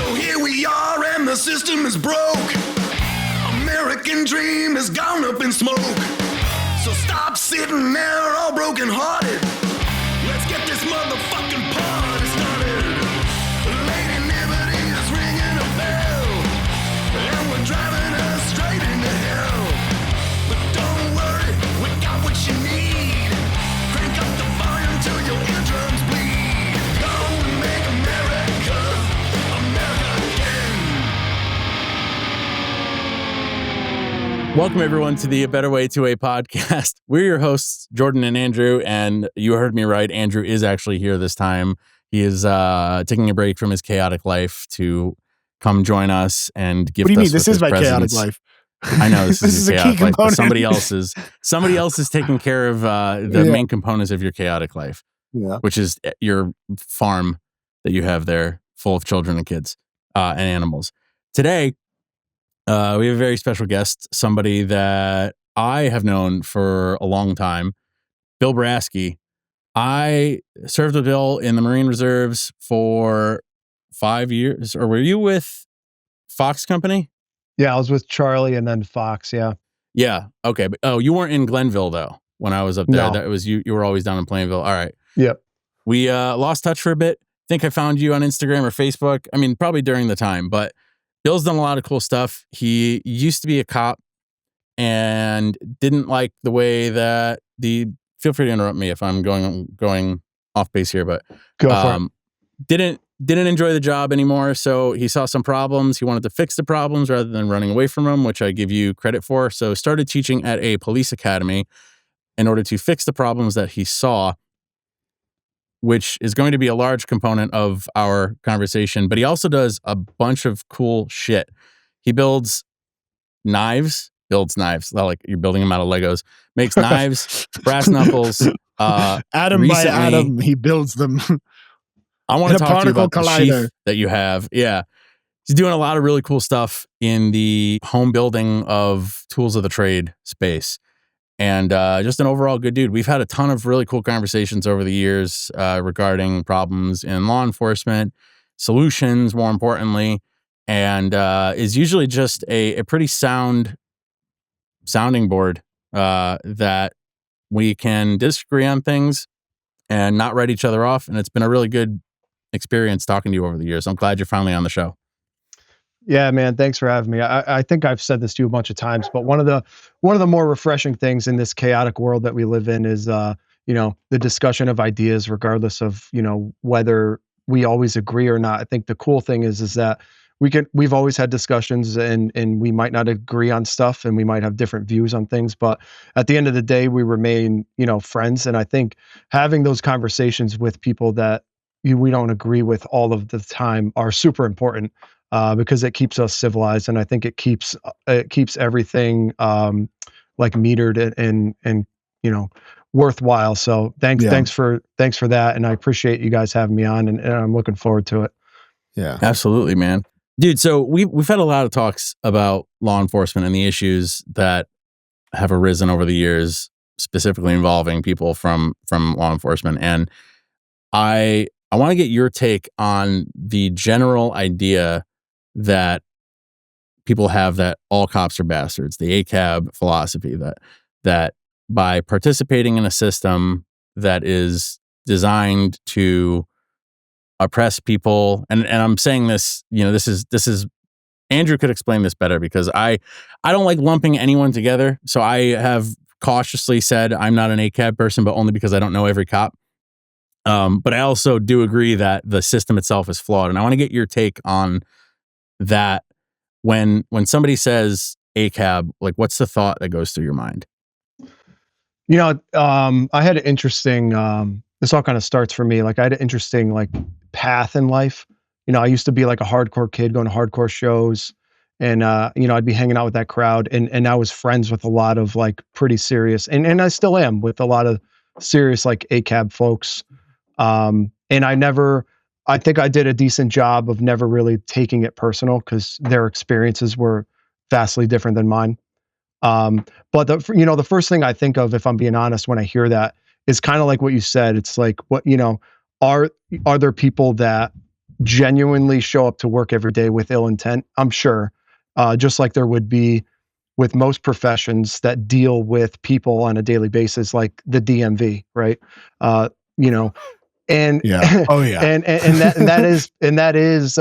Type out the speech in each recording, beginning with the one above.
So here we are and the system is broke. American dream has gone up in smoke. So stop sitting there all broken hearted. Let's get this motherfucking party started. Lady Liberty is ringing a bell, and we're driving us straight into hell. But don't worry, we got what you need. Crank up the volume till your eardrums bleed. Go and make America again. Welcome, everyone, to the A Better Way to a podcast. We're your hosts, Jordan and Andrew, and you heard me right. Andrew is actually here this time. He is taking a break from his chaotic life to come join us and gift us. What do you mean? With This his is my presence. chaotic life. I know this is your a chaotic key life, but component. somebody else is taking care of the main components of your chaotic life, which is your farm that you have there, full of children and kids and animals. Today, we have a very special guest, somebody that I have known for a long time, Bill Braski. I served with Bill in the Marine Reserves for 5 years. Or were you with Fox Company? Yeah, I was with Charlie and then Fox. Yeah. Yeah. Okay. But, you weren't in Glenville though when I was up there. No. That was you. You were always down in Plainville. All right. Yep. We lost touch for a bit. I think I found you on Instagram or Facebook. I mean, probably during the time, but Bill's done a lot of cool stuff. He used to be a cop and didn't like the way that feel free to interrupt me if I'm going off base here, but Go for it. didn't enjoy the job anymore. So he saw some problems. He wanted to fix the problems rather than running away from them, which I give you credit for. So started teaching at a police academy in order to fix the problems that he saw, which is going to be a large component of our conversation. But he also does a bunch of cool shit. He builds knives, like you're building them out of Legos, makes knives, brass knuckles. Atom by atom, he builds them. I want to talk to you about particle the collider. sheath that you have. Yeah. He's doing a lot of really cool stuff in the home building of tools of the trade space. And just an overall good dude. We've had a ton of really cool conversations over the years regarding problems in law enforcement, solutions, more importantly, and is usually just a pretty sounding board that we can disagree on things and not write each other off. And it's been a really good experience talking to you over the years. I'm glad you're finally on the show. Yeah, man. Thanks for having me. I think I've said this to you a bunch of times, but one of the more refreshing things in this chaotic world that we live in is, the discussion of ideas, regardless of, whether we always agree or not. I think the cool thing is that we've always had discussions and we might not agree on stuff and we might have different views on things, but at the end of the day, we remain, friends. And I think having those conversations with people that we don't agree with all of the time are super important. Because it keeps us civilized, and I think it keeps everything like metered and worthwhile. So thanks for that, and I appreciate you guys having me on, and I'm looking forward to it. Yeah, absolutely, man, dude. So we've had a lot of talks about law enforcement and the issues that have arisen over the years, specifically involving people from law enforcement, and I want to get your take on the general idea that people have that all cops are bastards, the ACAB philosophy that by participating in a system that is designed to oppress people, and I'm saying this, this is Andrew could explain this better because I don't like lumping anyone together. So I have cautiously said I'm not an ACAB person, but only because I don't know every cop. But I also do agree that the system itself is flawed, and I want to get your take on that. When somebody says ACAB, like, what's the thought that goes through your mind? I had an interesting, this all kind of starts for me. Like I had an interesting path in life. I used to be like a hardcore kid going to hardcore shows and, I'd be hanging out with that crowd and I was friends with a lot of pretty serious, and I still am with a lot of serious ACAB folks. And I think I did a decent job of never really taking it personal because their experiences were vastly different than mine. But the first thing I think of, if I'm being honest, when I hear that is kind of like what you said. It's like, what, are there people that genuinely show up to work every day with ill intent. I'm sure, just like there would be with most professions that deal with people on a daily basis, like the DMV, right? You know, and Yeah. Oh yeah. that is that is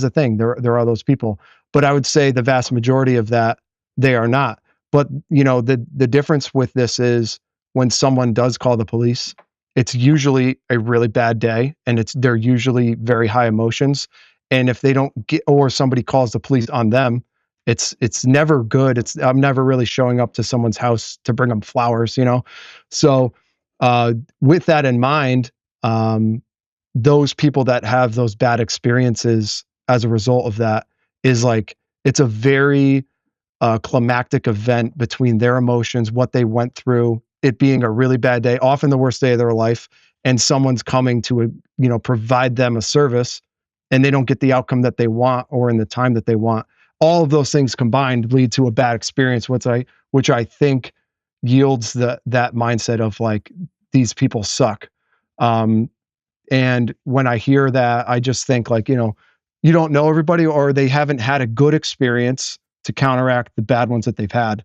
a thing. There are those people, but I would say the vast majority of that, they are not. But the difference with this is when someone does call the police, it's usually a really bad day, and they're usually very high emotions. And if they don't get, or somebody calls the police on them, it's never good. I'm never really showing up to someone's house to bring them flowers, So with that in mind, those people that have those bad experiences as a result of that is like, it's a very climactic event between their emotions, what they went through, it being a really bad day, often the worst day of their life, and someone's coming to provide them a service, and they don't get the outcome that they want or in the time that they want. All of those things combined lead to a bad experience, which I think yields that mindset of like, these people suck. And when I hear that, I just think like, you don't know everybody, or they haven't had a good experience to counteract the bad ones that they've had.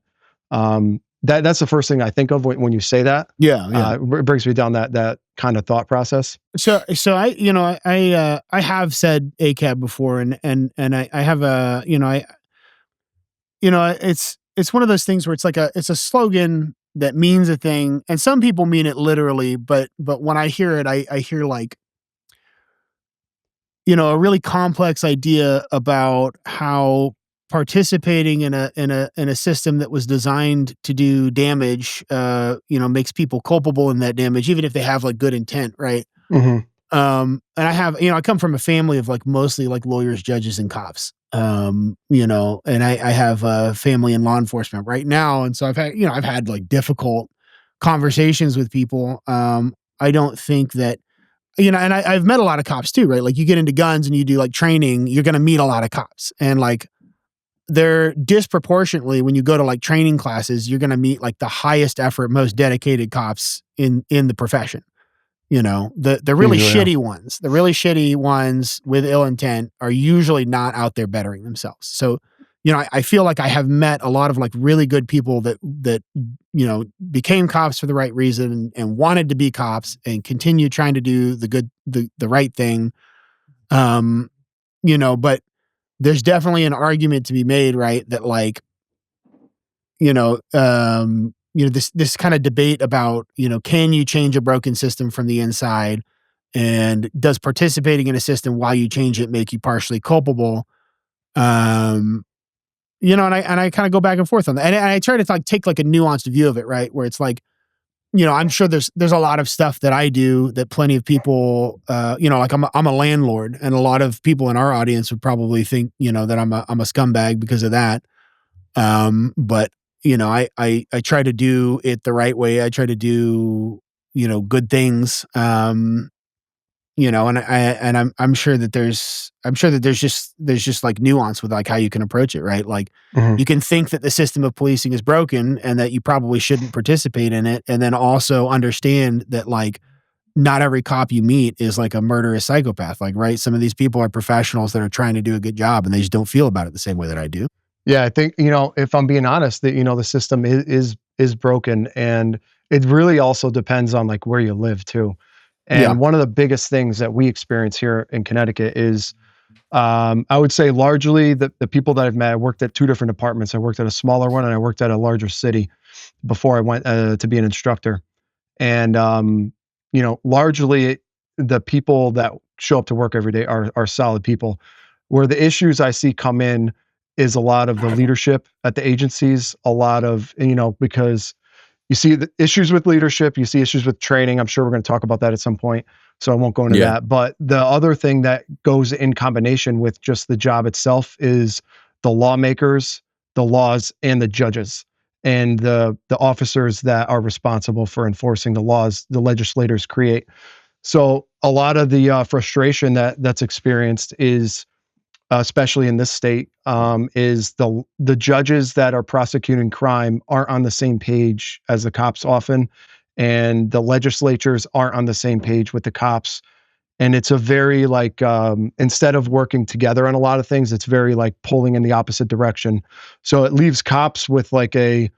That's the first thing I think of when you say that. Yeah. It brings me down that kind of thought process. So I have said ACAB before, and I have it's one of those things where it's like it's a slogan that means a thing, and some people mean it literally, but when I hear it, I hear like, a really complex idea about how participating in a system that was designed to do damage, makes people culpable in that damage, even if they have like good intent, right? Mm-hmm. And I come from a family of like mostly like lawyers, judges, and cops. And I have a family in law enforcement right now, and so I've had like difficult conversations with people. I don't think that, and I've met a lot of cops too, right? Like you get into guns and you do like training, you're going to meet a lot of cops, and like they're disproportionately, when you go to like training classes, you're going to meet like the highest effort, most dedicated cops in the profession. The really shitty ones, the really shitty ones with ill intent are usually not out there bettering themselves. So, I feel like I have met a lot of like really good people that became cops for the right reason and wanted to be cops and continue trying to do the right thing. But there's definitely an argument to be made, right? That like, this kind of debate about, can you change a broken system from the inside, and does participating in a system while you change it make you partially culpable? And I kind of go back and forth on that. And I try to like take like a nuanced view of it, right? Where it's like, I'm sure there's a lot of stuff that I do that plenty of people, like I'm a landlord, and a lot of people in our audience would probably think, that I'm a scumbag because of that. But I try to do it the right way. I try to do, good things. And I'm sure that there's just like nuance with like how you can approach it, right? Like you can think that the system of policing is broken and that you probably shouldn't participate in it. And then also understand that like not every cop you meet is like a murderous psychopath. Like, right. Some of these people are professionals that are trying to do a good job, and they just don't feel about it the same way that I do. Yeah, I think, if I'm being honest, that, the system is broken, and it really also depends on like where you live too. And one of the biggest things that we experience here in Connecticut is, I would say largely the people that I've met, I worked at two different departments. I worked at a smaller one, and I worked at a larger city before I went to be an instructor. And, largely the people that show up to work every day are solid people. Where the issues I see come in is a lot of the leadership at the agencies, a lot of, because you see the issues with leadership, you see issues with training. I'm sure we're going to talk about that at some point, so I won't go into that. But the other thing that goes in combination with just the job itself is the lawmakers, the laws, and the judges, and the officers that are responsible for enforcing the laws the legislators create. So a lot of the frustration that's experienced is, especially in this state, is the judges that are prosecuting crime aren't on the same page as the cops often, and the legislatures aren't on the same page with the cops. And it's a very like, instead of working together on a lot of things, it's very like pulling in the opposite direction. So it leaves cops with like a,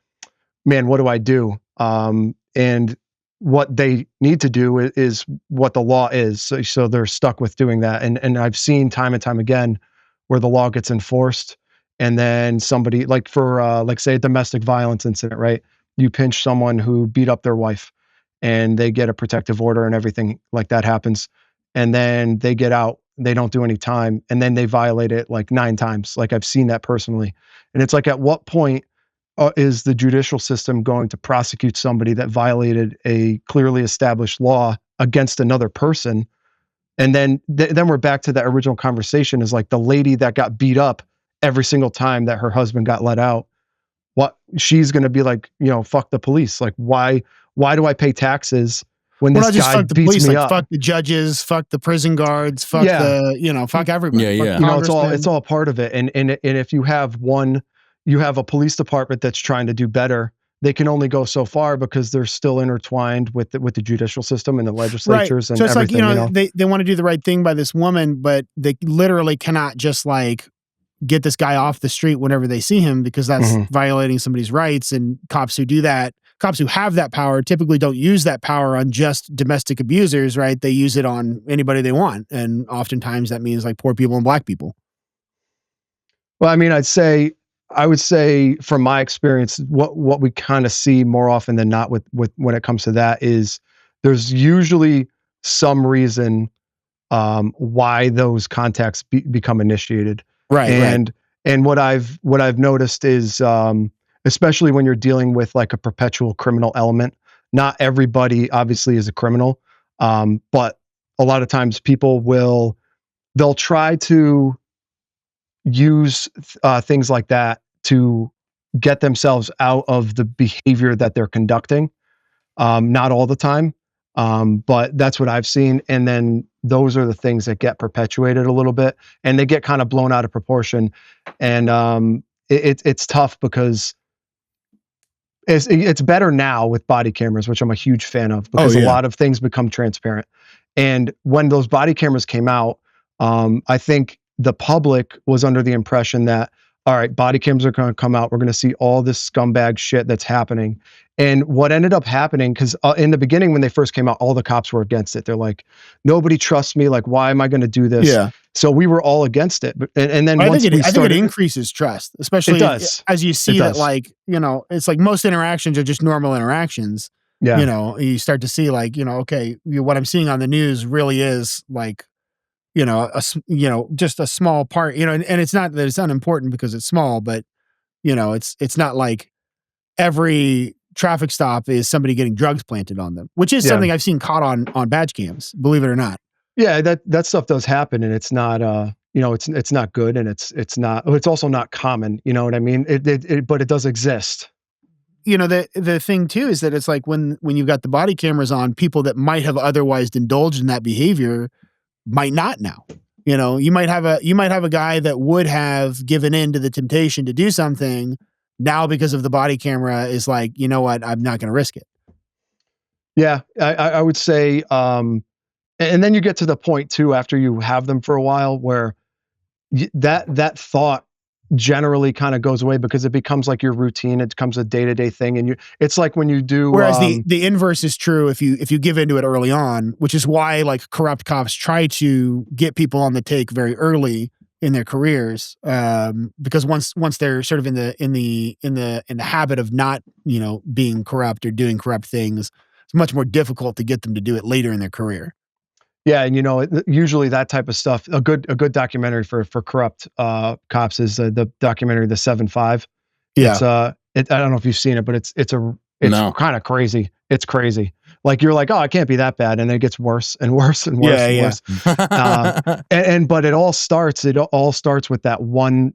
man, what do I do? And what they need to do is what the law is. So they're stuck with doing that. And I've seen time and time again where the law gets enforced, and then somebody like for like say a domestic violence incident, right? You pinch someone who beat up their wife, and they get a protective order and everything like that happens, and then they get out. They don't do any time, and then they violate it like 9 times. Like I've seen that personally, and it's like at what point is the judicial system going to prosecute somebody that violated a clearly established law against another person? And then we're back to that original conversation, is like the lady that got beat up every single time that her husband got let out. What she's going to be like, fuck the police. Like, why do I pay taxes when this guy fuck the beats police, me like, up? fuck the judges, fuck the prison guards, fuck fuck everybody. Yeah, Fuck yeah. It's all part of it. And if you have a police department that's trying to do better, they can only go so far because they're still intertwined with the judicial system and the legislatures, right. and so it's everything. Like, they want to do the right thing by this woman, but they literally cannot just like get this guy off the street whenever they see him, because that's violating somebody's rights. And cops who do that, cops who have that power, typically don't use that power on just domestic abusers, right? They use it on anybody they want. And oftentimes that means like poor people and black people. Well, I mean, I would say from my experience, what we kind of see more often than not with when it comes to that is there's usually some reason why those contacts become initiated. Right. And what I've noticed is, especially when you're dealing with like a perpetual criminal element, not everybody obviously is a criminal, but a lot of times they'll try to use things like that to get themselves out of the behavior that they're conducting. Not all the time, but that's what I've seen. And then those are the things that get perpetuated a little bit, and they get kind of blown out of proportion. And it's tough because it's better now with body cameras, which I'm a huge fan of, because a lot of things become transparent. And when those body cameras came out, I think the public was under the impression that, all right, body cams are going to come out, we're going to see all this scumbag shit that's happening. And what ended up happening, because in the beginning when they first came out, all the cops were against it. They're like, nobody trusts me. Like, why am I going to do this? Yeah. So we were all against it. And then I think it increases trust, especially it does. As you see that, like, it's like most interactions are just normal interactions. Yeah. You start to see like, okay, what I'm seeing on the news really is like, just a small part, and it's not that it's unimportant because it's small, but it's not like every traffic stop is somebody getting drugs planted on them, which is something I've seen caught on badge cams, believe it or not. Yeah, that stuff does happen, and it's not it's not good, and it's also not common, you know what I mean? But it does exist. The thing too is that it's like when you've got the body cameras on, people that might have otherwise indulged in that behavior might not now. You might have a guy that would have given in to the temptation to do something now because of the body camera is like, you know what, I'm not going to risk it. Yeah, I would say, and then you get to the point too, after you have them for a while, where that thought generally kind of goes away because it becomes like your routine. It becomes a day-to-day thing. And it's like when you do, whereas the inverse is true if you give into it early on, which is why like corrupt cops try to get people on the take very early in their careers. Because once they're sort of in the habit of not, being corrupt or doing corrupt things, it's much more difficult to get them to do it later in their career. Yeah, and usually that type of stuff. A good documentary for corrupt cops is the documentary The 7-5. Yeah, I don't know if you've seen it, but it's kind of crazy. It's crazy. Like you're like, oh, it can't be that bad, and then it gets worse and worse and worse and worse. But it all starts with that one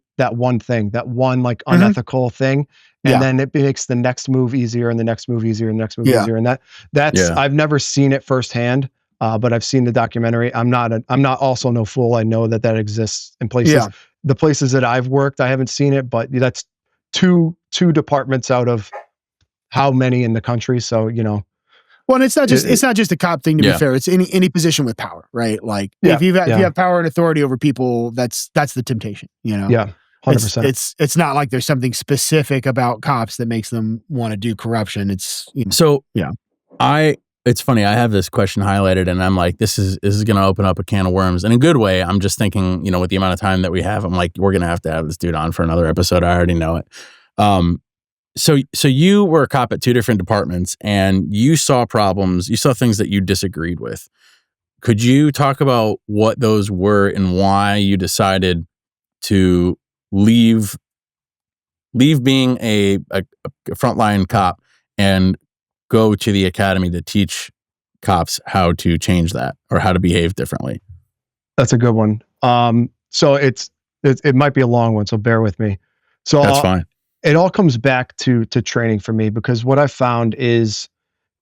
thing, that one like unethical thing. And then it makes the next move easier and the next move easier and the next move easier. And that's I've never seen it firsthand. But I've seen the documentary. I'm not also no fool. I know that exists in places. Yeah. The places that I've worked, I haven't seen it, but that's two departments out of how many in the country. So, Well, and it's not just a cop thing, to be fair. It's any position with power, right? Like if you have power and authority over people, that's the temptation, you know? Yeah. 100%. It's not like there's something specific about cops that makes them want to do corruption. It's, you know, So it's funny. I have this question highlighted and I'm like, this is going to open up a can of worms in a good way. I'm just thinking, you know, with the amount of time that we have, I'm like, we're going to have this dude on for another episode. I already know it. So you were a cop at 2 different departments and you saw problems, you saw things that you disagreed with. Could you talk about what those were and why you decided to leave being a frontline cop and go to the academy to teach cops how to change that or how to behave differently? That's a good one. So it might be a long one, so bear with me. So that's fine. It all comes back to training for me, because what I found is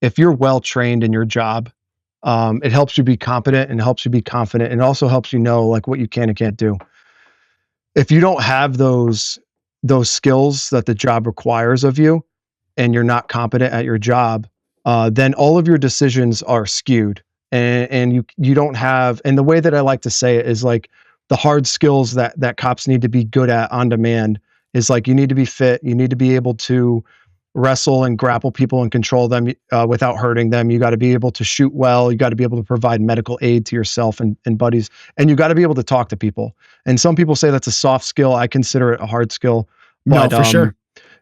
if you're well trained in your job, it helps you be competent and helps you be confident, and also helps you know like what you can and can't do. If you don't have those skills that the job requires of you, and you're not competent at your job, then all of your decisions are skewed, and you don't have. And the way that I like to say it is like the hard skills that cops need to be good at on demand is like you need to be fit, you need to be able to wrestle and grapple people and control them without hurting them. You got to be able to shoot well. You got to be able to provide medical aid to yourself and buddies, and you got to be able to talk to people. And some people say that's a soft skill. I consider it a hard skill. But, no, for sure.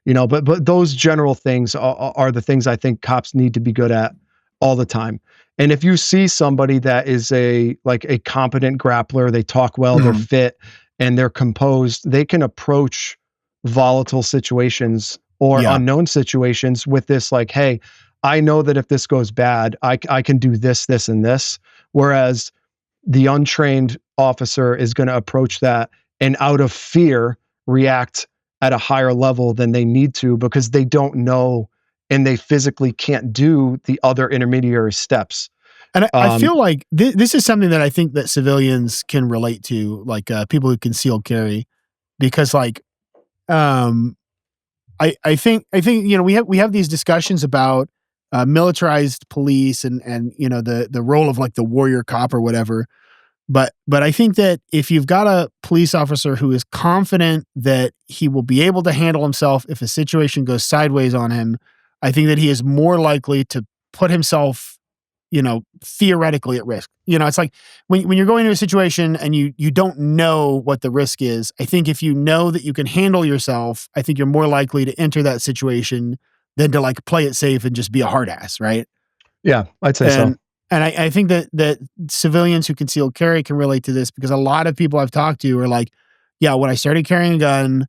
You know, but those general things are the things I think cops need to be good at all the time. And if you see somebody that is a competent grappler, they talk well, they're fit, and they're composed, they can approach volatile situations or unknown situations with this like, hey, I know that if this goes bad, I can do this, this, and this. Whereas the untrained officer is going to approach that and out of fear react at a higher level than they need to, because they don't know and they physically can't do the other intermediary steps. And I feel like this is something that I think that civilians can relate to, like people who conceal carry, because like, I think, you know, we have these discussions about militarized police and, you know, the role of like the warrior cop or whatever. But I think that if you've got a police officer who is confident that he will be able to handle himself if a situation goes sideways on him, I think that he is more likely to put himself, you know, theoretically at risk. You know, it's like when you're going into a situation and you don't know what the risk is, I think if you know that you can handle yourself, I think you're more likely to enter that situation than to like play it safe and just be a hard ass, right? Yeah, I'd say so. And I think that civilians who conceal carry can relate to this, because a lot of people I've talked to are like, yeah, when I started carrying a gun,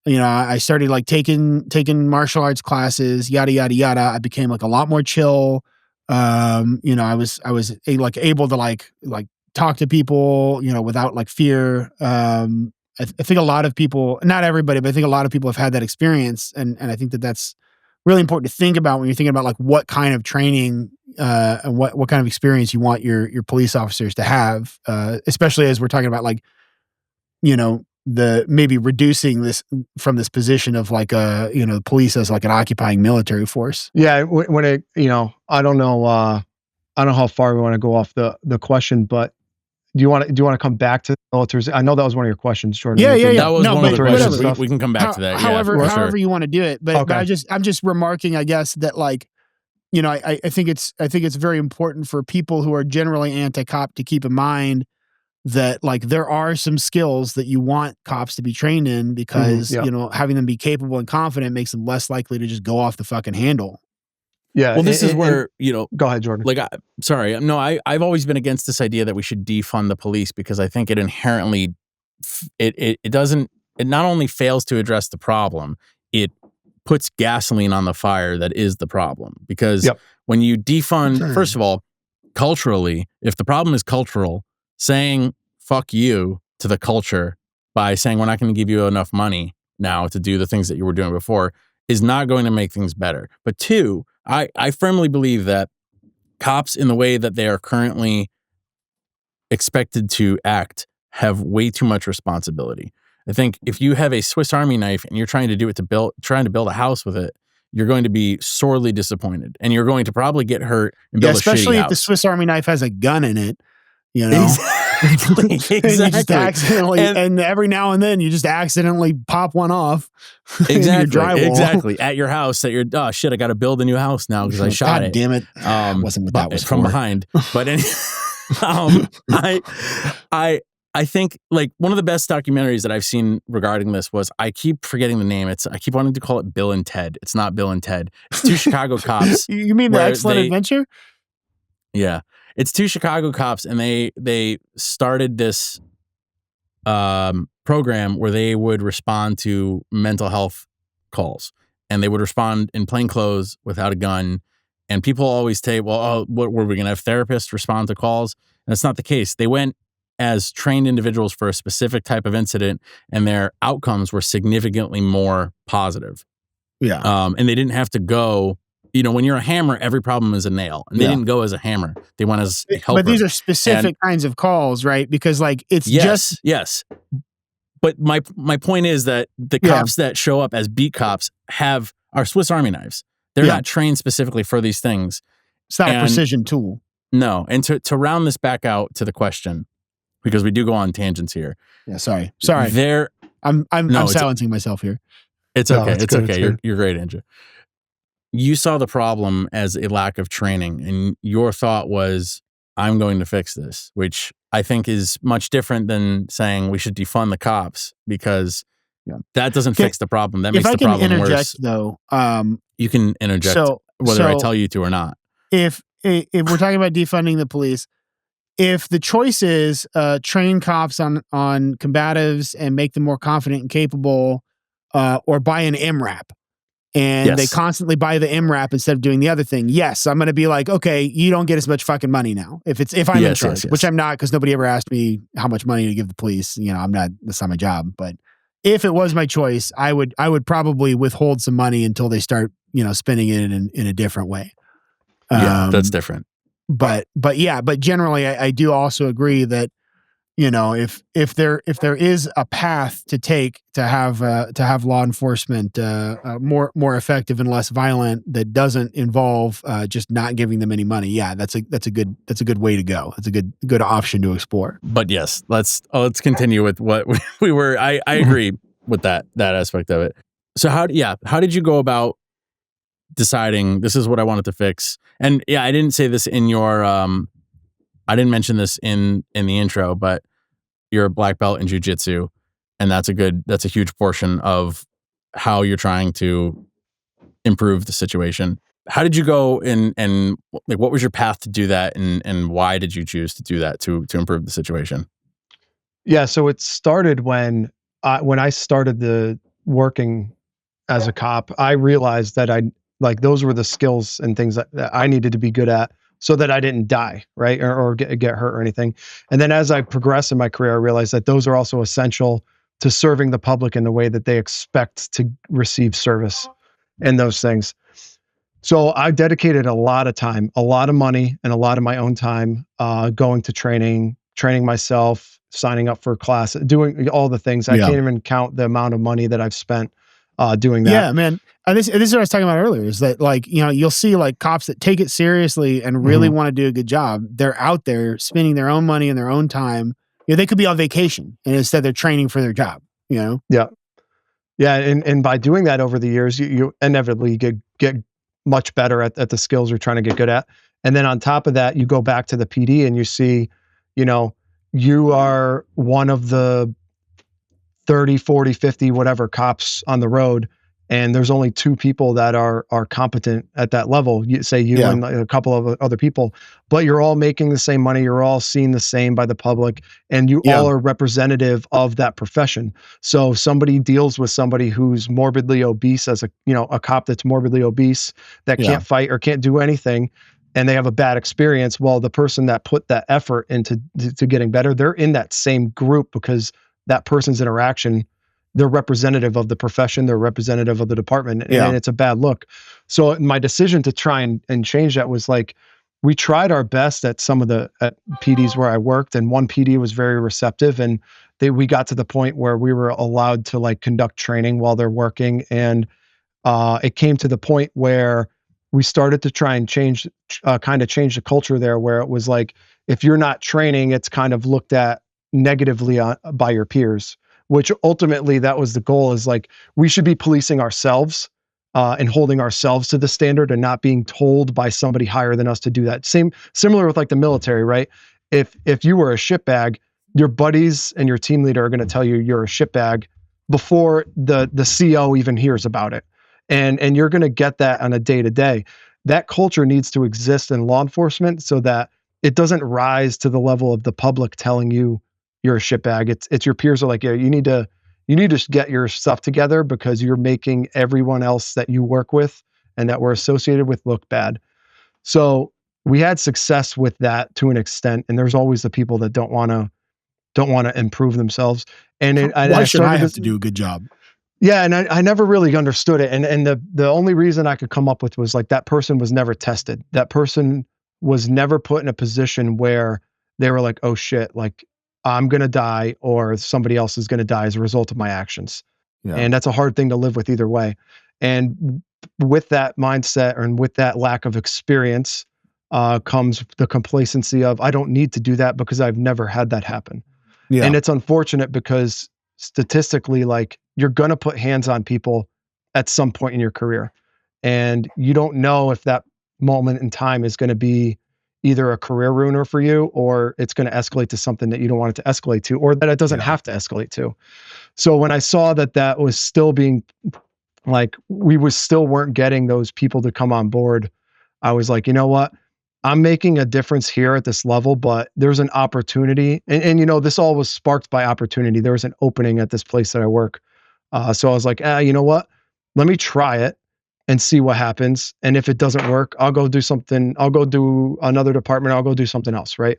you know, I started like taking martial arts classes, yada, yada, yada. I became like a lot more chill. You know, I was like able to like talk to people, you know, without like fear. I think a lot of people, not everybody, but I think a lot of people have had that experience. And I think that that's really important to think about when you're thinking about like what kind of training and what kind of experience you want your police officers to have, especially as we're talking about like, you know, the maybe reducing this from this position of like you know, police as like an occupying military force. Yeah, when it, you know, I don't know how far we want to go off the question, but do you want to come back to the military? I know that was one of your questions, Jordan. Yeah. That was one of the questions. Stuff. We can come back to that. However you want to do it, but I'm just remarking, I guess, that like, you know, I think it's very important for people who are generally anti-cop to keep in mind that like there are some skills that you want cops to be trained in, because you know, having them be capable and confident makes them less likely to just go off the fucking handle. Yeah. Well, this is where, you know, go ahead, Jordan. Like, I've always been against this idea that we should defund the police, because I think it inherently, it not only fails to address the problem, it puts gasoline on the fire that is the problem. Because when you defund, first of all, culturally, if the problem is cultural, saying fuck you to the culture by saying we're not going to give you enough money now to do the things that you were doing before is not going to make things better. But two, I firmly believe that cops, in the way that they are currently expected to act, have way too much responsibility. I think if you have a Swiss Army knife and you're trying to do it trying to build a house with it, you're going to be sorely disappointed, and you're going to probably get hurt and build a shitty especially if the house. Swiss Army knife has a gun in it, you know. Exactly. And you just Exactly. accidentally, and every now and then you just accidentally pop one off. in your Exactly. drywall. Exactly. At your house, at your oh shit, I got to build a new house now because I shot God it. damn it! Wasn't what that was from for. behind. But I think like one of the best documentaries that I've seen regarding this was, I keep forgetting the name. I keep wanting to call it Bill and Ted. It's not Bill and Ted. It's two Chicago cops. You mean The where Excellent Adventure? Yeah. It's two Chicago cops, and they started this program where they would respond to mental health calls, and they would respond in plain clothes without a gun. And people always say, well, oh, what were we going to have therapists respond to calls? And it's not the case. They went as trained individuals for a specific type of incident, and their outcomes were significantly more positive. Yeah. And they didn't have to go, you know, when you're a hammer, every problem is a nail. And they Yeah. didn't go as a hammer. They went as a helper. But these are specific kinds of calls, right? Because like it's just Yes. But my point is that the cops that show up as beat cops are Swiss Army knives. They're not trained specifically for these things. it's not a precision tool. No. And to round this back out to the question, because we do go on tangents here. Yeah, sorry. I'm silencing myself here. It's No, okay. it's It's good, okay. it's You're good. you're great, Andrew. You saw the problem as a lack of training, and your thought was, I'm going to fix this, which I think is much different than saying we should defund the cops, because that doesn't fix the problem. That If makes I the can problem interject worse. though, You can interject whether I tell you to or not. if we're talking about defunding the police, if the choice is train cops on combatives and make them more confident and capable, or buy an MRAP, and they constantly buy the MRAP instead of doing the other thing, yes, I'm going to be like, okay, you don't get as much fucking money now if I'm in charge, which I'm not, because nobody ever asked me how much money to give the police. You know, that's not my job. But if it was my choice, I would probably withhold some money until they start, you know, spending it in a different way. That's different. But generally, I do also agree that, you know, if there is a path to take to have law enforcement more effective and less violent, that doesn't involve just not giving them any money, that's a good way to go. It's a good option to explore. But yes, let's continue with what we were. I agree with that aspect of it. So how did you go about deciding this is what I wanted to fix? And I didn't say this in your I didn't mention this in the intro, but you're a black belt in jiu-jitsu, and that's a huge portion of how you're trying to improve the situation. How did you go and like, what was your path to do that, and why did you choose to do that to improve the situation? Yeah, so it started when I started the working as a cop. I realized that those were the skills and things that I needed to be good at, so that I didn't die, right, or get hurt or anything. And then as I progressed in my career, I realized that those are also essential to serving the public in the way that they expect to receive service and those things. So I dedicated a lot of time, a lot of money, and a lot of my own time going to training myself, signing up for class, doing all the things. I can't even count the amount of money that I've spent doing that. Yeah, man. This is what I was talking about earlier, is that, like, you know, you'll see like cops that take it seriously and really want to do a good job. They're out there spending their own money and their own time. You know, they could be on vacation, and instead they're training for their job, you know? Yeah. Yeah. And by doing that over the years, you inevitably get much better at the skills you're trying to get good at. And then on top of that, you go back to the PD and you see, you know, you are one of the 30, 40, 50, whatever cops on the road, and there's only two people that are competent at that level. You and a couple of other people, but you're all making the same money. You're all seen the same by the public, and you all are representative of that profession. So if somebody deals with somebody who's morbidly obese, as a cop that's morbidly obese that can't fight or can't do anything, and they have a bad experience, well, the person that put that effort into getting better, they're in that same group, because that person's interaction, they're representative of the profession, they're representative of the department, and it's a bad look. So my decision to try and change that was like, we tried our best at some of the PDs where I worked, and one PD was very receptive, and we got to the point where we were allowed to like conduct training while they're working, and it came to the point where we started to try and change the culture there, where it was like, if you're not training, it's kind of looked at negatively by your peers, which ultimately that was the goal, is like, we should be policing ourselves and holding ourselves to the standard and not being told by somebody higher than us to do that. Similar with like the military, right? If you were a shitbag, your buddies and your team leader are going to tell you you're a shitbag before the CO even hears about it. And you're going to get that on a day-to-day. That culture needs to exist in law enforcement so that it doesn't rise to the level of the public telling you you're a shitbag. It's your peers are like, yeah, you need to get your stuff together because you're making everyone else that you work with and that we're associated with look bad. So we had success with that to an extent, and there's always the people that don't want to improve themselves. And why should I have to do a good job? Yeah, and I never really understood it. And the only reason I could come up with was like, that person was never tested. That person was never put in a position where they were like, oh shit, like I'm going to die or somebody else is going to die as a result of my actions. Yeah. And that's a hard thing to live with either way. And with that mindset and with that lack of experience comes the complacency of, I don't need to do that because I've never had that happen. Yeah. And it's unfortunate because statistically, like, you're going to put hands on people at some point in your career. And you don't know if that moment in time is going to be either a career ruiner for you, or it's going to escalate to something that you don't want it to escalate to, or that it doesn't have to escalate to. So when I saw that was still being like, still weren't getting those people to come on board, I was like, you know what? I'm making a difference here at this level, but there's an opportunity. And you know, this all was sparked by opportunity. There was an opening at this place that I work. So I was like, you know what? Let me try it and see what happens. And if it doesn't work, I'll go do something. I'll go do another department. I'll go do something else. Right.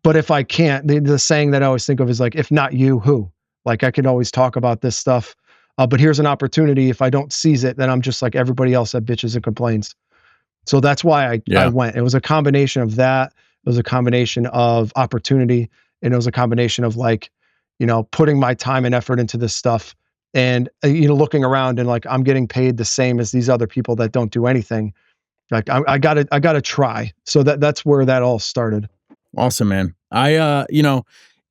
But if I can't, the saying that I always think of is like, if not you, who? Like, I can always talk about this stuff, but here's an opportunity. If I don't seize it, then I'm just like everybody else that bitches and complains. So that's why I went. It was a combination of that. It was a combination of opportunity. And it was a combination of like, you know, putting my time and effort into this stuff and, you know, looking around and like, I'm getting paid the same as these other people that don't do anything. Like I gotta try. So that's where that all started. Awesome, man. You know,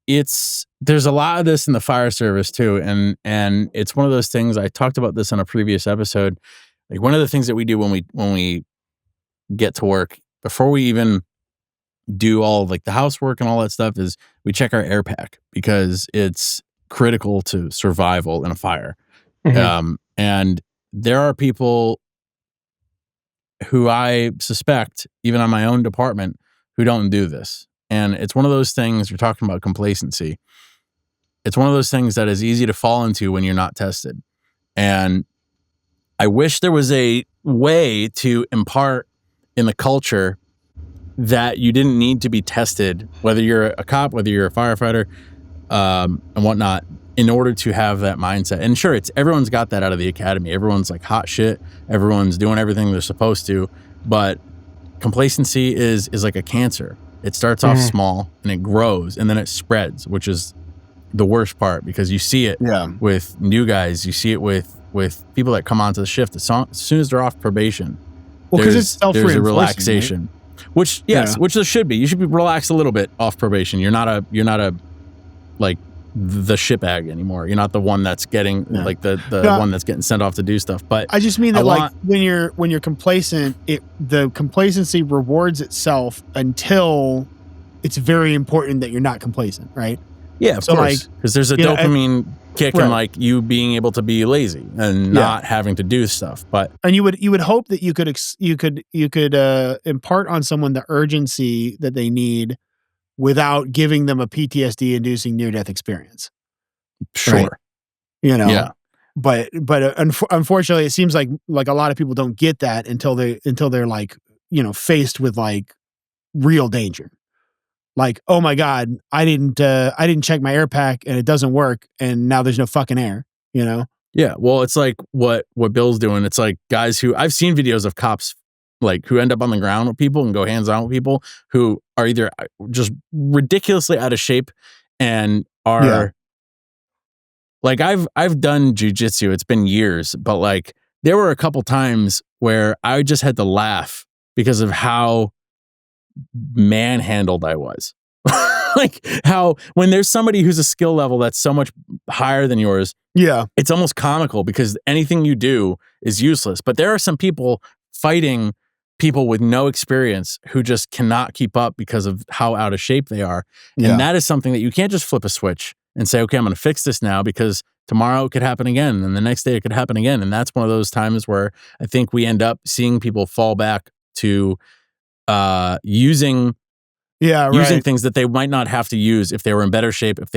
there's a lot of this in the fire service too. And it's one of those things, I talked about this on a previous episode. Like, one of the things that we do when we get to work, before we even do all of like the housework and all that stuff, is we check our air pack, because it's critical to survival in a fire. Mm-hmm. And there are people who I suspect, even on my own department, who don't do this. And it's one of those things, you're talking about complacency. It's one of those things that is easy to fall into when you're not tested. And I wish there was a way to impart in the culture that you didn't need to be tested, whether you're a cop, whether you're a firefighter, and whatnot, in order to have that mindset. And sure, everyone's got that out of the academy. Everyone's like hot shit. Everyone's doing everything they're supposed to. But complacency is like a cancer. It starts off small and it grows and then it spreads, which is the worst part, because you see it with new guys. You see it with people that come onto the shift as soon as they're off probation. Well, because it's self-reinforcing, there's a relaxation, right? Which there should be. You should be relaxed a little bit off probation. You're not a like the shitbag anymore. You're not the one that's getting like the one that's getting sent off to do stuff. But I just mean that like when you're complacent, the complacency rewards itself until it's very important that you're not complacent, right? Yeah, of course. Because there's a dopamine kick in like you being able to be lazy and not having to do stuff. And you would hope that you could impart on someone the urgency that they need without giving them a PTSD inducing near death experience. Sure. Right? You know. Yeah. But unfortunately, it seems like a lot of people don't get that until they're like, you know, faced with like real danger. Like, oh my God, I didn't check my air pack and it doesn't work, and now there's no fucking air, you know? Yeah. Well, it's like what Bill's doing. It's like guys who I've seen videos of cops like who end up on the ground with people and go hands on with people who are either just ridiculously out of shape and are like, I've done jujitsu. It's been years, but like there were a couple times where I just had to laugh because of how manhandled I was. Like how when there's somebody who's a skill level that's so much higher than yours, Yeah. it's almost comical because anything you do is useless. But there are some people fighting people with no experience who just cannot keep up because of how out of shape they are. Yeah. And that is something that you can't just flip a switch and say, okay, I'm going to fix this now because tomorrow it could happen again. And the next day it could happen again. And that's one of those times where I think we end up seeing people fall back to using things that they might not have to use if they were in better shape, if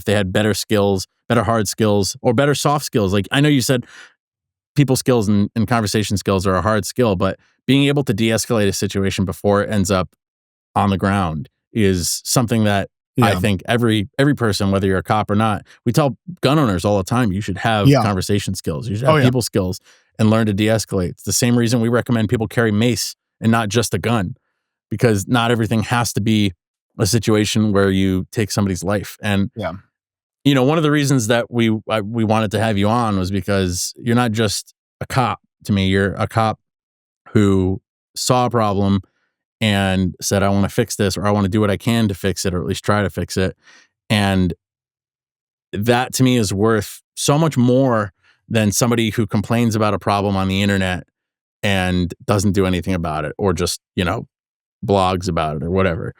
they had better skills, better hard skills, or better soft skills. Like I know you said people skills and conversation skills are a hard skill, but being able to de-escalate a situation before it ends up on the ground is something that I think every person, whether you're a cop or not, we tell gun owners all the time, you should have conversation skills. You should have people skills and learn to de-escalate. It's the same reason we recommend people carry mace and not just a gun, because not everything has to be a situation where you take somebody's life. And, you know, one of the reasons that we wanted to have you on was because you're not just a cop to me. You're a cop who saw a problem and said, I want to fix this, or I want to do what I can to fix it, or at least try to fix it. And that to me is worth so much more than somebody who complains about a problem on the internet and doesn't do anything about it, or just, you know, blogs about it or whatever.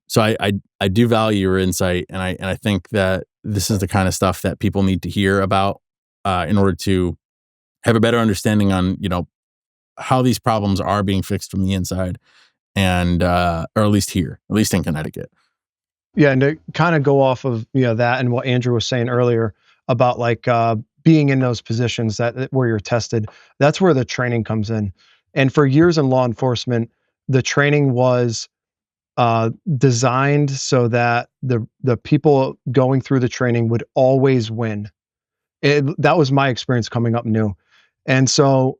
So I do value your insight, and I think that this is the kind of stuff that people need to hear about in order to have a better understanding on, you know, how these problems are being fixed from the inside, and or at least in Connecticut. Yeah, and to kind of go off of that and what Andrew was saying earlier about like being in those positions that where you're tested, that's where the training comes in. And for years in law enforcement, the training was designed so that the people going through the training would always win. That was my experience coming up new. And so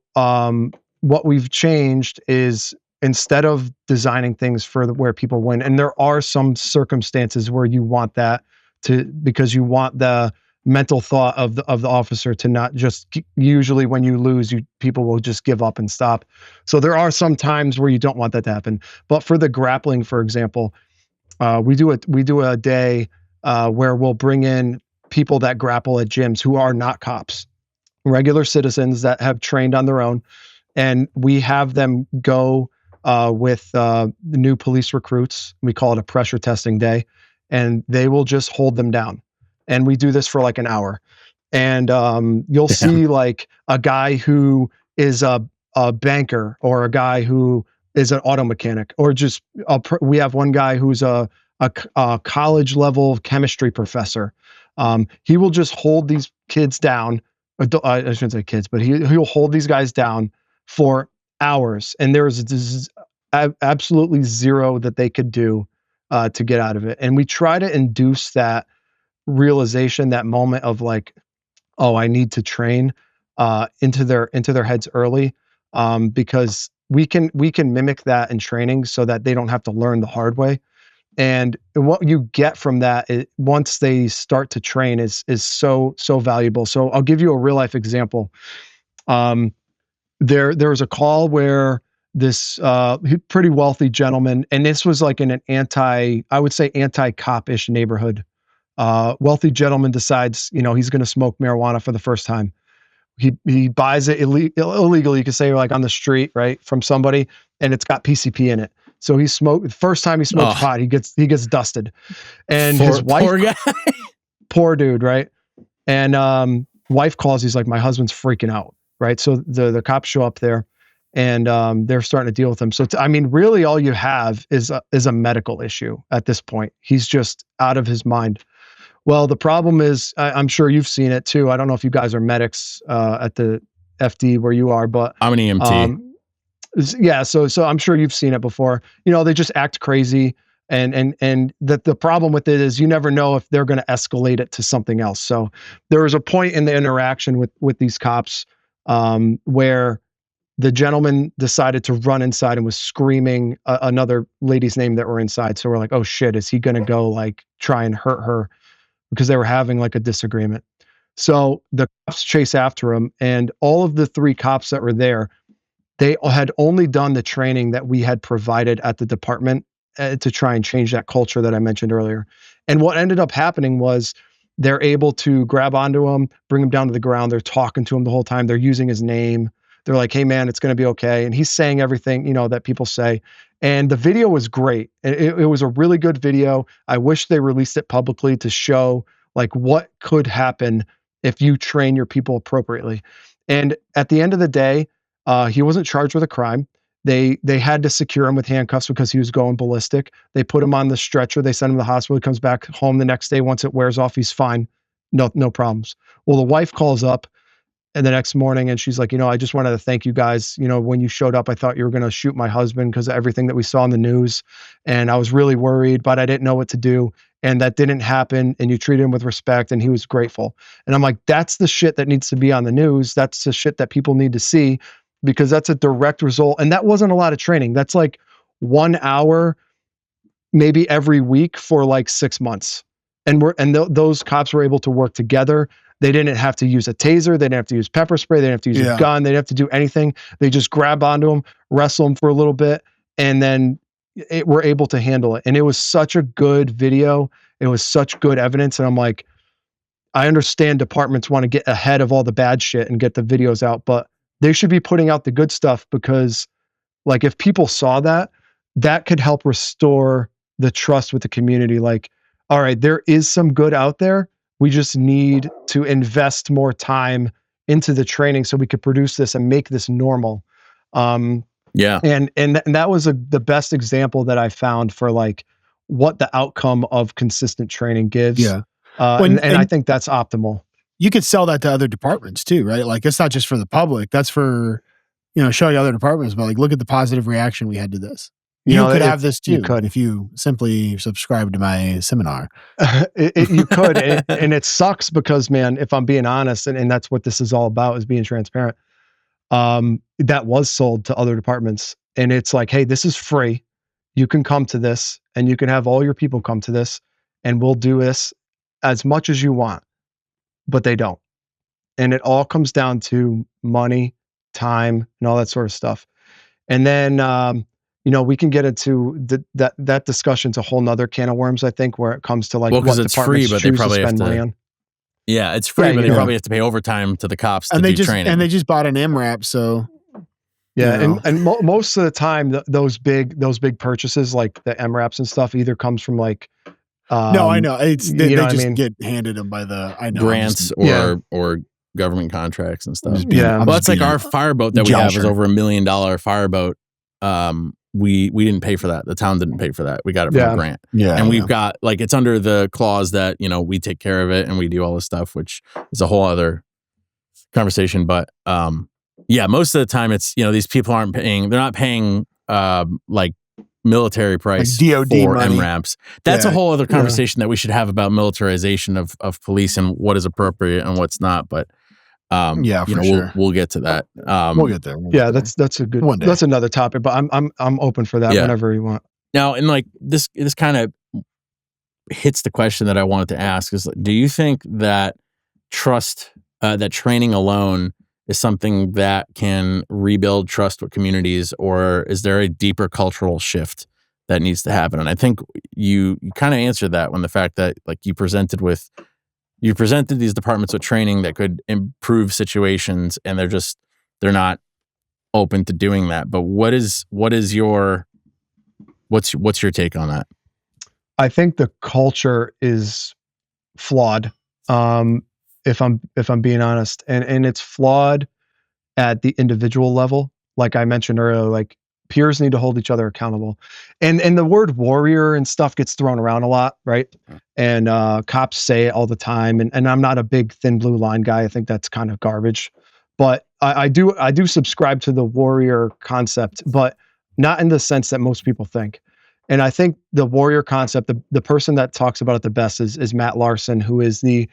what we've changed is, instead of designing things for where people win, and there are some circumstances where you want that because you want the mental thought of the officer to not just, usually when you lose, people will just give up and stop. So there are some times where you don't want that to happen. But for the grappling, for example, we do a day where we'll bring in people that grapple at gyms who are not cops, regular citizens that have trained on their own, and we have them go with the new police recruits. We call it a pressure testing day, and they will just hold them down. And we do this for like an hour. And you'll see like a guy who is a banker, or a guy who is an auto mechanic, or just we have one guy who's a college level chemistry professor. He will just hold these kids down. I shouldn't say kids, but he'll hold these guys down for hours, and there's absolutely zero that they could do to get out of it. And we try to induce that realization, that moment of like, oh, I need to train into their heads early, because we can mimic that in training so that they don't have to learn the hard way. And what you get from that, once they start to train, is so valuable. So I'll give you a real life example. There was a call where this pretty wealthy gentleman, and this was like in an anti-cop-ish neighborhood. Wealthy gentleman decides, he's going to smoke marijuana for the first time. He buys it illegally, you could say, like on the street, right, from somebody, and it's got PCP in it. So the first time he smokes pot, he gets dusted. And his wife, poor guy. Poor dude, right? And wife calls, he's like, my husband's freaking out, right? So the cops show up there, and they're starting to deal with him. So really all you have is a medical issue at this point. He's just out of his mind. Well, the problem is, I'm sure you've seen it too. I don't know if you guys are medics at the FD where you are, but I'm an EMT. Yeah, so I'm sure you've seen it before. They just act crazy, and that the problem with it is you never know if they're going to escalate it to something else. So there was a point in the interaction with these cops where the gentleman decided to run inside and was screaming another lady's name that were inside. So we're like, oh shit, is he going to go like try and hurt her? Because they were having like a disagreement. So the cops chase after him, and all of the 3 cops that were there, they had only done the training that we had provided at the department to try and change that culture that I mentioned earlier. And what ended up happening was they're able to grab onto him, bring him down to the ground. They're talking to him the whole time. They're using his name. They're like, "Hey man, it's going to be okay." And he's saying everything, that people say. And the video was great. It was a really good video. I wish they released it publicly to show like what could happen if you train your people appropriately. And at the end of the day, he wasn't charged with a crime. They had to secure him with handcuffs because he was going ballistic. They put him on the stretcher. They sent him to the hospital. He comes back home the next day. Once it wears off, he's fine. No problems. Well, the wife calls up and the next morning and she's like, I just wanted to thank you guys. When you showed up, I thought you were going to shoot my husband because of everything that we saw in the news. And I was really worried, but I didn't know what to do. And that didn't happen. And you treated him with respect and he was grateful. And I'm like, that's the shit that needs to be on the news. That's the shit that people need to see, because that's a direct result. And that wasn't a lot of training. That's like 1 hour, maybe every week for like 6 months. And those cops were able to work together. They didn't have to use a taser. They didn't have to use pepper spray. They didn't have to use a gun. They didn't have to do anything. They just grab onto them, wrestle them for a little bit, and then were able to handle it. And it was such a good video. It was such good evidence. And I'm like, I understand departments want to get ahead of all the bad shit and get the videos out, but they should be putting out the good stuff, because like if people saw that, that could help restore the trust with the community. Like, all right, there is some good out there. We just need to invest more time into the training so we could produce this and make this normal. Yeah. And that was the best example that I found for like what the outcome of consistent training gives. Yeah. And I think that's optimal. You could sell that to other departments too, right? Like it's not just for the public. That's for, showing other departments, but like, look at the positive reaction we had to this. You could have this too, if you simply subscribe to my seminar. You could, and it sucks because, man, if I'm being honest, and that's what this is all about, is being transparent. That was sold to other departments, and it's like, hey, this is free. You can come to this, and you can have all your people come to this, and we'll do this as much as you want. But they don't, and it all comes down to money, time, and all that sort of stuff. And then, we can get into that discussion's a whole nother can of worms, I think, where it comes to like, because it's free, but they probably have to. Yeah, it's free, but they probably have to pay overtime to the cops to do training. And they just bought an MRAP, so. Yeah, and most of the time, those big purchases like the MRAPs and stuff either comes from like. No, I know. They just get handed them by grants or government contracts and stuff. Yeah, well, it's like our fireboat that we have is over $1 million fireboat. We didn't pay for that. The town didn't pay for that. We got it from a grant. Yeah, and we've got like it's under the clause that we take care of it and we do all this stuff, which is a whole other conversation. But most of the time it's these people aren't paying. They're not paying like military price like DOD for money. MRAPs. That's a whole other conversation that we should have about militarization of police and what is appropriate and what's not. But sure. we'll get to that. We'll get there. That's a good one. That's another topic, but I'm open for that whenever you want. Now, and like this kind of hits the question that I wanted to ask is, do you think that trust, that training alone is something that can rebuild trust with communities, or is there a deeper cultural shift that needs to happen? And I think you kind of answered that when the fact that like you presented these departments with training that could improve situations, and they're not open to doing that. But what's your take on that? I think the culture is flawed. If I'm being honest, and it's flawed at the individual level. Like I mentioned earlier, like peers need to hold each other accountable, and the word warrior and stuff gets thrown around a lot, right? And cops say it all the time, and I'm not a big thin blue line guy. I think that's kind of garbage, but I do subscribe to the warrior concept, but not in the sense that most people think. And I think the warrior concept, the person that talks about it the best is Matt Larson, who is the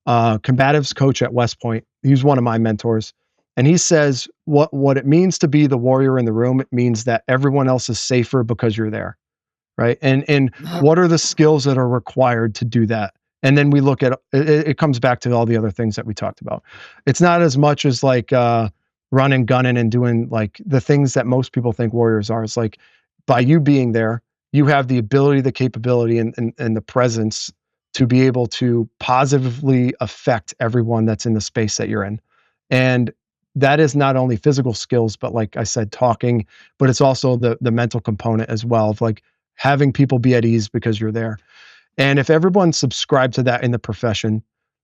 combatives coach at West Point. He's one of my mentors. And he says what it means to be the warrior in the room, it means that everyone else is safer because you're there. Right. And what are the skills that are required to do that? And then we look at it comes back to all the other things that we talked about. It's not as much as like running, gunning, and doing like the things that most people think warriors are. It's like by you being there, you have the ability, the capability, and the presence to be able to positively affect everyone that's in the space that you're in. And that is not only physical skills, but like I said, talking, but it's also the mental component as well of like having people be at ease because you're there. And if everyone subscribed to that in the profession,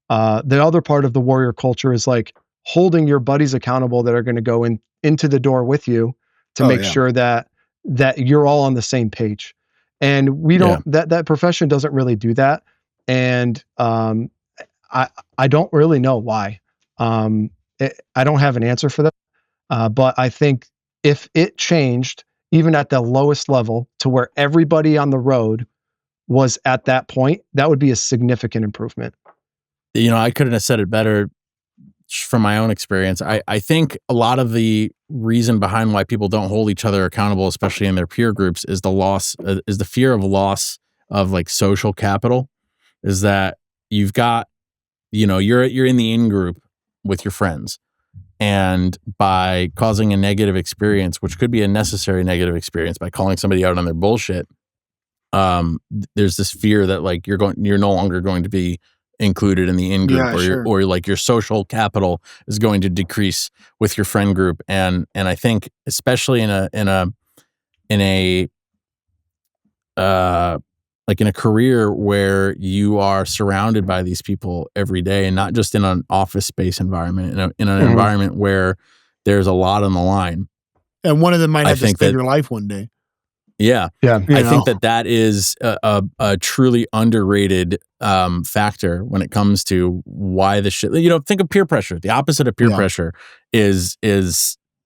the other part of the warrior culture is like holding your buddies accountable that are going to go into the door with you to make sure that you're all on the same page. And we don't, that profession doesn't really do that. And I don't really know why. I don't have an answer for that. But I think if it changed, even at the lowest level, to where everybody on the road was at that point, that would be a significant improvement. You know, I couldn't have said it better from my own experience. I think a lot of the reason behind why people don't hold each other accountable, especially in their peer groups, is the fear of loss of like social capital. Is that you've got, you know, you're in the in group with your friends, and by causing a negative experience, which could be a necessary negative experience, by calling somebody out on their bullshit, there's this fear that like you're no longer going to be included in the in group, or like your social capital is going to decrease with your friend group. And I think especially in a career where you are surrounded by these people every day, and not just in an office space environment, in an environment where there's a lot on the line. And one of them might have to spend your life one day. Yeah. I think that is a truly underrated factor when it comes to why the shit, you know, think of peer pressure. The opposite of peer pressure is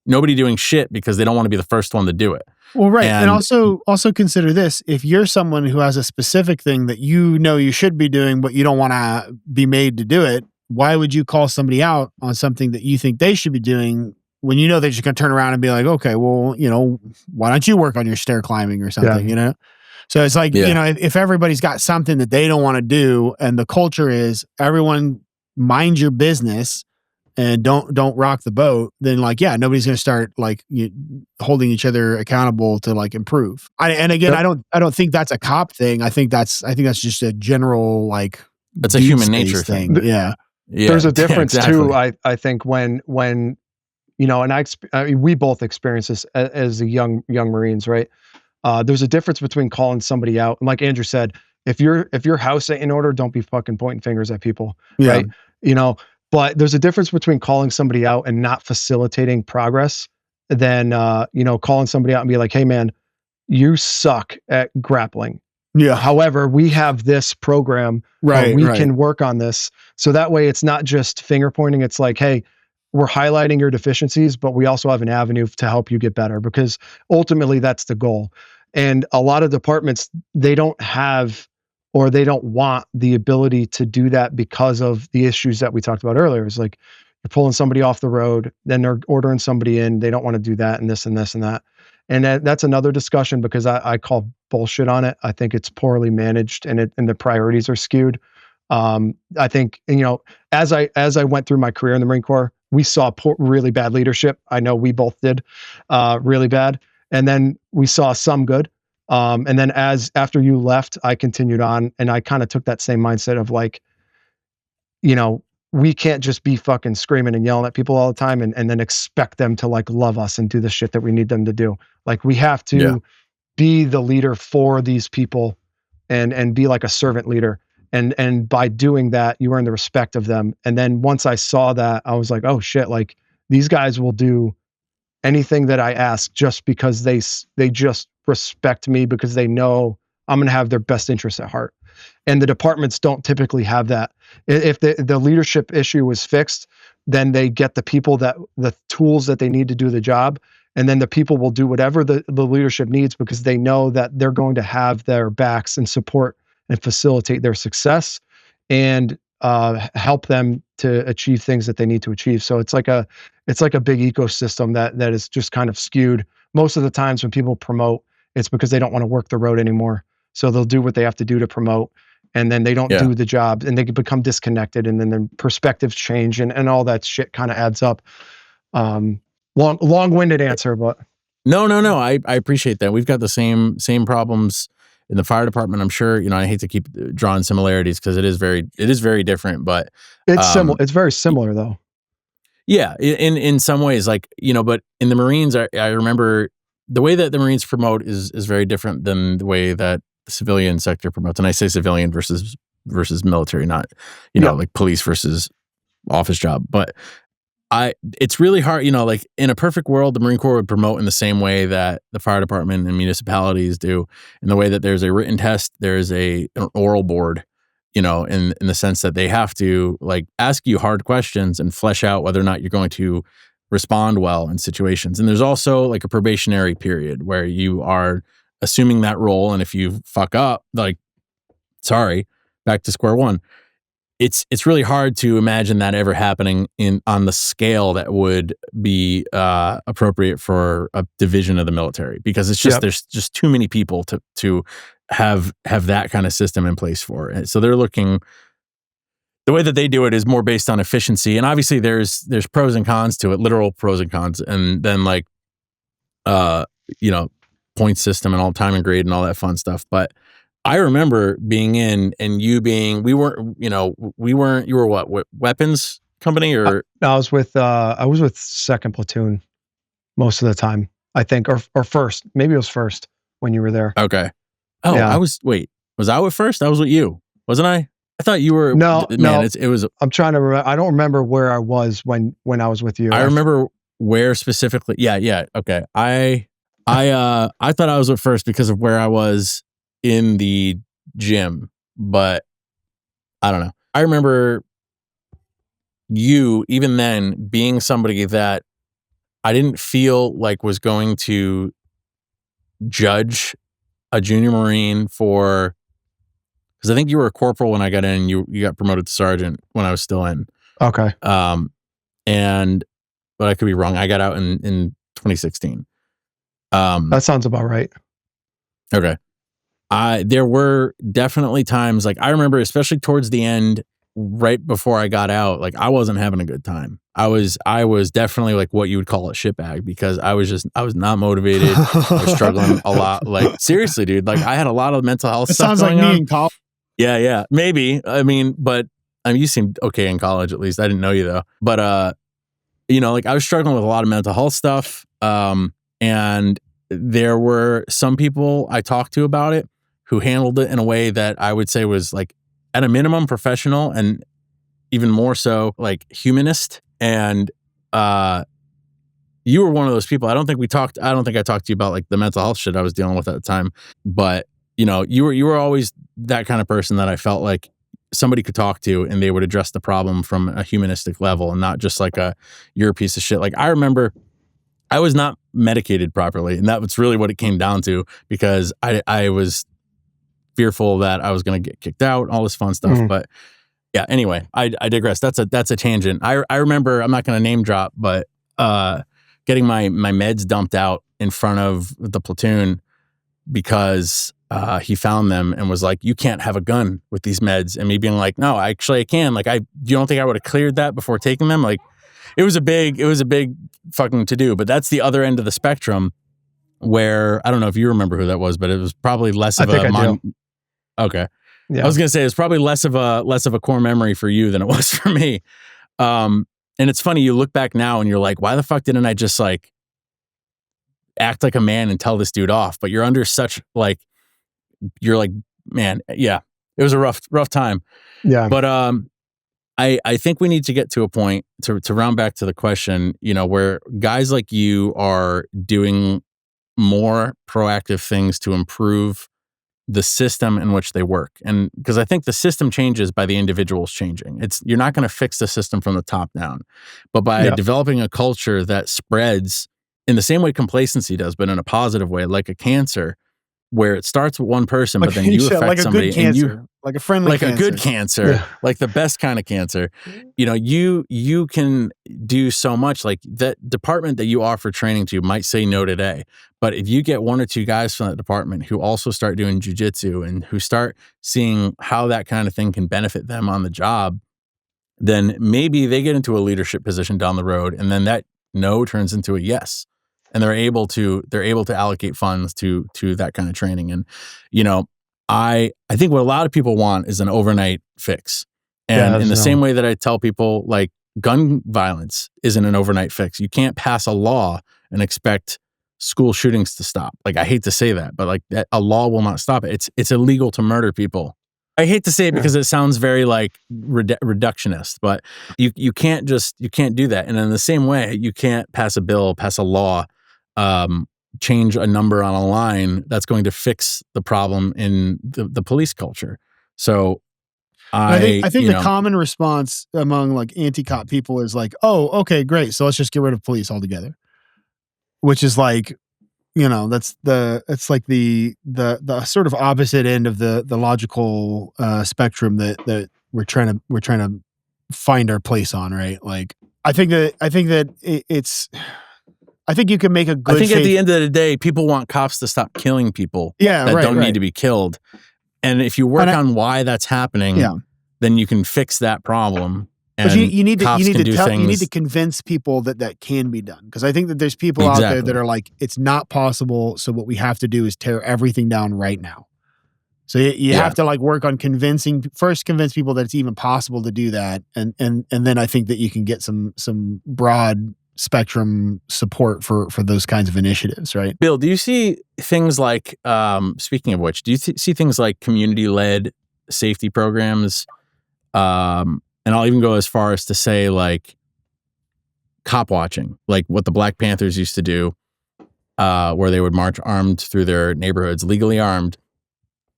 nobody doing shit because they don't want to be the first one to do it. Well, right. And also consider this. If you're someone who has a specific thing that you know you should be doing, but you don't want to be made to do it, why would you call somebody out on something that you think they should be doing when you know they're just going to turn around and be like, okay, well, you know, why don't you work on your stair climbing or something, you know? So it's like, you know, if everybody's got something that they don't want to do, and the culture is everyone mind your business and don't rock the boat, then like, nobody's going to start like holding each other accountable to like improve. I don't think that's a cop thing. I think that's just a general, like, that's a human nature thing. Yeah. There's a difference too. I think when, you know, and we both experience this as a young Marines, right? There's a difference between calling somebody out, and like Andrew said, if your house ain't in order, don't be fucking pointing fingers at people, right? You know, but there's a difference between calling somebody out and not facilitating progress than you know, calling somebody out and be like, hey man, you suck at grappling. Yeah. However, we have this program where we can work on this, so that way it's not just finger pointing. It's like, hey, we're highlighting your deficiencies, but we also have an avenue to help you get better, because ultimately that's the goal. And a lot of departments, they don't have, or they don't want the ability to do that because of the issues that we talked about earlier. It's like you're pulling somebody off the road, then they're ordering somebody in. They don't want to do that and this and this and that. And that's another discussion, because I call bullshit on it. I think it's poorly managed, and the priorities are skewed. I think, you know, as I went through my career in the Marine Corps, we saw really bad leadership. I know we both did, really bad. And then we saw some good. And then after you left, I continued on, and I kind of took that same mindset of like, you know, we can't just be fucking screaming and yelling at people all the time and then expect them to like love us and do the shit that we need them to do. Like, we have to be the leader for these people and be like a servant leader. And by doing that, you earn the respect of them. And then once I saw that, I was like, oh shit, like these guys will do anything that I ask just because they just respect me, because they know I'm going to have their best interests at heart. And the departments don't typically have that. If the leadership issue was fixed, then they get the people the tools that they need to do the job. And then the people will do whatever the leadership needs, because they know that they're going to have their backs and support and facilitate their success and help them to achieve things that they need to achieve. So it's like a big ecosystem that is just kind of skewed. Most of the times when people promote, it's because they don't want to work the road anymore. So they'll do what they have to do to promote. and then they don't Yeah. do the job, and they can become disconnected, and then their perspectives change, and all that shit kind of adds up. Long-winded answer, but No. I appreciate that. We've got the same problems in the fire department. I'm sure, I hate to keep drawing similarities because it is very different, but it's similar. It's very similar though. yeah, in some ways, like, but in the Marines, I remember the way that the Marines promote is very different than the way that the civilian sector promotes. And I say civilian versus military, not, like police versus office job. But it's really hard, like in a perfect world, the Marine Corps would promote in the same way that the fire department and municipalities do, in the way that there's a written test, there's an oral board, in the sense that they have to like ask you hard questions and flesh out whether or not you're going to respond well in situations. And there's also like a probationary period where you are assuming that role. And if you fuck up, like, sorry, back to square one. It's really hard to imagine that ever happening on the scale that would be appropriate for a division of the military, because it's just there's just too many people to have that kind of system in place for it. So they're looking, the way that they do it is more based on efficiency, and obviously there's pros and cons to it, literal pros and cons, and then like point system and all time and grade and all that fun stuff. But I remember being in and you being, you were what weapons company or? I was with second platoon most of the time, I think, or first, maybe it was first when you were there. Okay. Oh, yeah. Was I with first? I was with you, wasn't I? I thought you were. No. It was. I'm trying to remember. I don't remember where I was when I was with you. I remember where specifically. Yeah. Okay. I thought I was with first because of where I was in the gym, but I don't know. I remember you even then being somebody that I didn't feel like was going to judge a junior Marine for, because I think you were a corporal when I got in, you got promoted to sergeant when I was still in. Okay. But I could be wrong. I got out in 2016. That sounds about right. Okay. There were definitely times, like I remember, especially towards the end, right before I got out, like I wasn't having a good time. I was definitely like what you would call a shitbag, because I was not motivated. I was struggling a lot. Like seriously, dude, like I had a lot of mental health stuff sounds going like me on. in college. Yeah, maybe. I mean, but you seemed okay in college, at least. I didn't know you though. But like I was struggling with a lot of mental health stuff. And there were some people I talked to about it who handled it in a way that I would say was like at a minimum professional, and even more so like humanist. And you were one of those people. I don't think I talked to you about like the mental health shit I was dealing with at the time, but you were always that kind of person that I felt like somebody could talk to and they would address the problem from a humanistic level and not just like you're a piece of shit. Like I remember I was not medicated properly, and that was really what it came down to, because I was fearful that I was going to get kicked out, all this fun stuff. Mm-hmm. But yeah, anyway, I digress. That's a tangent. I remember, I'm not going to name drop, but getting my meds dumped out in front of the platoon because he found them and was like, "You can't have a gun with these meds." And me being like, "No, actually I can." Like, you don't think I would have cleared that before taking them? Like, it was a big fucking to do. But that's the other end of the spectrum, where I don't know if you remember who that was, but it was probably less of Okay. Yeah. I was going to say it's probably less of a core memory for you than it was for me. And it's funny, you look back now and you're like, why the fuck didn't I just like act like a man and tell this dude off? But you're under such like, you're like, man, yeah, it was a rough time. Yeah. But I think we need to get to a point to round back to the question, where guys like you are doing more proactive things to improve the system in which they work. And because I think the system changes by the individuals changing. You're not going to fix the system from the top down, but by developing a culture that spreads in the same way complacency does, but in a positive way, like a cancer, where it starts with one person, but then you said, affect like a somebody good cancer, like a friendly like cancer. a good cancer, like the best kind of cancer. You know, you can do so much. Like that department that you offer training to might say no today, but if you get one or two guys from that department who also start doing jujitsu and who start seeing how that kind of thing can benefit them on the job, then maybe they get into a leadership position down the road, and then that no turns into a yes, and they're able to allocate funds to that kind of training. And you know, I think what a lot of people want is an overnight fix. And in the same way that I tell people, like, gun violence isn't an overnight fix. You can't pass a law and expect school shootings to stop. Like, I hate to say that, but like that, a law will not stop it. It's illegal to murder people. I hate to say it because it sounds very like reductionist, but you can't do that. And in the same way, you can't pass a bill, pass a law, change a number on a line that's going to fix the problem in the police culture. So I think the common response among like anti-cop people is like, oh, okay, great. So let's just get rid of police altogether. Which is like, you know, it's like the sort of opposite end of the logical spectrum that we're trying to find our place on, right? Like, I think that it's I think you can make a good. I think at the end of the day, people want cops to stop killing people that don't need to be killed. And if you work on why that's happening, then you can fix that problem. And but you need to convince people that can be done. Because I think that there's people out there that are like, it's not possible. So what we have to do is tear everything down right now. So you have to like work on convince people that it's even possible to do that. And then I think that you can get some broad spectrum support for those kinds of initiatives, right? Bill, do you see things like, speaking of which, do you see things like community-led safety programs? And I'll even go as far as to say like cop watching, like what the Black Panthers used to do, where they would march armed through their neighborhoods, legally armed.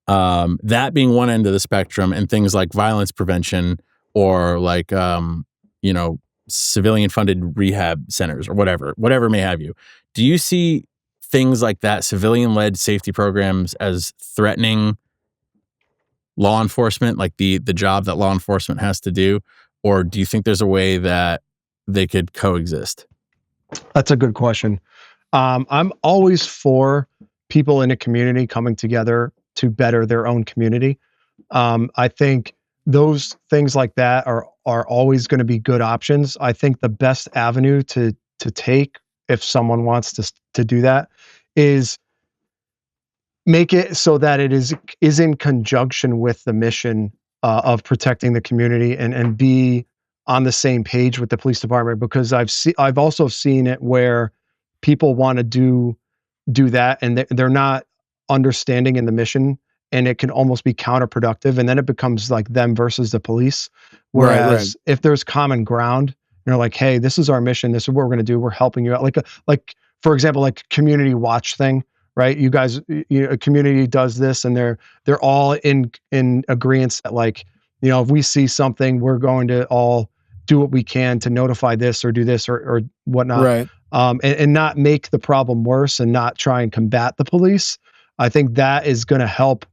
That being one end of the spectrum, and things like violence prevention or like, you know, civilian funded rehab centers or whatever may have you. Do you see things like that, civilian led safety programs, as threatening law enforcement, like the job that law enforcement has to do? Or do you think there's a way that they could coexist? That's a good question. I'm always for people in a community coming together to better their own community. I think those things like that are always going to be good options. I think the best avenue to take, if someone wants to do that, is make it so that it is in conjunction with the mission of protecting the community, and be on the same page with the police department. Because I've also seen it where people want to do that, and they're not understanding in the mission, and it can almost be counterproductive, and then it becomes like them versus the police. Whereas if there's common ground, you're like, hey, this is our mission, this is what we're going to do, we're helping you out. Like for example, like community watch thing, right? You guys, a community does this, and they're all in agreement that, like, you know, if we see something, we're going to all do what we can to notify this or do this or whatnot. Right. And not make the problem worse, and not try and combat the police. I think that is going to help.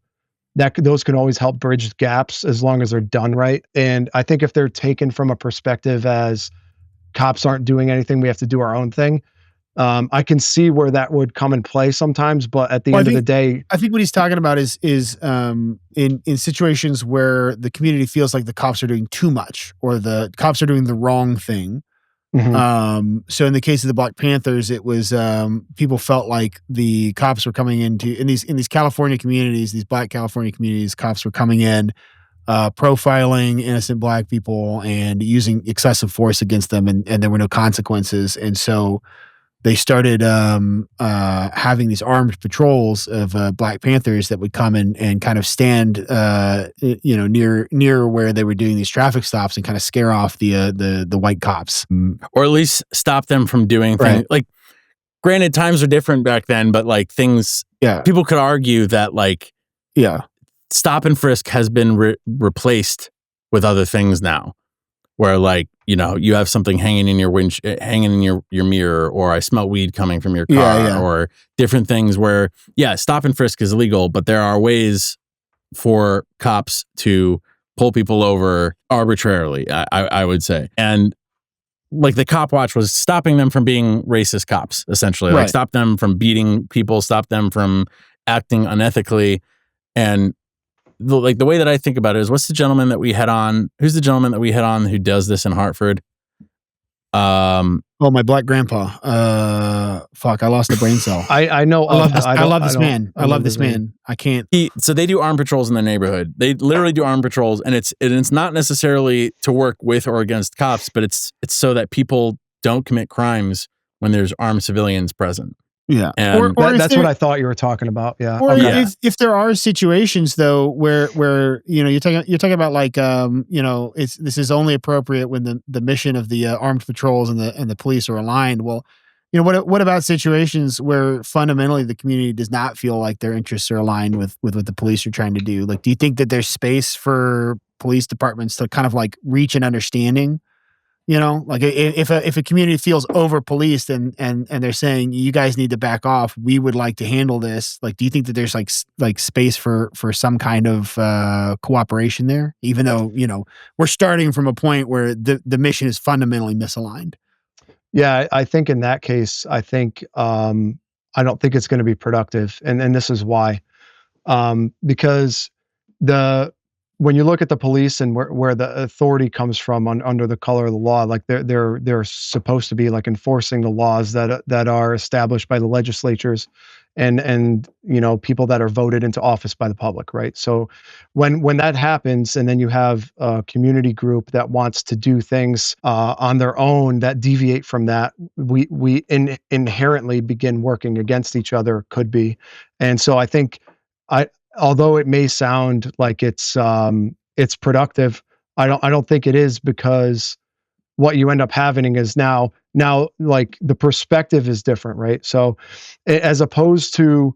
Those can always help bridge gaps as long as they're done right. And I think if they're taken from a perspective as cops aren't doing anything, we have to do our own thing, I can see where that would come in play sometimes. But at the end of the day, I think what he's talking about is in situations where the community feels like the cops are doing too much, or the cops are doing the wrong thing. Mm-hmm. So in the case of the Black Panthers, it was people felt like the cops were coming in these California communities, these Black California communities, cops were coming in, profiling innocent Black people and using excessive force against them, and there were no consequences. And so they started having these armed patrols of Black Panthers that would come and kind of stand, near where they were doing these traffic stops, and kind of scare off the white cops, or at least stop them from doing things. Right. Like, granted, times are different back then, but like things, people could argue that like, stop and frisk has been replaced with other things now, where like you have something hanging in your hanging in your mirror, or I smell weed coming from your car, Yeah. or different things where, stop and frisk is illegal, but there are ways for cops to pull people over arbitrarily, I would say. And like the cop watch was stopping them from being racist cops, essentially. Like stop them from beating people, stop them from acting unethically. And the way that I think about it is, what's the gentleman that we had on? Who's the gentleman that we had on who does this in Hartford? My black grandpa. Fuck, I lost a brain cell. I know. I love this man. I love this man. I can't. So they do armed patrols in their neighborhood. They literally do armed patrols, and it's not necessarily to work with or against cops, but it's so that people don't commit crimes when there's armed civilians present. Yeah, and that's what I thought you were talking about. Yeah, or if there are situations though where you're talking about like this is only appropriate when the mission of the armed patrols and the police are aligned. Well, what about situations where fundamentally the community does not feel like their interests are aligned with what the police are trying to do? Like, do you think that there's space for police departments to kind of like reach an understanding? Like if a community feels over policed and they're saying, you guys need to back off, we would like to handle this. Like, do you think that there's like space for some kind of cooperation there, even though, we're starting from a point where the mission is fundamentally misaligned? Yeah, I think in that case, I don't think it's going to be productive. And this is why, because when you look at the police and where the authority comes from under the color of the law, like they're supposed to be like enforcing the laws that are established by the legislatures and people that are voted into office by the public, right? So when that happens, and then you have a community group that wants to do things on their own that deviate from that, we inherently begin working against each other, could be. And so I think although it may sound like it's productive, I don't think it is, because what you end up having is now like the perspective is different, right? So as opposed to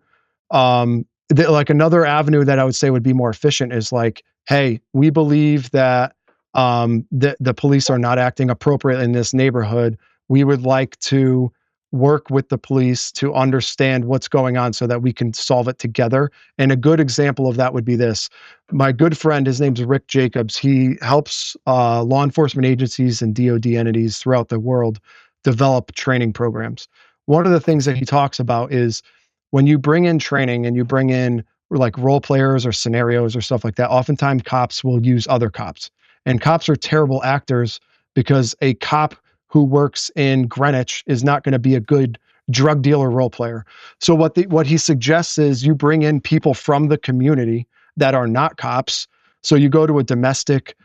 like another avenue that I would say would be more efficient is like, hey, we believe that the police are not acting appropriately in this neighborhood. We would like to work with the police to understand what's going on so that we can solve it together. And a good example of that would be this. My good friend, his name's Rick Jacobs. He helps law enforcement agencies and DoD entities throughout the world develop training programs. One of the things that he talks about is when you bring in training and you bring in like role players or scenarios or stuff like that, oftentimes cops will use other cops. And cops are terrible actors, because a cop who works in Greenwich is not going to be a good drug dealer role player. So what he suggests is you bring in people from the community that are not cops. So you go to a domestic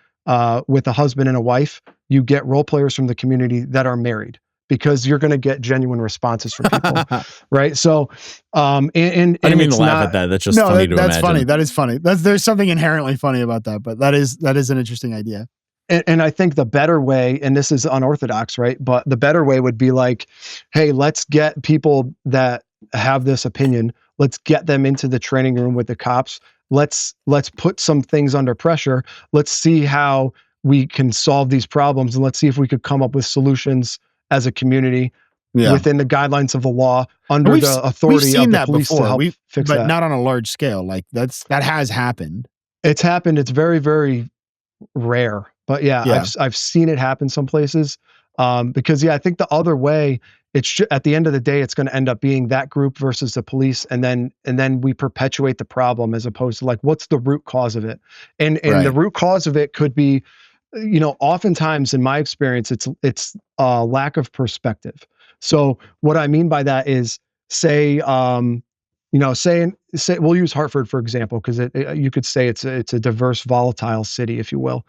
with a husband and a wife, you get role players from the community that are married, because you're going to get genuine responses from people, right? So, and I didn't mean to laugh at that. That's just funny to imagine. That's funny. That is funny. There's something inherently funny about that, but that is an interesting idea. And I think the better way, and this is unorthodox, right? But the better way would be like, hey, let's get people that have this opinion. Let's get them into the training room with the cops. Let's put some things under pressure. Let's see how we can solve these problems, and let's see if we could come up with solutions as a community within the guidelines of the law, under the authority of the police to help fix that. But not on a large scale. Like that has happened. It's happened. It's very, very rare. But I've seen it happen some places, because I think the other way, it's at the end of the day, it's going to end up being that group versus the police, and then we perpetuate the problem, as opposed to like, what's the root cause of it? And the root cause of it could be, oftentimes in my experience, it's a lack of perspective. So what I mean by that is, say we'll use Hartford for example, because you could say it's a diverse, volatile city, if you will,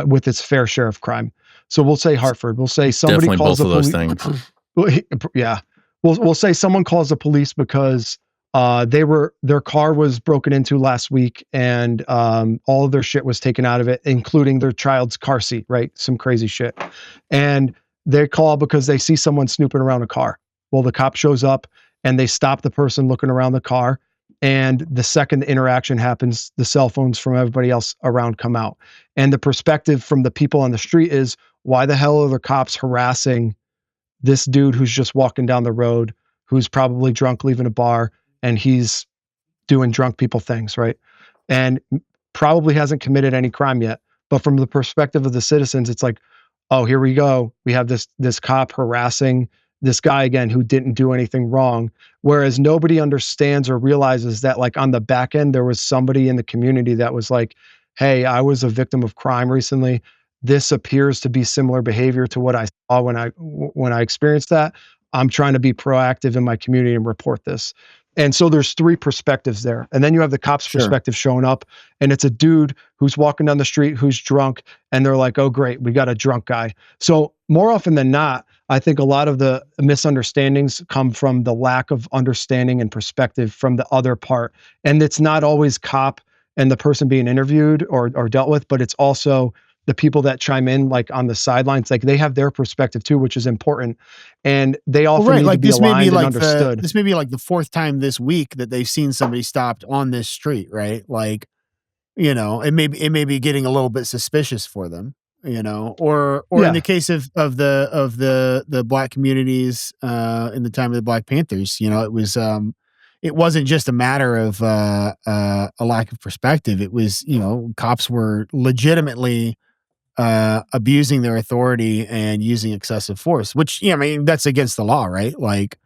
with its fair share of crime. So we'll say Hartford. We'll say somebody definitely calls both the of police. those things. Yeah, we'll say someone calls the police because their car was broken into last week, and all of their shit was taken out of it, including their child's car seat. Right, some crazy shit, and they call because they see someone snooping around a car. Well, the cop shows up, and they stop the person looking around the car. And the second the interaction happens, the cell phones from everybody else around come out. And the perspective from the people on the street is, why the hell are the cops harassing this dude who's just walking down the road, who's probably drunk leaving a bar, and he's doing drunk people things, right? And probably hasn't committed any crime yet. But from the perspective of the citizens, it's like, oh, here we go. We have this cop harassing this guy again who didn't do anything wrong. Whereas nobody understands or realizes that, like, on the back end, there was somebody in the community that was like, hey, I was a victim of crime recently. This appears to be similar behavior to what I saw when I experienced that. I'm trying to be proactive in my community and report this. And so there's three perspectives there. And then you have the cops' perspective showing up, and it's a dude who's walking down the street who's drunk, and they're like, oh, great, we got a drunk guy. So more often than not, I think a lot of the misunderstandings come from the lack of understanding and perspective from the other part. And it's not always cop and the person being interviewed or dealt with, but it's also the people that chime in, like on the sidelines, like they have their perspective too, which is important. And they often need to be aligned and understood. This may be like the fourth time this week that they've seen somebody stopped on this street, right? Like, you know, it may be getting a little bit suspicious for them, you know, or in the case of the Black communities in the time of the Black Panthers, you know, it wasn't just a matter of a lack of perspective. It was, you know, cops were legitimately abusing their authority and using excessive force, which, yeah, I mean, that's against the law, right? Like,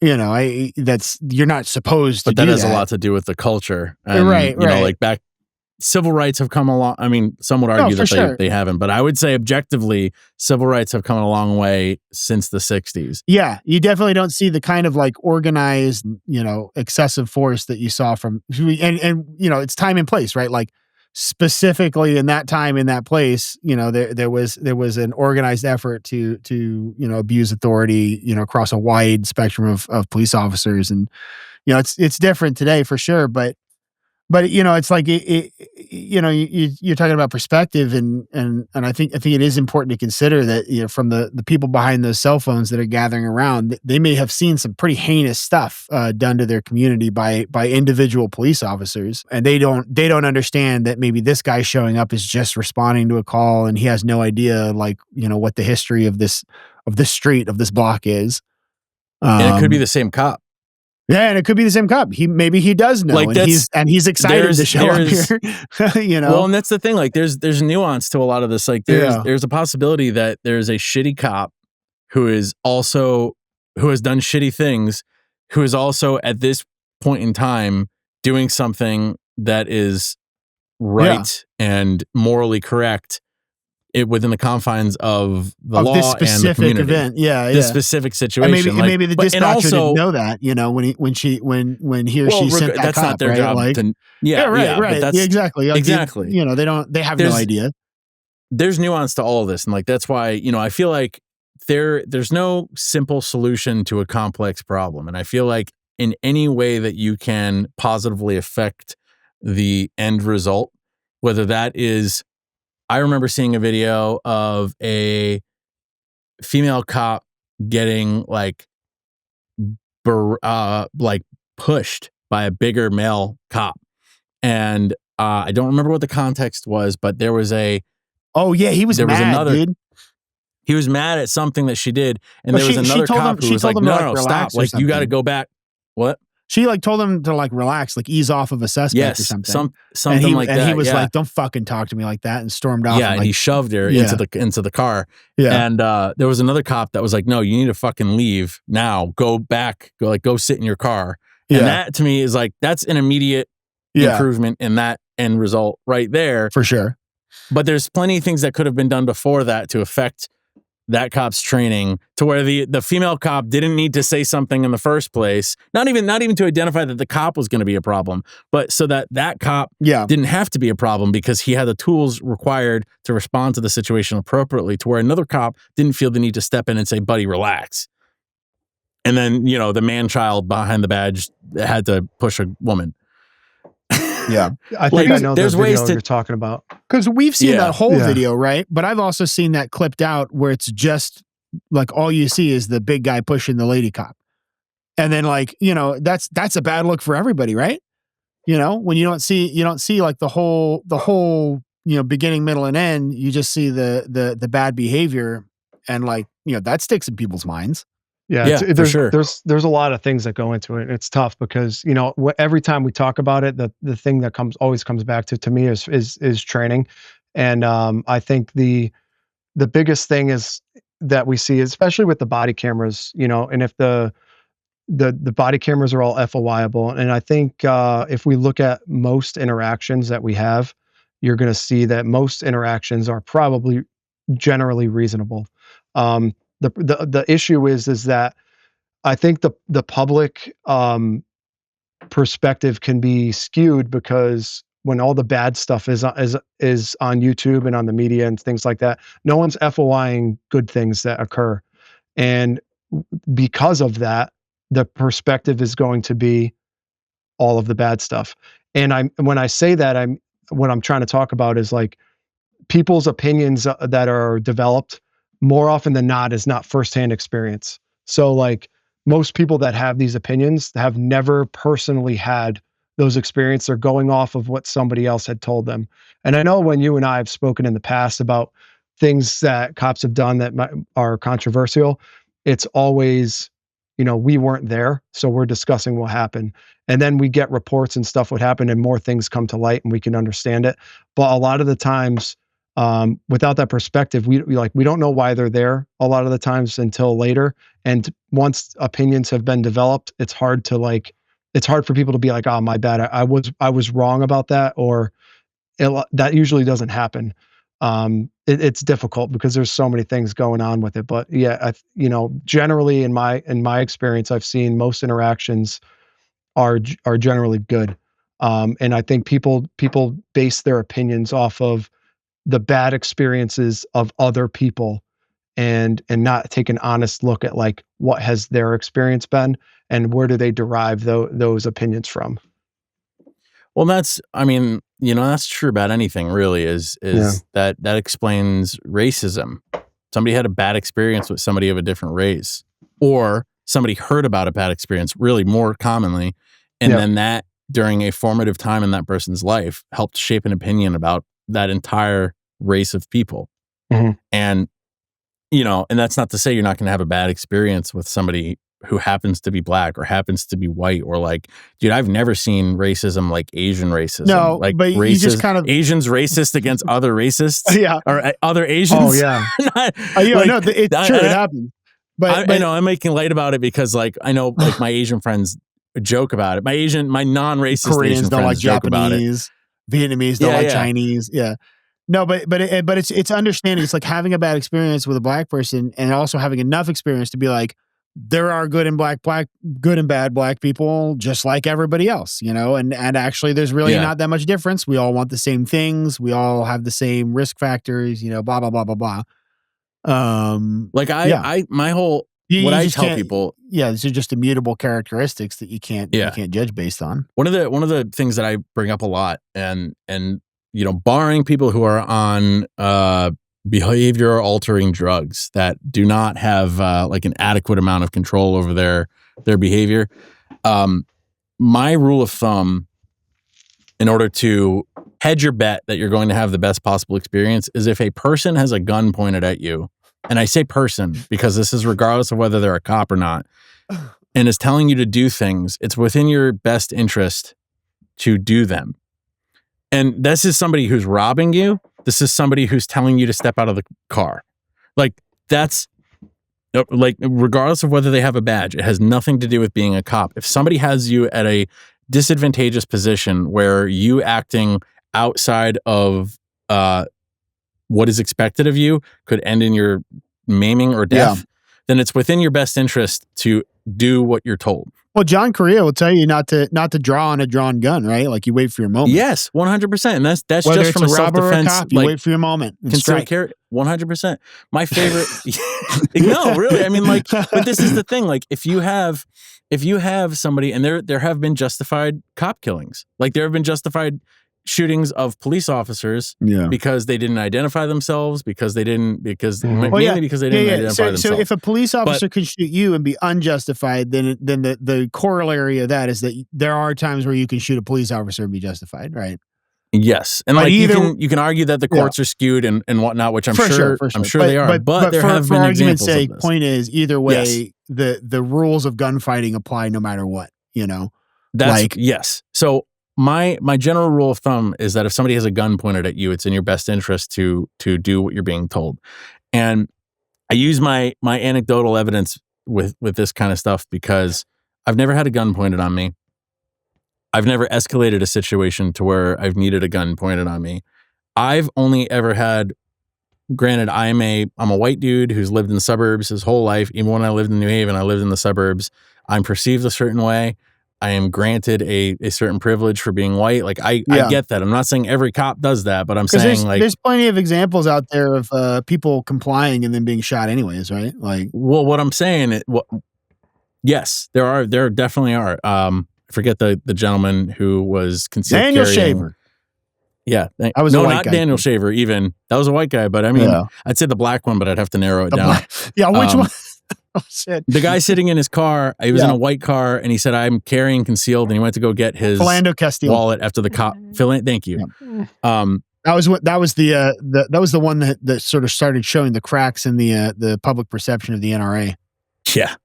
you know, you're not supposed to do that. But that has a lot to do with the culture. And, right. You know, like civil rights have come along. I mean, some would argue that they haven't, but I would say objectively, civil rights have come a long way since the 60s. Yeah, you definitely don't see the kind of like organized, you know, excessive force that you saw from, and you know, it's time and place, right? Like, specifically in that time, in that place, you know, there was an organized effort to you know, abuse authority, you know, across a wide spectrum of police officers. And, you know, it's different today for sure, but you know, it's like you know, you're talking about perspective, and I think it is important to consider that, you know, from the people behind those cell phones that are gathering around, they may have seen some pretty heinous stuff done to their community by individual police officers, and they don't understand that maybe this guy showing up is just responding to a call, and he has no idea, like, you know, what the history of this street, of this block is. And it could be the same cop. Yeah, and it could be the same cop. Maybe he does know, like, and he's excited to show up here. You know, well, and that's the thing. Like, there's nuance to a lot of this. Like, there's a possibility that there's a shitty cop who has done shitty things, who is also at this point in time doing something that is right and morally correct. Within the confines of the law this specific and the community. Event. This specific situation. And maybe the dispatcher didn't know that, you know, when he or she sent that that's cop, not their right? job. Like, right. Yeah, exactly. Like, exactly. You know, they have no idea. There's nuance to all of this. And like, that's why, you know, I feel like there's no simple solution to a complex problem. And I feel like in any way that you can positively affect the end result, whether that is, I remember seeing a video of a female cop getting like pushed by a bigger male cop. And I don't remember what the context was, but there was he was mad, dude. He was mad at something that she did. And there was another cop who was like, no, stop. Like, you got to go back. What? She like told him to like relax, like ease off of a suspect or something. Something like that. And he was like, "Don't fucking talk to me like that," and stormed off. Yeah, and he shoved her into the car. Yeah, and there was another cop that was like, "No, you need to fucking leave now. Go back. Go sit in your car." And that to me is like, that's an immediate improvement in that end result right there for sure. But there's plenty of things that could have been done before that to affect that cop's training, to where the female cop didn't need to say something in the first place. Not even to identify that the cop was going to be a problem, but so that cop didn't have to be a problem because he had the tools required to respond to the situation appropriately, to where another cop didn't feel the need to step in and say, buddy, relax. And then, you know, the man-child behind the badge had to push a woman. Yeah, I think I know there's ways you're talking about, because we've seen that whole video, right? But I've also seen that clipped out where it's just like all you see is the big guy pushing the lady cop, and then like, you know, that's a bad look for everybody, right? You know, when you don't see like the whole beginning, middle, and end, you just see the bad behavior, and like, that sticks in people's minds. Yeah, for there's sure. there's a lot of things that go into it. And it's tough because every time we talk about it, the thing that always comes back to me is training, and I think the biggest thing is that we see, especially with the body cameras, and if the body cameras are all FOIable, and I think if we look at most interactions that we have, you're going to see that most interactions are probably generally reasonable. The issue is that I think the public perspective can be skewed because when all the bad stuff is on YouTube and on the media and things like that, no one's FOIing good things that occur, and because of that, the perspective is going to be all of the bad stuff. And when I say that, what I'm trying to talk about is like people's opinions that are developed more often than not is not firsthand experience. So like most people that have these opinions have never personally had those experiences. They're going off of what somebody else had told them. And I know when you and I have spoken in the past about things that cops have done that are controversial, it's always, we weren't there, so we're discussing what happened. And then we get reports and stuff what happened, and more things come to light and we can understand it. But a lot of the times, without that perspective, we don't know why they're there a lot of the times until later. And once opinions have been developed, it's hard for people to be like, oh, my bad, I was wrong about that, or that usually doesn't happen. It's difficult because there's so many things going on with it. But yeah, generally in my experience, I've seen most interactions are generally good. And I think people base their opinions off of the bad experiences of other people, and not take an honest look at like what has their experience been and where do they derive those opinions from. Well, that's true about anything really, is that explains racism. Somebody had a bad experience with somebody of a different race, or somebody heard about a bad experience, really more commonly. And then that during a formative time in that person's life helped shape an opinion about that entire race of people. Mm-hmm. And, and that's not to say you're not going to have a bad experience with somebody who happens to be black or happens to be white, or like, dude, I've never seen racism like Asian racism. No, like but you just kind of Asians racist against other racists, or other Asians. Oh yeah, it's true. It happens. But I know I'm making light about it because like I know like my Asian friends joke about it. My non-racist Koreans Asian don't like friends joke about it. Vietnamese don't like Chinese. Yeah. No, but it's understanding. It's like having a bad experience with a black person and also having enough experience to be like, there are good and bad black people just like everybody else, and actually there's really not that much difference. We all want the same things. We all have the same risk factors, blah, blah, blah, blah, blah. What I tell people, these are just immutable characteristics that you can't judge based on. One of the things that I bring up a lot, and barring people who are on behavior altering drugs that do not have like an adequate amount of control over their behavior, my rule of thumb in order to hedge your bet that you're going to have the best possible experience is if a person has a gun pointed at you, and I say person because this is regardless of whether they're a cop or not, and is telling you to do things, it's within your best interest to do them. And this is somebody who's robbing you. This is somebody who's telling you to step out of the car. Like that's like, regardless of whether they have a badge, it has nothing to do with being a cop. If somebody has you at a disadvantageous position where you acting outside of what is expected of you could end in your maiming or death, then it's within your best interest to do what you're told. Well, John Correa will tell you not to draw on a drawn gun, right? Like you wait for your moment. Yes, 100%. And that's whether just from a self-defense. Cop, you wait for your moment. Concealed carry, 100%. My favorite. No, really. I mean, like, but this is the thing. Like, if you have somebody, and there have been justified cop killings. Like there have been justified shootings of police officers because they didn't identify themselves, because they didn't identify themselves. So if a police officer can shoot you and be unjustified, then the corollary of that is that there are times where you can shoot a police officer and be justified, right? Yes, and But like either- you can argue that the courts are skewed and whatnot, which I'm For sure for I'm sure they are. But there have for been argument's examples sake, of this. point is either way, the rules of gunfighting apply no matter what. You know, That's like- yes. So my general rule of thumb is that if somebody has a gun pointed at you, it's in your best interest to do what you're being told. And I use my anecdotal evidence with this kind of stuff because I've never had a gun pointed on me. I've never escalated a situation to where I've needed a gun pointed on me. I've only ever had, granted, I'm a white dude who's lived in the suburbs his whole life. Even when I lived in New Haven, I lived in the suburbs. I'm perceived a certain way. I am granted a certain privilege for being white. Like I get that. I'm not saying every cop does that, but I'm saying there's plenty of examples out there of people complying and then being shot anyways, right? Like, well, what I'm saying, yes, there definitely are. I forget the gentleman who was concealed Daniel carrying. Shaver. Yeah, I was a white not guy. Daniel Shaver. Even that was a white guy, but I mean, I'd say the black one, but I'd have to narrow it down. Which one? Oh shit! The guy sitting in his car, he was in a white car, and he said, "I'm carrying concealed," and he went to go get his Philando Castile wallet after the cop. Thank you. Yeah. That was the one that sort of started showing the cracks in the public perception of the NRA. Yeah.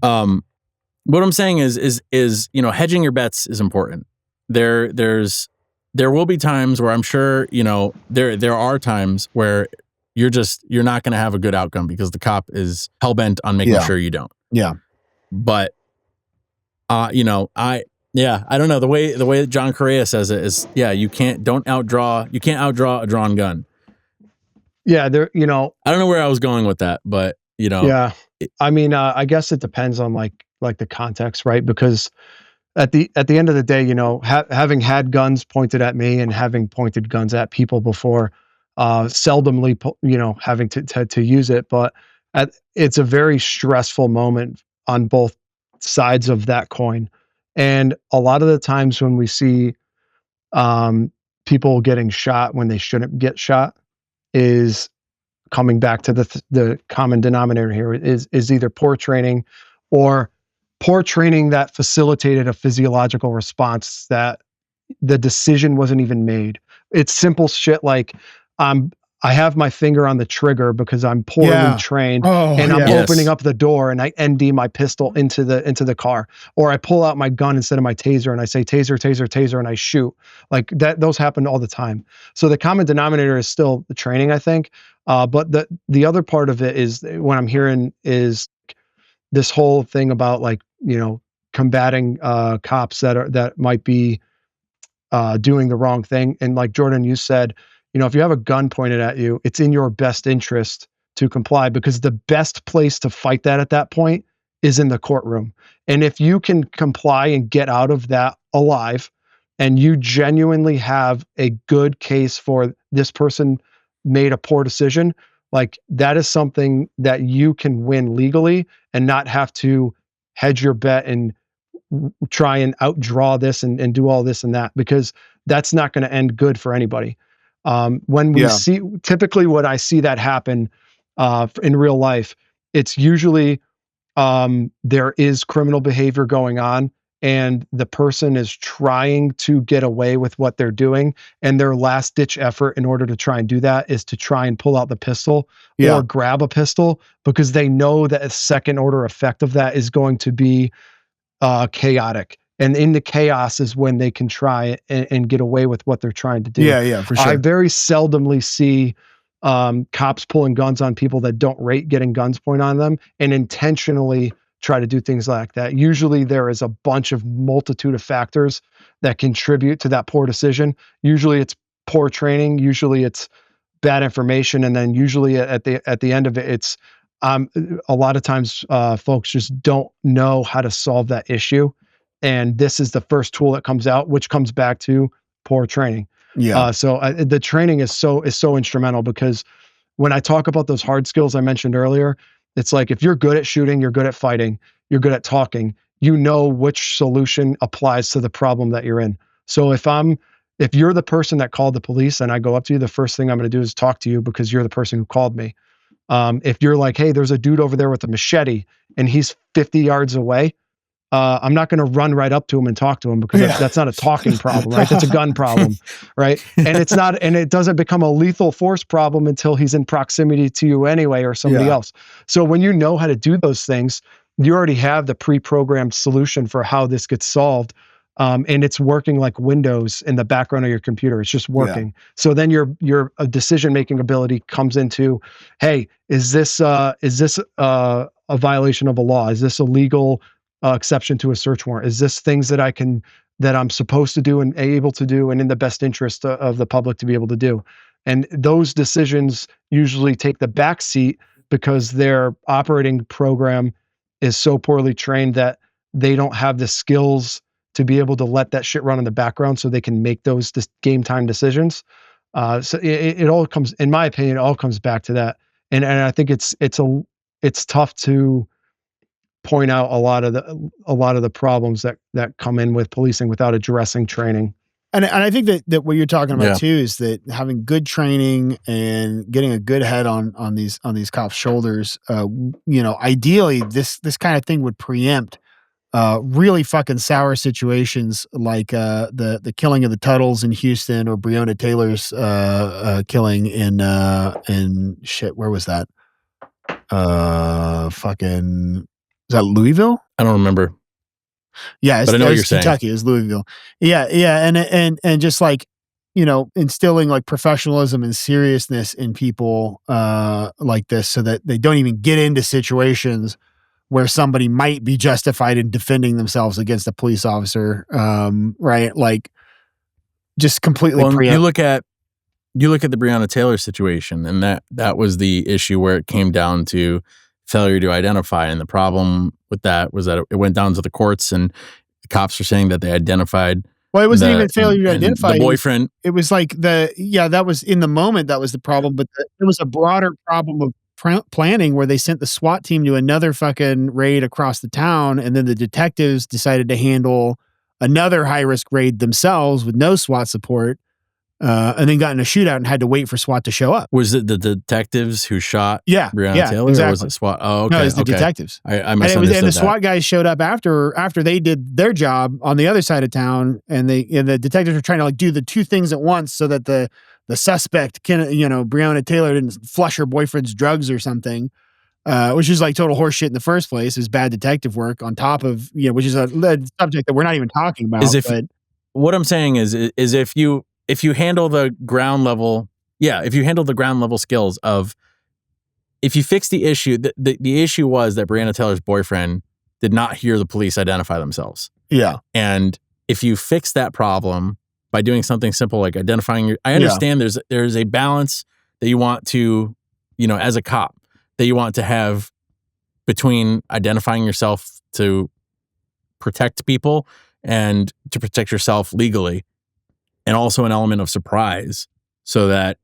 What I'm saying is hedging your bets is important. There will be times where I'm sure there are times where you're not going to have a good outcome because the cop is hell-bent on making sure you don't. Yeah. But, I don't know. The way that John Correa says it is, you can't outdraw a drawn gun. Yeah. I don't know where I was going with that, but yeah. I mean, I guess it depends on like the context, right? Because at the end of the day, having had guns pointed at me and having pointed guns at people before, seldomly, having to use it, but it's a very stressful moment on both sides of that coin. And a lot of the times when we see people getting shot when they shouldn't get shot is coming back to the common denominator here is either poor training or poor training that facilitated a physiological response that the decision wasn't even made. It's simple shit like I have my finger on the trigger because I'm poorly trained and I'm opening up the door and I ND my pistol into the car, or I pull out my gun instead of my taser and I say taser, taser, taser, and I shoot. Like that, those happen all the time. So the common denominator is still the training, I think. But the other part of it is what I'm hearing is this whole thing about combating cops that might be doing the wrong thing. And like Jordan, you said, if you have a gun pointed at you, it's in your best interest to comply because the best place to fight that at that point is in the courtroom. And if you can comply and get out of that alive, and you genuinely have a good case for this person made a poor decision, like that is something that you can win legally and not have to hedge your bet and try and outdraw this and do all this and that, because that's not going to end good for anybody. When we see, typically what I see that happen in real life, it's usually there is criminal behavior going on and the person is trying to get away with what they're doing, and their last ditch effort in order to try and do that is to try and pull out the pistol or grab a pistol, because they know that a second order effect of that is going to be chaotic. And in the chaos is when they can try and get away with what they're trying to do. Yeah, for sure. I very seldomly see cops pulling guns on people that don't rate getting guns pointed on them and intentionally try to do things like that. Usually there is a bunch of multitude of factors that contribute to that poor decision. Usually it's poor training. Usually it's bad information. And then usually at the end of it, it's a lot of times folks just don't know how to solve that issue. And this is the first tool that comes out, which comes back to poor training. Yeah. So the training is so instrumental, because when I talk about those hard skills I mentioned earlier, it's like, if you're good at shooting, you're good at fighting, you're good at talking, you know which solution applies to the problem that you're in. So if you're the person that called the police and I go up to you, the first thing I'm going to do is talk to you because you're the person who called me. If you're like, hey, there's a dude over there with a machete and he's 50 yards away, I'm not going to run right up to him and talk to him because that's not a talking problem, right? That's a gun problem, right? And it doesn't become a lethal force problem until he's in proximity to you anyway, or somebody else. So when you know how to do those things, you already have the pre-programmed solution for how this gets solved. And it's working like Windows in the background of your computer. It's just working. Yeah. So then your decision-making ability comes into, hey, is this a violation of a law? Is this a legal exception to a search warrant? Is this things that I'm supposed to do and able to do and in the best interest of the public to be able to do? And those decisions usually take the back seat because their operating program is so poorly trained that they don't have the skills to be able to let that shit run in the background so they can make those game time decisions. So it all comes, in my opinion, it all comes back to that. And I think it's tough to point out a lot of the problems that come in with policing without addressing training. And I think that what you're talking about too is that having good training and getting a good head on these cops' shoulders, ideally this kind of thing would preempt really fucking sour situations like the killing of the Tuttles in Houston, or Breonna Taylor's killing in shit. Where was that? Is that Louisville? I don't remember. Yeah, but I know what you're saying. Kentucky. It was Louisville. Yeah, and just like, instilling like professionalism and seriousness in people like this, so that they don't even get into situations where somebody might be justified in defending themselves against a police officer, right? Like, just completely. Well, you look at the Breonna Taylor situation, and that was the issue where it came down to failure to identify. And the problem with that was that it went down to the courts, and the cops were saying that they identified. Well, it wasn't even failure to identify. The boyfriend. It was like that was in the moment, that was the problem, but it was a broader problem of planning, where they sent the SWAT team to another fucking raid across the town, and then the detectives decided to handle another high-risk raid themselves with no SWAT support, and then got in a shootout and had to wait for SWAT to show up. Was it the detectives who shot Breonna Taylor? Exactly. Or was it SWAT? Oh, okay. No, it was the detectives. I misunderstood and the SWAT guys showed up after they did their job on the other side of town, and the detectives were trying to like do the two things at once so that the suspect Breonna Taylor didn't flush her boyfriend's drugs or something, which is like total horseshit in the first place. Is bad detective work on top of, which is a subject that we're not even talking about. What I'm saying is if you handle the ground level, if you handle the ground level skills of, if you fix the issue, the issue was that Breonna Taylor's boyfriend did not hear the police identify themselves. Yeah. And if you fix that problem by doing something simple like identifying I understand there's a balance that you want to, as a cop, that you want to have between identifying yourself to protect people and to protect yourself legally, and also an element of surprise, so that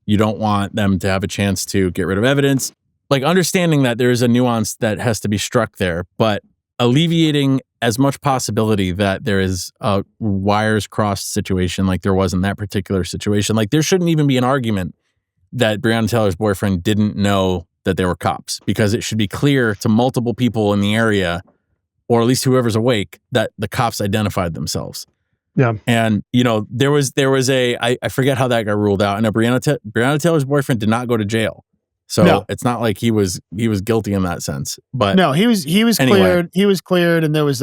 you don't want them to have a chance to get rid of evidence. Like, understanding that there is a nuance that has to be struck there, but alleviating as much possibility that there is a wires crossed situation like there was in that particular situation. Like, there shouldn't even be an argument that Breonna Taylor's boyfriend didn't know that they were cops, because it should be clear to multiple people in the area, or at least whoever's awake, that the cops identified themselves. Yeah. And, there was I forget how that got ruled out. And Breonna Taylor's boyfriend did not go to jail. So it's not like he was guilty in that sense. But no, he was anyway. cleared. He was cleared, and there was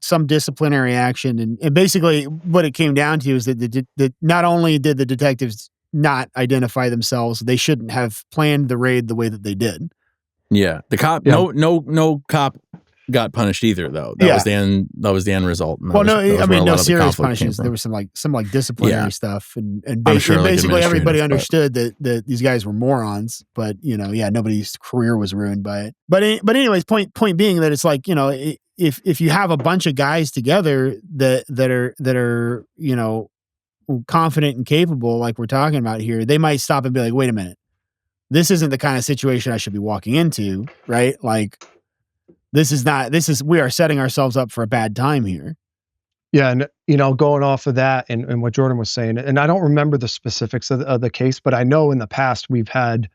some disciplinary action. And basically what it came down to is that not only did the detectives not identify themselves, they shouldn't have planned the raid the way that they did. Yeah. The cop, no cop got punished either, though. That was the end result. No serious punishments. There was some disciplinary stuff, and basically everybody understood that these guys were morons, but nobody's career was ruined by it. But anyways, point being that it's like, if you have a bunch of guys together that are confident and capable, like we're talking about here, they might stop and be like, wait a minute, this isn't the kind of situation I should be walking into, right? Like, we are setting ourselves up for a bad time here. Yeah. And, going off of that and what Jordan was saying, and I don't remember the specifics of the case, but I know in the past we've had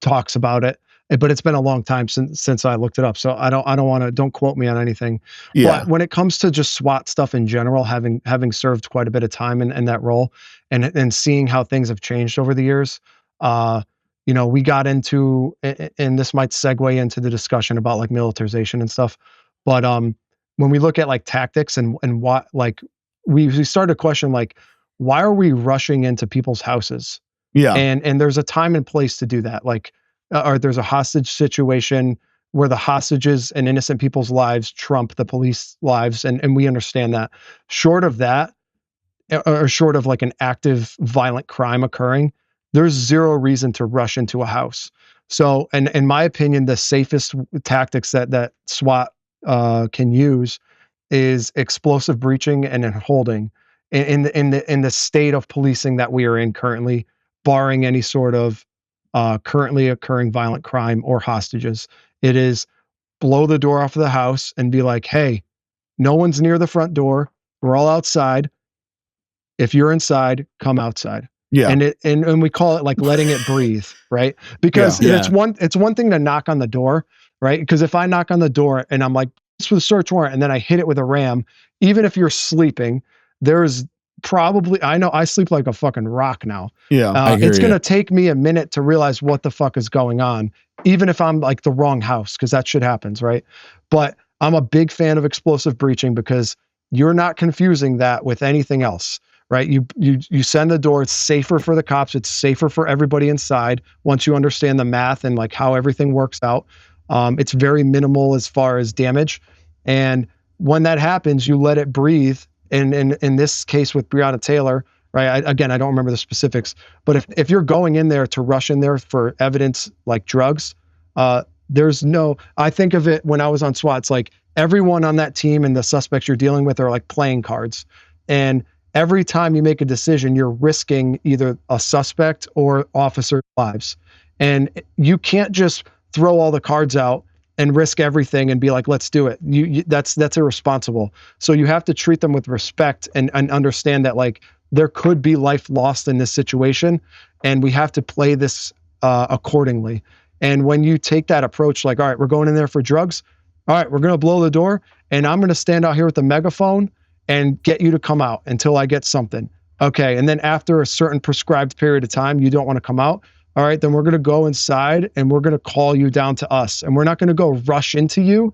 talks about it. but it's been a long time since I looked it up. So I don't want to, don't quote me on anything. Yeah. But when it comes to just SWAT stuff in general, having served quite a bit of time in that role and seeing how things have changed over the years, we got into, and this might segue into the discussion about like militarization and stuff. But when we look at like tactics and what, like we started to question, like, why are we rushing into people's houses? Yeah. And there's a time and place to do that. Like, or there's a hostage situation where the hostages and innocent people's lives trump the police lives. And we understand that. Short of that, or short of like an active violent crime occurring, there's zero reason to rush into a house. So, and in my opinion, the safest tactics that SWAT can use is explosive breaching and then holding in the state of policing that we are in currently, barring any sort of currently occurring violent crime or hostages. It is blow the door off of the house and be like, hey, no one's near the front door. We're all outside. If you're inside, come outside. Yeah. And we call it like letting it breathe, right? Because it's one thing to knock on the door, right? Because if I knock on the door and I'm like, it's for the search warrant, and then I hit it with a ram, even if you're sleeping, there's probably, I know I sleep like a fucking rock now. Yeah. It's going to take me a minute to realize what the fuck is going on, even if I'm like the wrong house, because that shit happens, right? But I'm a big fan of explosive breaching because you're not confusing that with anything else, right? You send the door. It's safer for the cops. It's safer for everybody inside once you understand the math and like how everything works out. It's very minimal as far as damage. And when that happens, you let it breathe. And in this case with Breonna Taylor, right? I don't remember the specifics, but if you're going in there to rush in there for evidence like drugs, I think of it when I was on SWAT, it's like everyone on that team and the suspects you're dealing with are like playing cards. And every time you make a decision, you're risking either a suspect or officer lives. And you can't just throw all the cards out and risk everything and be like, let's do it. That's irresponsible. So you have to treat them with respect and understand that like there could be life lost in this situation. And we have to play this accordingly. And when you take that approach, like, all right, we're going in there for drugs. All right, we're going to blow the door and I'm going to stand out here with the megaphone and get you to come out until I get something. Okay. And then after a certain prescribed period of time, you don't want to come out. All right, then we're going to go inside and we're going to call you down to us. And we're not going to go rush into you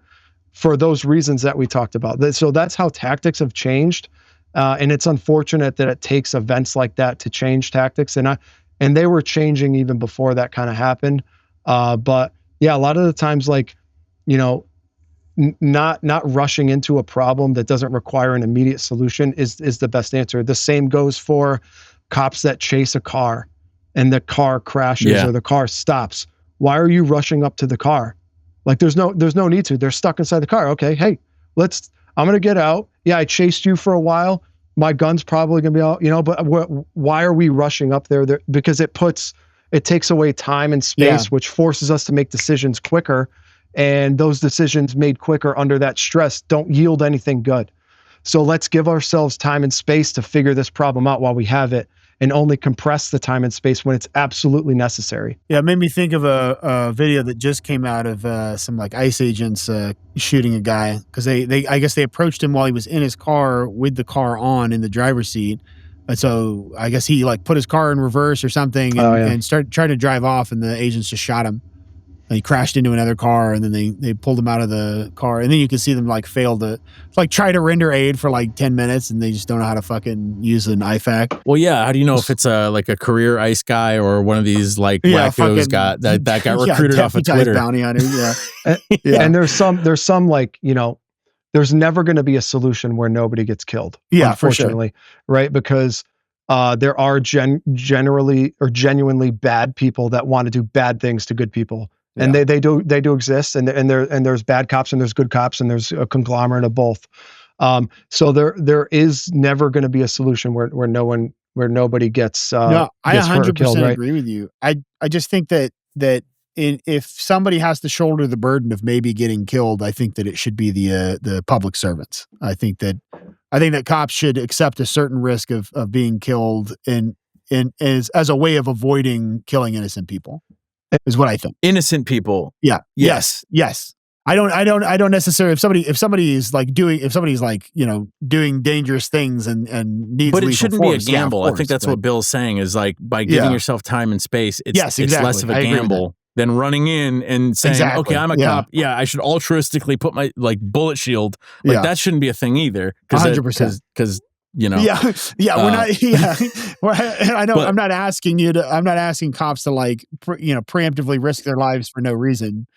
for those reasons that we talked about. So that's how tactics have changed. And it's unfortunate that it takes events like that to change tactics. And they were changing even before that kind of happened. But yeah, a lot of the times, like, not rushing into a problem that doesn't require an immediate solution is the best answer. The same goes for cops that chase a car and the car crashes or the car stops. Why are you rushing up to the car? Like there's no need to. They're stuck inside the car. Okay, hey, I'm going to get out. Yeah, I chased you for a while. My gun's probably going to be out, but why are we rushing up there? Because it takes away time and space, which forces us to make decisions quicker. And those decisions made quicker under that stress don't yield anything good. So let's give ourselves time and space to figure this problem out while we have it, and only compress the time and space when it's absolutely necessary. Yeah, it made me think of a video that just came out of some like ICE agents shooting a guy because I guess they approached him while he was in his car with the car on in the driver's seat. And so I guess he like put his car in reverse or something and tried to drive off, and the agents just shot him. And he crashed into another car, and then they pulled him out of the car. And then you can see them like fail to like try to render aid for like 10 minutes, and they just don't know how to fucking use an IFAC. Well, yeah. How do you know if it's like a career ICE guy or one of these like wackos that got recruited off of Twitter? Bounty hunter, And there's some like, there's never going to be a solution where nobody gets killed. Yeah, unfortunately, right? Because there are generally or genuinely bad people that want to do bad things to good people. And they do exist, and there's bad cops and there's good cops and there's a conglomerate of both. So there is never going to be a solution where nobody gets I 100% killed, right? agree with you. I just think that if somebody has to shoulder the burden of maybe getting killed, I think that it should be the public servants. I think that cops should accept a certain risk of being killed as a way of avoiding killing innocent people. is what I think. Innocent people. Yeah. Yes. Yes. I don't necessarily, if somebody's like doing dangerous things and needs, but it lethal shouldn't force, be a gamble. yeah, of I think course, that's but- what Bill's saying is like by giving yourself time and space, it's Yes, it's less exactly. of a I agree with gamble than running in and saying, Exactly. okay, I'm a Yeah. cop. Yeah, I should altruistically put my like bullet shield. Like Yeah. that shouldn't be a thing either. 100%. Because you know. Yeah. We're not. Yeah. I know. But- I'm not asking cops to like, preemptively risk their lives for no reason.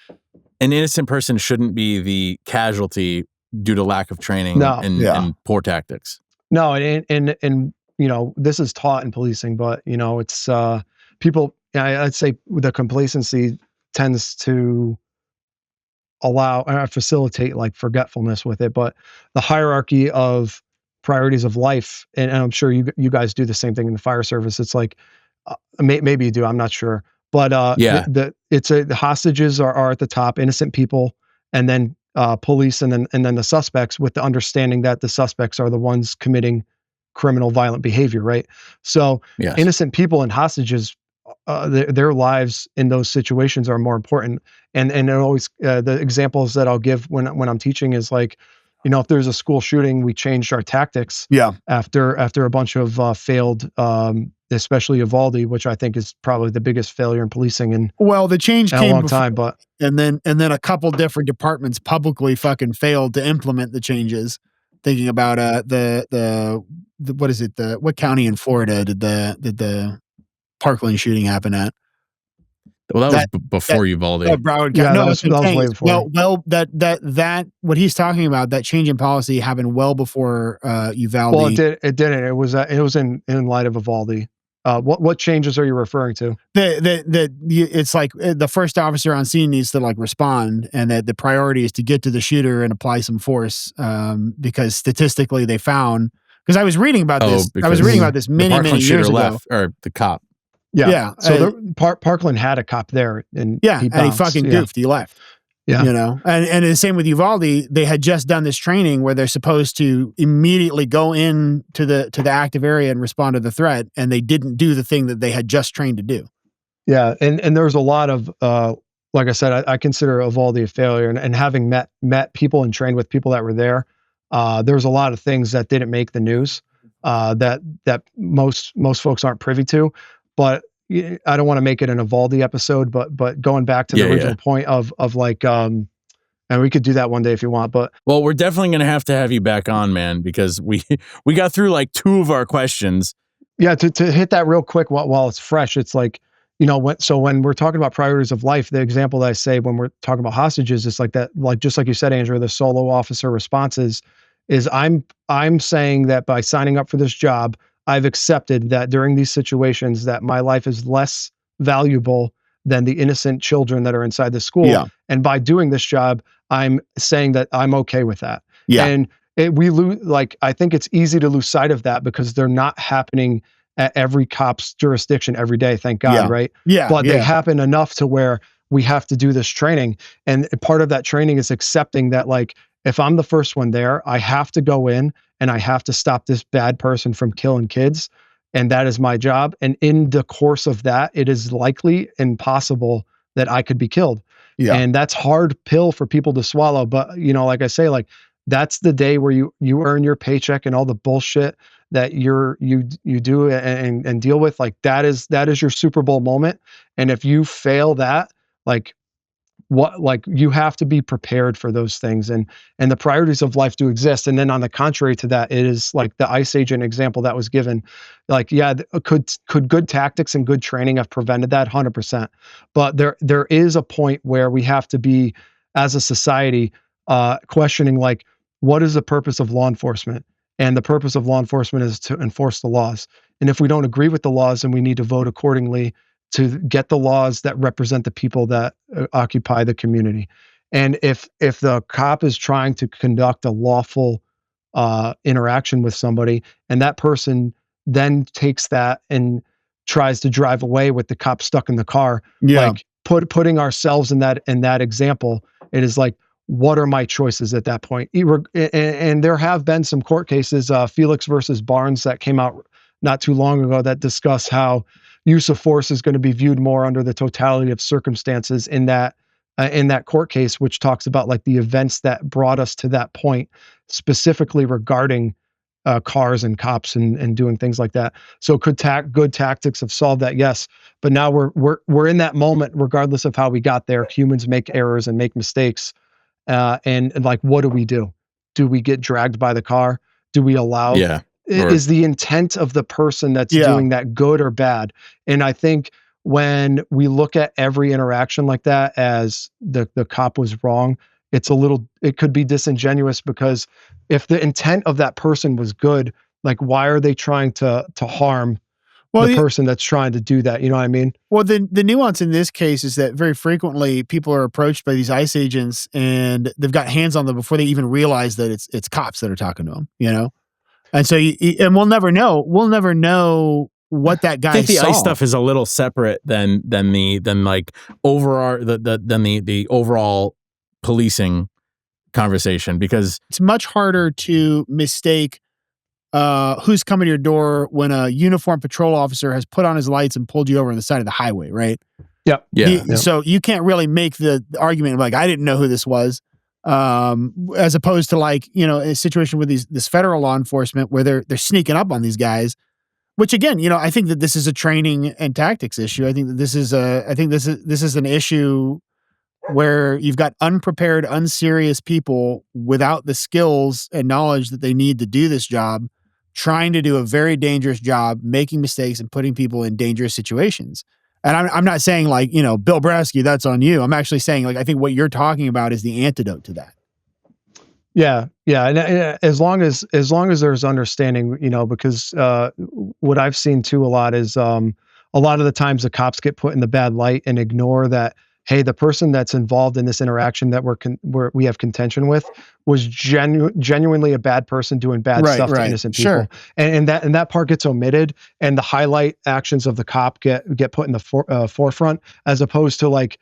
An innocent person shouldn't be the casualty due to lack of training No. and poor tactics. No, and this is taught in policing, but it's people. I'd say the complacency tends to allow or facilitate like forgetfulness with it. But the hierarchy of priorities of life, and I'm sure you guys do the same thing in the fire service. It's like maybe you do. I'm not sure, but Yeah. the hostages are at the top, innocent people, and then police, and then the suspects, with the understanding that the suspects are the ones committing criminal violent behavior, right? So Yes. innocent people and hostages, their lives in those situations are more important. And it always the examples that I'll give when I'm teaching is like, if there's a school shooting, we changed our tactics. Yeah. After a bunch of failed, especially Uvalde, which I think is probably the biggest failure in policing in The change a came long before, time. But and then a couple different departments publicly fucking failed to implement the changes. Thinking about the what is it, what county in Florida did the Parkland shooting happen at? Well, that was before Uvalde. Broward County. Yeah, No, that was way before. Well, that what he's talking about, that change in policy happened well before Uvalde. well, it didn't. It was in light of Uvalde. What changes are you referring to? It's like the first officer on scene needs to like respond, and that the priority is to get to the shooter and apply some force, because statistically they found, because I was reading about this. I was reading about this many years ago. Left, or the cop. Yeah. So Parkland had a cop there, and he fucking goofed. He left. Yeah. And the same with Uvalde. They had just done this training where they're supposed to immediately go in to the active area and respond to the threat, and they didn't do the thing that they had just trained to do. Yeah, and there's a lot of like I said, I consider Uvalde a failure, and having met people and trained with people that were there, there's a lot of things that didn't make the news that most folks aren't privy to. But I don't want to make it an Uvalde episode, but going back to the original point of like, and we could do that one day if you want, but. Well, we're definitely going to have you back on, man, because we got through like 2 of our questions. Yeah. To hit that real quick while it's fresh, it's like, when we're talking about priorities of life, the example that I say when we're talking about hostages, it's like that, like, just like you said, Andrew, the solo officer responses is I'm saying that by signing up for this job, I've accepted that during these situations that my life is less valuable than the innocent children that are inside the school. Yeah. And by doing this job, I'm saying that I'm okay with that. Yeah. And we lose, like, I think it's easy to lose sight of that because they're not happening at every cop's jurisdiction every day. Thank God. Yeah. Right. Yeah. But they happen enough to where we have to do this training. And part of that training is accepting that, like, if I'm the first one there, I have to go in and I have to stop this bad person from killing kids. And that is my job. And in the course of that, it is likely and possible that I could be killed. Yeah. And that's hard pill for people to swallow. But, like I say, like, that's the day where you earn your paycheck and all the bullshit that you do and deal with. Like, that is your Super Bowl moment. And if you fail that, like, you have to be prepared for those things, and the priorities of life do exist. And then on the contrary to that, it is like the ICE agent example that was given. Like, yeah, could good tactics and good training have prevented that? 100%. But there is a point where we have to be, as a society, questioning, like, what is the purpose of law enforcement? And the purpose of law enforcement is to enforce the laws. And if we don't agree with the laws, then we need to vote accordingly to get the laws that represent the people that occupy the community. And if the cop is trying to conduct a lawful interaction with somebody, and that person then takes that and tries to drive away with the cop stuck in the car, like putting ourselves in that example, it is like, what are my choices at that point? And there have been some court cases, Felix versus Barnes, that came out not too long ago, that discuss how use of force is going to be viewed more under the totality of circumstances in that court case, which talks about like the events that brought us to that point, specifically regarding cars and cops and doing things like that. So could good tactics have solved that? Yes. But now we're in that moment, regardless of how we got there. Humans make errors and make mistakes. And like, what do we do? Do we get dragged by the car? Do we allow? Yeah. Is the intent of the person that's doing that good or bad? And I think when we look at every interaction like that as the cop was wrong, it could be disingenuous, because if the intent of that person was good, like, why are they trying to harm the person that's trying to do that? You know what I mean? Well, the nuance in this case is that very frequently people are approached by these ICE agents and they've got hands on them before they even realize that it's cops that are talking to them, you know? And so, and we'll never know what that guy I think the saw. ICE stuff is a little separate than like overall the overall policing conversation, because it's much harder to mistake who's coming to your door when a uniformed patrol officer has put on his lights and pulled you over on the side of the highway, right? Yep. Yeah. So you can't really make the argument of like, I didn't know who this was, as opposed to like, you know, a situation with this federal law enforcement where they're sneaking up on these guys. Which again, you know, I think that this is a training and tactics issue. I think that this is an issue where you've got unprepared, unserious people without the skills and knowledge that they need to do this job, trying to do a very dangerous job, making mistakes and putting people in dangerous situations. And I'm not saying like, you know, Bill Braski, that's on you. I'm actually saying like, I think what you're talking about is the antidote to that. Yeah. And as long as there's understanding, you know, because what I've seen too a lot is a lot of the times the cops get put in the bad light and ignore that, hey, the person that's involved in this interaction that we have contention with was genuinely a bad person doing bad stuff to innocent people. Sure. And that part gets omitted, and the highlight actions of the cop get put in the forefront, as opposed to like,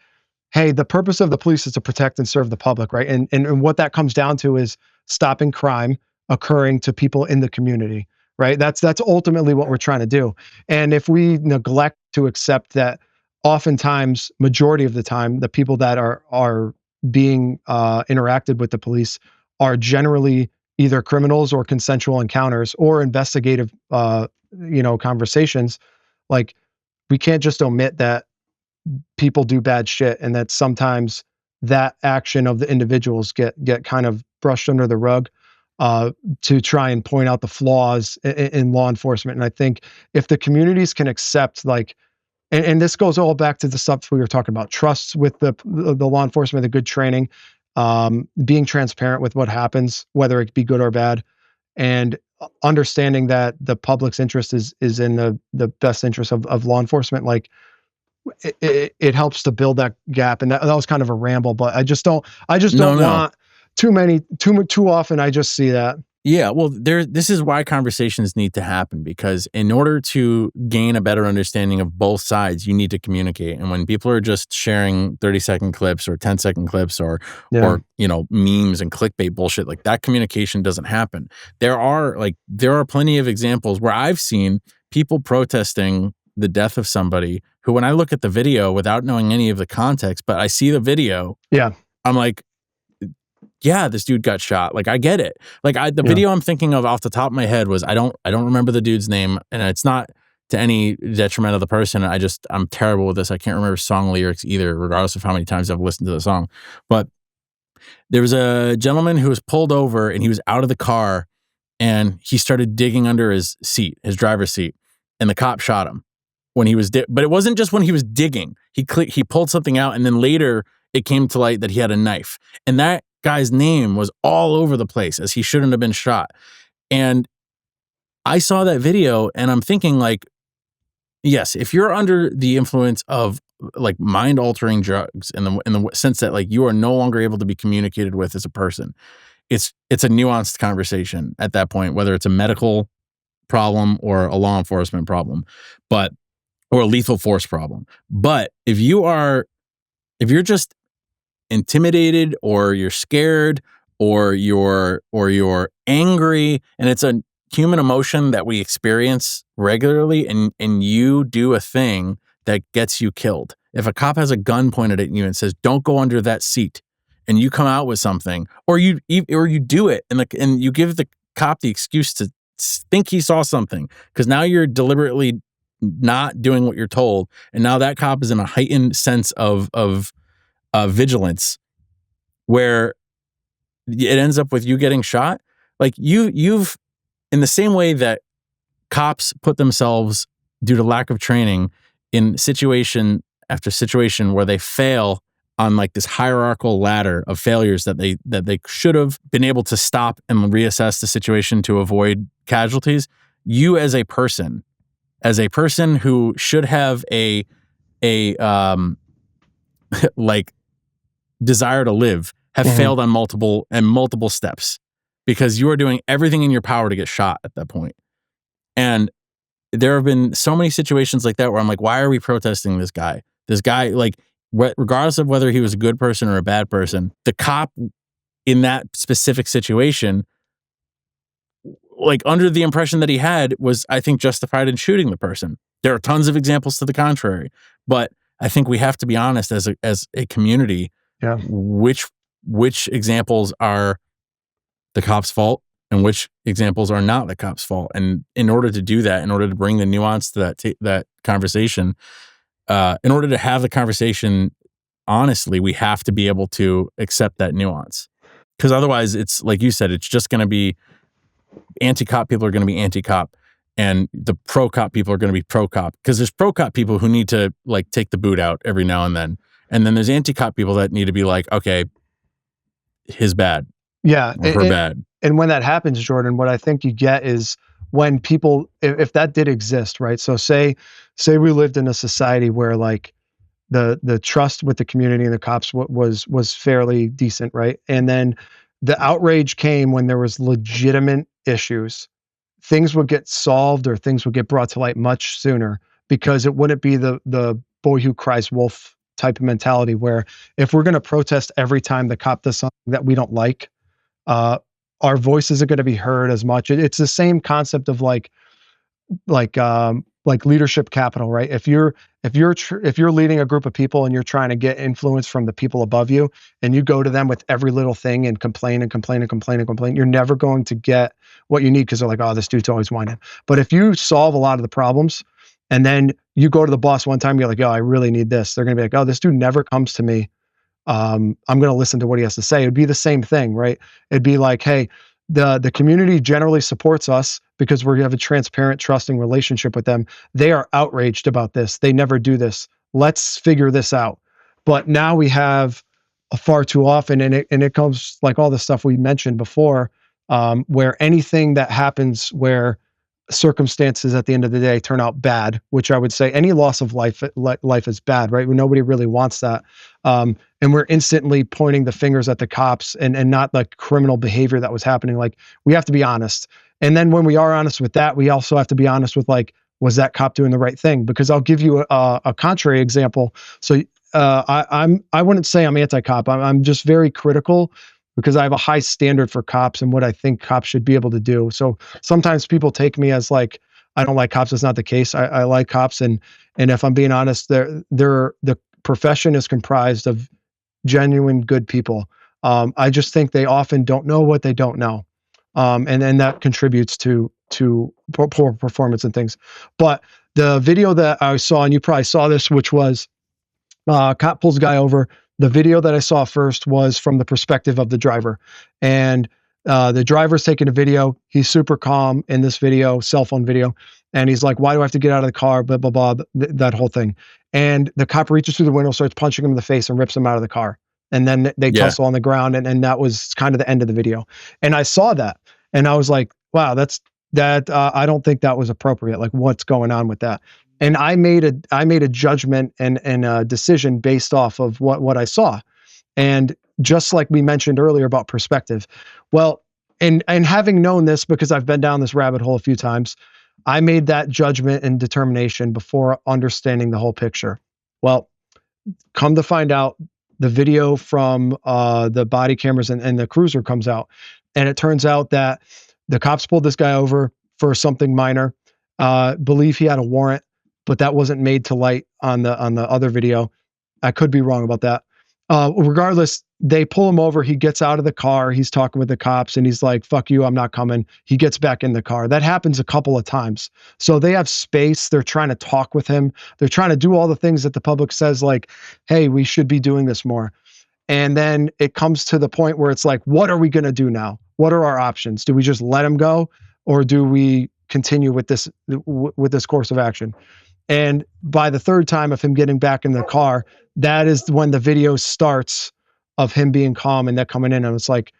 hey, the purpose of the police is to protect and serve the public, right? And what that comes down to is stopping crime occurring to people in the community, right? That's ultimately what we're trying to do. And if we neglect to accept that, oftentimes, majority of the time, the people that are being interacted with the police are generally either criminals or consensual encounters or investigative, conversations. Like, we can't just omit that people do bad shit, and that sometimes that action of the individuals get kind of brushed under the rug to try and point out the flaws in law enforcement. And I think if the communities can accept, like, and this goes all back to the stuff we were talking about, trusts with the law enforcement, the good training, being transparent with what happens, whether it be good or bad, and understanding that the public's interest is in the best interest of law enforcement. Like, it helps to build that gap. And that was kind of a ramble, but I just don't want too often. I just see that. Yeah, well, this is why conversations need to happen, because in order to gain a better understanding of both sides, you need to communicate. And when people are just sharing 30-second clips or 10-second clips or you know, memes and clickbait bullshit, like, that communication doesn't happen. There are plenty of examples where I've seen people protesting the death of somebody who, when I look at the video without knowing any of the context, but I see the video, I'm like, yeah, this dude got shot. Like, I get it. Like, the video I'm thinking of off the top of my head was, I don't remember the dude's name, and it's not to any detriment of the person. I'm terrible with this. I can't remember song lyrics either, regardless of how many times I've listened to the song. But there was a gentleman who was pulled over, and he was out of the car, and he started digging under his seat, his driver's seat, and the cop shot him when he was but it wasn't just when he was digging. He pulled something out, and then later it came to light that he had a knife. And that guy's name was all over the place, as he shouldn't have been shot. And I saw that video, and I'm thinking, like, yes, if you're under the influence of like mind-altering drugs in the sense that, like, you are no longer able to be communicated with as a person, it's a nuanced conversation at that point, whether it's a medical problem or a law enforcement problem, or a lethal force problem. But if you're just intimidated, or you're scared, or you're angry, and it's a human emotion that we experience regularly, and you do a thing that gets you killed. If a cop has a gun pointed at you and says, "Don't go under that seat," and you come out with something, or you do it, and you give the cop the excuse to think he saw something, because now you're deliberately not doing what you're told, and now that cop is in a heightened sense of vigilance, where it ends up with you getting shot. Like you've in the same way that cops put themselves, due to lack of training, in situation after situation where they fail on like this hierarchical ladder of failures that they should have been able to stop and reassess the situation to avoid casualties. You as a person who should have a like desire to live, have failed on multiple steps, because you are doing everything in your power to get shot at that point. And there have been so many situations like that where I'm like, why are we protesting this guy? This guy, like, regardless of whether he was a good person or a bad person, the cop in that specific situation, like, under the impression that he had, was, I think, justified in shooting the person. There are tons of examples to the contrary, but I think we have to be honest as a community. Yeah. Which examples are the cop's fault and which examples are not the cop's fault. And in order to do that, in order to bring the nuance to that conversation, in order to have the conversation honestly, we have to be able to accept that nuance. Because otherwise, it's like you said, it's just going to be anti-cop people are going to be anti-cop, and the pro-cop people are going to be pro-cop. Because there's pro-cop people who need to like take the boot out every now and then then there's anti-cop people that need to be like, okay, his bad. Yeah. Or her bad. And when that happens, Jordan, what I think you get is when people, if that did exist, right? So say we lived in a society where like the trust with the community and the cops was fairly decent, right? And then the outrage came when there was legitimate issues. Things would get solved, or things would get brought to light much sooner, because it wouldn't be the boy who cries wolf type of mentality, where if we're going to protest every time the cop does something that we don't like, our voice isn't going to be heard as much. It's the same concept of like leadership capital, right? If you're leading a group of people and you're trying to get influence from the people above you, and you go to them with every little thing and complain, you're never going to get what you need, because they're like, oh, this dude's always whining. But if you solve a lot of the problems, and then you go to the boss one time, you're like, oh, I really need this. They're going to be like, oh, this dude never comes to me. I'm going to listen to what he has to say. It'd be the same thing, right? It'd be like, hey, the community generally supports us because we have a transparent, trusting relationship with them. They are outraged about this. They never do this. Let's figure this out. But now we have far too often, and it comes like all the stuff we mentioned before, where anything that happens where circumstances at the end of the day turn out bad, which I would say any loss of life is bad, right? Nobody really wants that. And we're instantly pointing the fingers at the cops and not the criminal behavior that was happening. Like, we have to be honest. And then when we are honest with that, we also have to be honest with, like, was that cop doing the right thing? Because I'll give you a contrary example. So I wouldn't say I'm anti-cop. I'm just very critical, because I have a high standard for cops and what I think cops should be able to do. So sometimes people take me as like, I don't like cops. That's not the case. I like cops. And if I'm being honest, the profession is comprised of genuine good people. I just think they often don't know what they don't know. And that contributes to poor performance and things. But the video that I saw, and you probably saw this, which was cop pulls guy over. The video that I saw first was from the perspective of the driver, and the driver's taking a video. He's super calm in this video, cell phone video. And he's like, why do I have to get out of the car? Blah, blah, blah, that whole thing. And the cop reaches through the window, starts punching him in the face, and rips him out of the car. And then they tussle on the ground. And that was kind of the end of the video. And I saw that, and I was like, wow, I don't think that was appropriate. Like, what's going on with that? And I made a judgment and a decision based off of what I saw. And just like we mentioned earlier about perspective, well, and having known this, because I've been down this rabbit hole a few times, I made that judgment and determination before understanding the whole picture. Well, come to find out, the video from the body cameras and the cruiser comes out, and it turns out that the cops pulled this guy over. for something minor. Believe he had a warrant, but that wasn't made to light on the other video. I could be wrong about that. Regardless, they pull him over. He gets out of the car. He's talking with the cops and he's like, fuck you, I'm not coming. He gets back in the car. That happens a couple of times. So they have space. They're trying to talk with him. They're trying to do all the things that the public says, like, hey, we should be doing this more. And then it comes to the point where it's like, what are we going to do now? What are our options? Do we just let him go, or do we continue with this course of action? And by the third time of him getting back in the car, that is when the video starts of him being calm and that coming in. And it's like,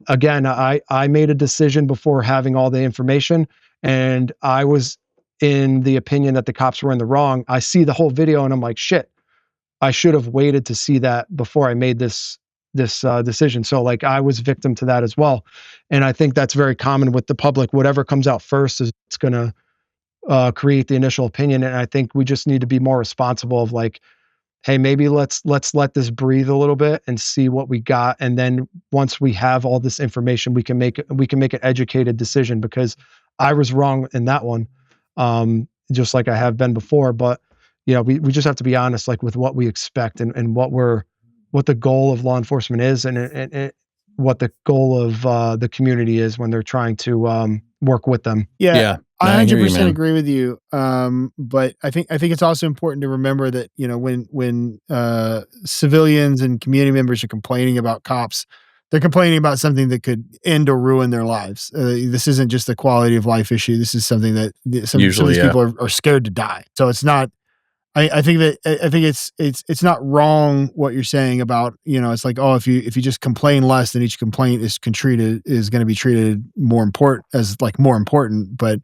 again, I made a decision before having all the information, and I was in the opinion that the cops were in the wrong. I see the whole video and I'm like, shit, I should have waited to see that before I made this decision. So like, I was victim to that as well. And I think that's very common with the public. Whatever comes out first is it's going to create the initial opinion. And I think we just need to be more responsible of like, hey, maybe let's let this breathe a little bit and see what we got. And then once we have all this information, we can make an educated decision, because I was wrong in that one. Just like I have been before, but you know, we just have to be honest, like with what we expect and what the goal of law enforcement is, and what the goal of the community is when they're trying to work with them. Yeah. I 100% agree with you. But I think it's also important to remember that, you know, when civilians and community members are complaining about cops, they're complaining about something that could end or ruin their lives. This isn't just a quality of life issue. This is something that some of these people are scared to die. So it's not. I think it's not wrong what you're saying about, you know, it's like, oh, if you just complain less, then each complaint is going to be treated more important. But,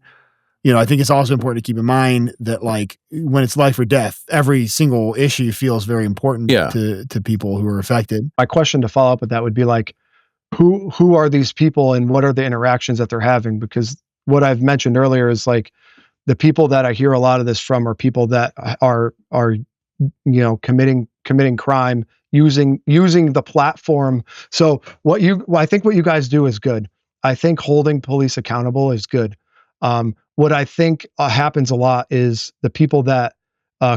you know, I think it's also important to keep in mind that like when it's life or death, every single issue feels very important to people who are affected. My question to follow up with that would be like, who are these people and what are the interactions that they're having? Because what I've mentioned earlier is like, the people that I hear a lot of this from are people that are you know, committing crime using the platform. So I think what you guys do is good. I think holding police accountable is good. What I think happens a lot is the people that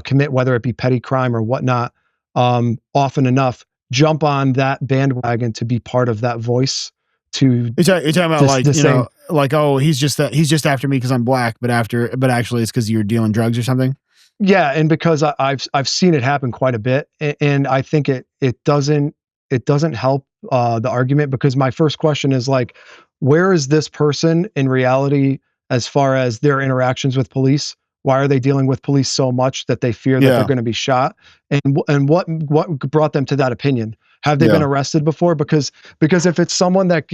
commit, whether it be petty crime or whatnot, often enough jump on that bandwagon to be part of that voice. You're talking about like, you know, like, oh, he's just after me because I'm black, but actually it's because you're dealing drugs or something. Yeah, and because I've seen it happen quite a bit, and I think it doesn't help the argument, because my first question is like, where is this person in reality as far as their interactions with police? Why are they dealing with police so much that they fear that they're going to be shot? And what brought them to that opinion? Have they been arrested before? Because if it's someone that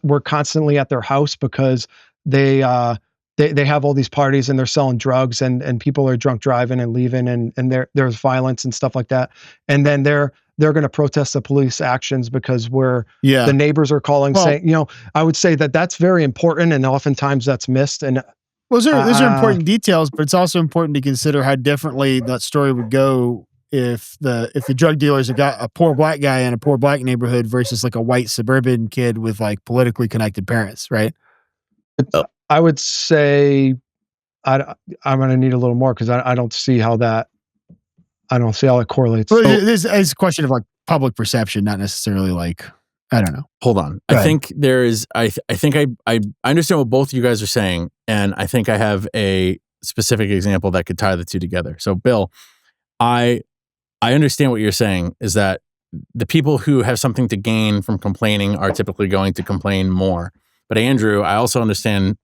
we're constantly at their house because they have all these parties and they're selling drugs and people are drunk driving and leaving and there's violence and stuff like that, and then they're going to protest the police actions because the neighbors are calling saying, you know, I would say that that's very important, and oftentimes that's missed. And those are important details, but it's also important to consider how differently that story would go if the drug dealers have got a poor black guy in a poor black neighborhood versus like a white suburban kid with like politically connected parents, right? I would say I'm going to need a little more, because I don't see how it correlates. Well, this is a question of like public perception, not necessarily like, I don't know. Hold on. I think there is, I think I understand what both you guys are saying, and I think I have a specific example that could tie the two together. So Bill, I understand what you're saying is that the people who have something to gain from complaining are typically going to complain more. But Andrew, I also understand.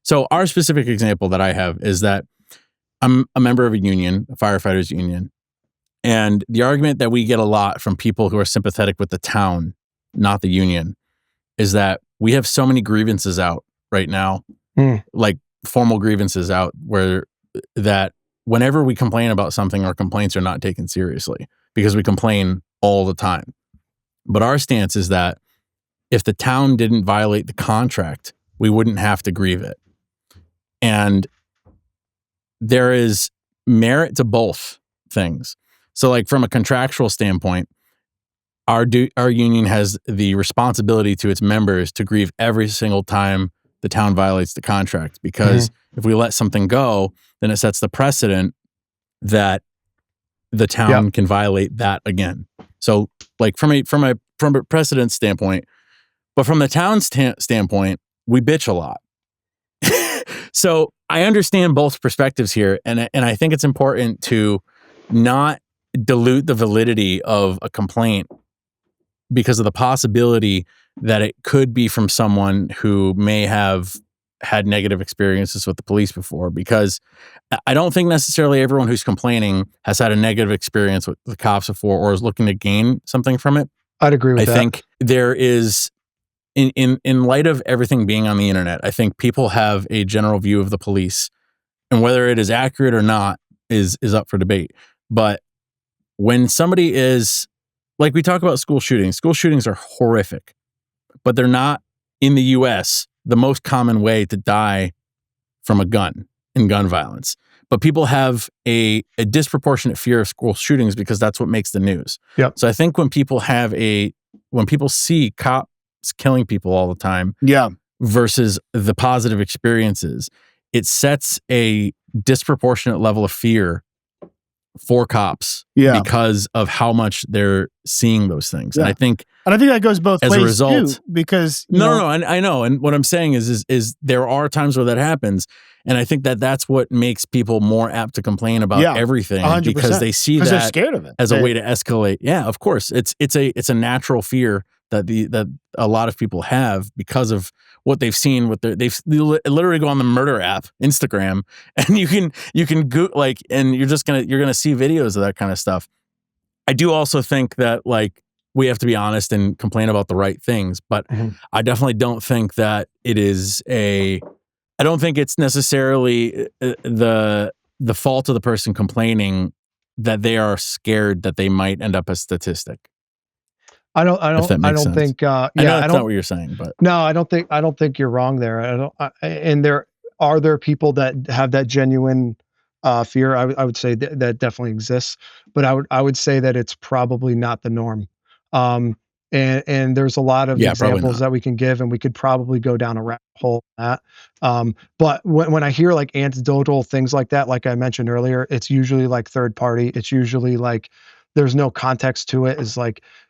So our specific example that I have is that I'm a member of a union, a firefighters union. And the argument that we get a lot from people who are sympathetic with the town, not the union, is that we have so many grievances out right now, like formal grievances out, where that whenever we complain about something, our complaints are not taken seriously because we complain all the time. But our stance is that if the town didn't violate the contract, we wouldn't have to grieve it. And there is merit to both things. So like from a contractual standpoint, our union has the responsibility to its members to grieve every single time the town violates the contract, because if we let something go, then it sets the precedent that the town can violate that again. So like from a precedent standpoint, but from the town's standpoint, we bitch a lot. So I understand both perspectives here, and I think it's important to not dilute the validity of a complaint because of the possibility that it could be from someone who may have had negative experiences with the police before, because I don't think necessarily everyone who's complaining has had a negative experience with the cops before or is looking to gain something from it. I'd agree with that. I think there is, in light of everything being on the internet, I think people have a general view of the police, and whether it is accurate or not is up for debate. But when somebody is, like we talk about school shootings are horrific, but they're not, in the US, the most common way to die from a gun in gun violence. But people have a disproportionate fear of school shootings because that's what makes the news. Yep. So I think when people see cops killing people all the time, versus the positive experiences, it sets a disproportionate level of fear for cops because of how much they're seeing those things. And I think that goes both as ways a result, too, because I know. And what I'm saying is there are times where that happens. And I think that's what makes people more apt to complain about everything 100%. because they see that they're scared of it as a way to escalate. Yeah, of course. It's a natural fear that a lot of people have because of what they've seen with they literally go on the murder app, Instagram, and you can go and you're gonna see videos of that kind of stuff. I do also think that we have to be honest and complain about the right things, but I definitely don't think that I don't think it's necessarily the fault of the person complaining that they are scared that they might end up a statistic. I don't think. I know that's not what you're saying, but no, I don't think you're wrong there. And there are people that have that genuine fear. I would say that definitely exists, but I would say that it's probably not the norm. And there's a lot of examples that we can give, and we could probably go down a rabbit hole on that. But when I hear anecdotal things like that, like I mentioned earlier, it's usually third party. It's usually there's no context to it. Is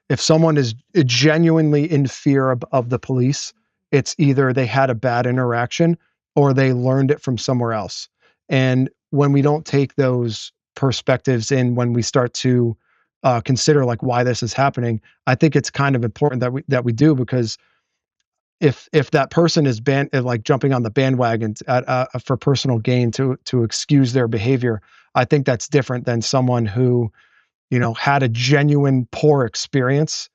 if someone is genuinely in fear of the police, it's either they had a bad interaction or they learned it from somewhere else. And when we don't take those perspectives in, when we start to consider why this is happening, I think it's kind of important that we do, because if that person is jumping on the bandwagon for personal gain to excuse their behavior, I think that's different than someone who had a genuine poor experience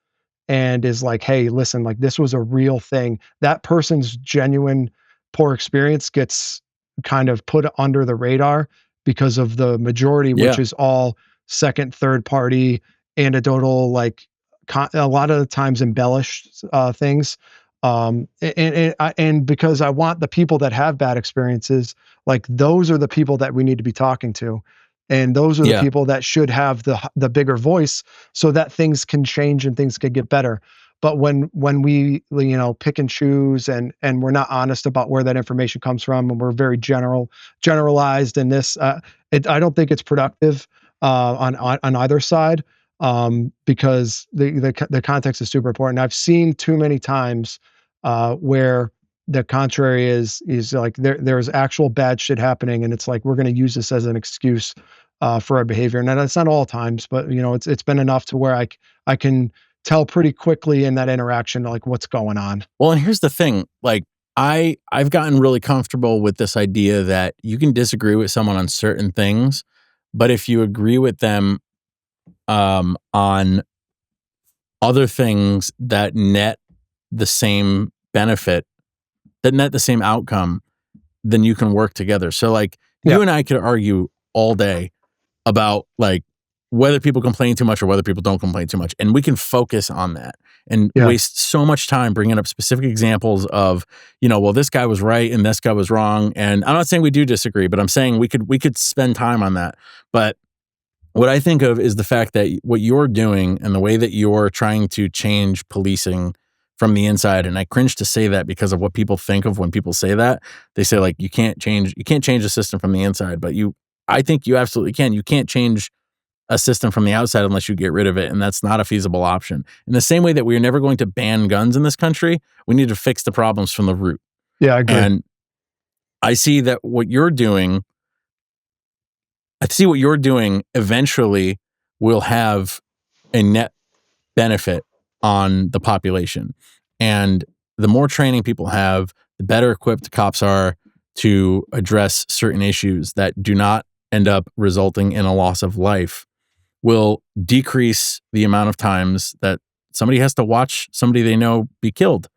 and is hey, listen, this was a real thing. That person's genuine poor experience gets kind of put under the radar because of the majority, which is all second, third party, anecdotal, a lot of the times embellished things. And because I want the people that have bad experiences, those are the people that we need to be talking to. And those are the people that should have the bigger voice so that things can change and things can get better. But when we pick and choose and we're not honest about where that information comes from, and we're very generalized in this, I don't think it's productive on either side, because the context is super important. I've seen too many times where the contrary is there's actual bad shit happening, and it's we're going to use this as an excuse for our behavior. And that's not all times, but it's been enough to where I can tell pretty quickly in that interaction what's going on. Well, and here's the thing, I've gotten really comfortable with this idea that you can disagree with someone on certain things, but if you agree with them on other things that net the same benefit, that net the same outcome, then you can work together. So you and I could argue all day about whether people complain too much or whether people don't complain too much. And we can focus on that and waste so much time bringing up specific examples of, well, this guy was right and this guy was wrong. And I'm not saying we do disagree, but I'm saying we could spend time on that. But what I think of is the fact that what you're doing and the way that you're trying to change policing from the inside. And I cringe to say that because of what people think of when people say that. They say like, you can't change the system from the inside, but I think you absolutely can. You can't change a system from the outside unless you get rid of it. And that's not a feasible option. In the same way that we are never going to ban guns in this country, we need to fix the problems from the root. Yeah, I agree. And I see what you're doing eventually will have a net benefit on the population. And the more training people have, the better equipped cops are to address certain issues that do not end up resulting in a loss of life, will decrease the amount of times that somebody has to watch somebody they know be killed.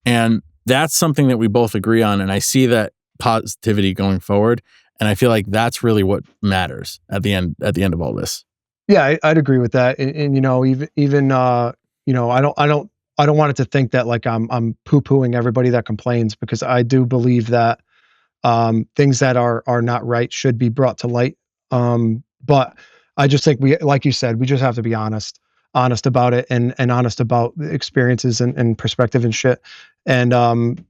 And that's something that we both agree on. And I see that positivity going forward. And I feel like that's really what matters at the end of all this. Yeah, I'd agree with that. And you know, even you know, I don't want it to think that like I'm poo-pooing everybody that complains, because I do believe that things that are not right should be brought to light. But I just think like you said, we just have to be honest about it, and honest about experiences and perspective and shit. And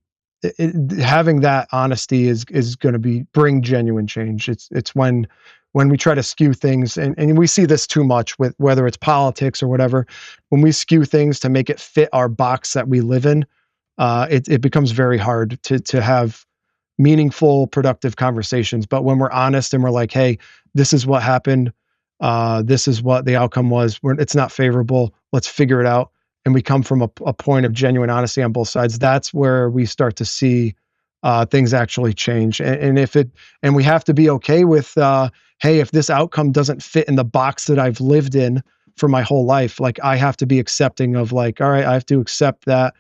having that honesty is going to bring genuine change. It's when we try to skew things, and we see this too much with whether it's politics or whatever, when we skew things to make it fit our box that we live in, it becomes very hard to have meaningful, productive conversations. But when we're honest and we're like, hey, this is what happened, this is what the outcome was, it's not favorable, let's figure it out, and we come from a point of genuine honesty on both sides, that's where we start to see things actually change. And we have to be okay with, hey, if this outcome doesn't fit in the box that I've lived in for my whole life, like I have to be accepting of like, all right, I have to accept that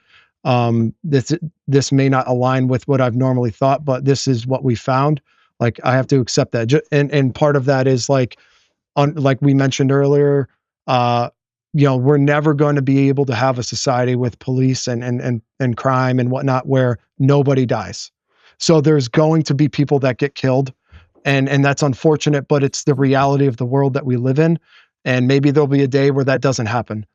this may not align with what I've normally thought, but this is what we found. Like I have to accept that. And part of that is like we mentioned earlier, you know, we're never going to be able to have a society with police and crime and whatnot where nobody dies. So there's going to be people that get killed, and that's unfortunate, but it's the reality of the world that we live in. And maybe there'll be a day where that doesn't happen.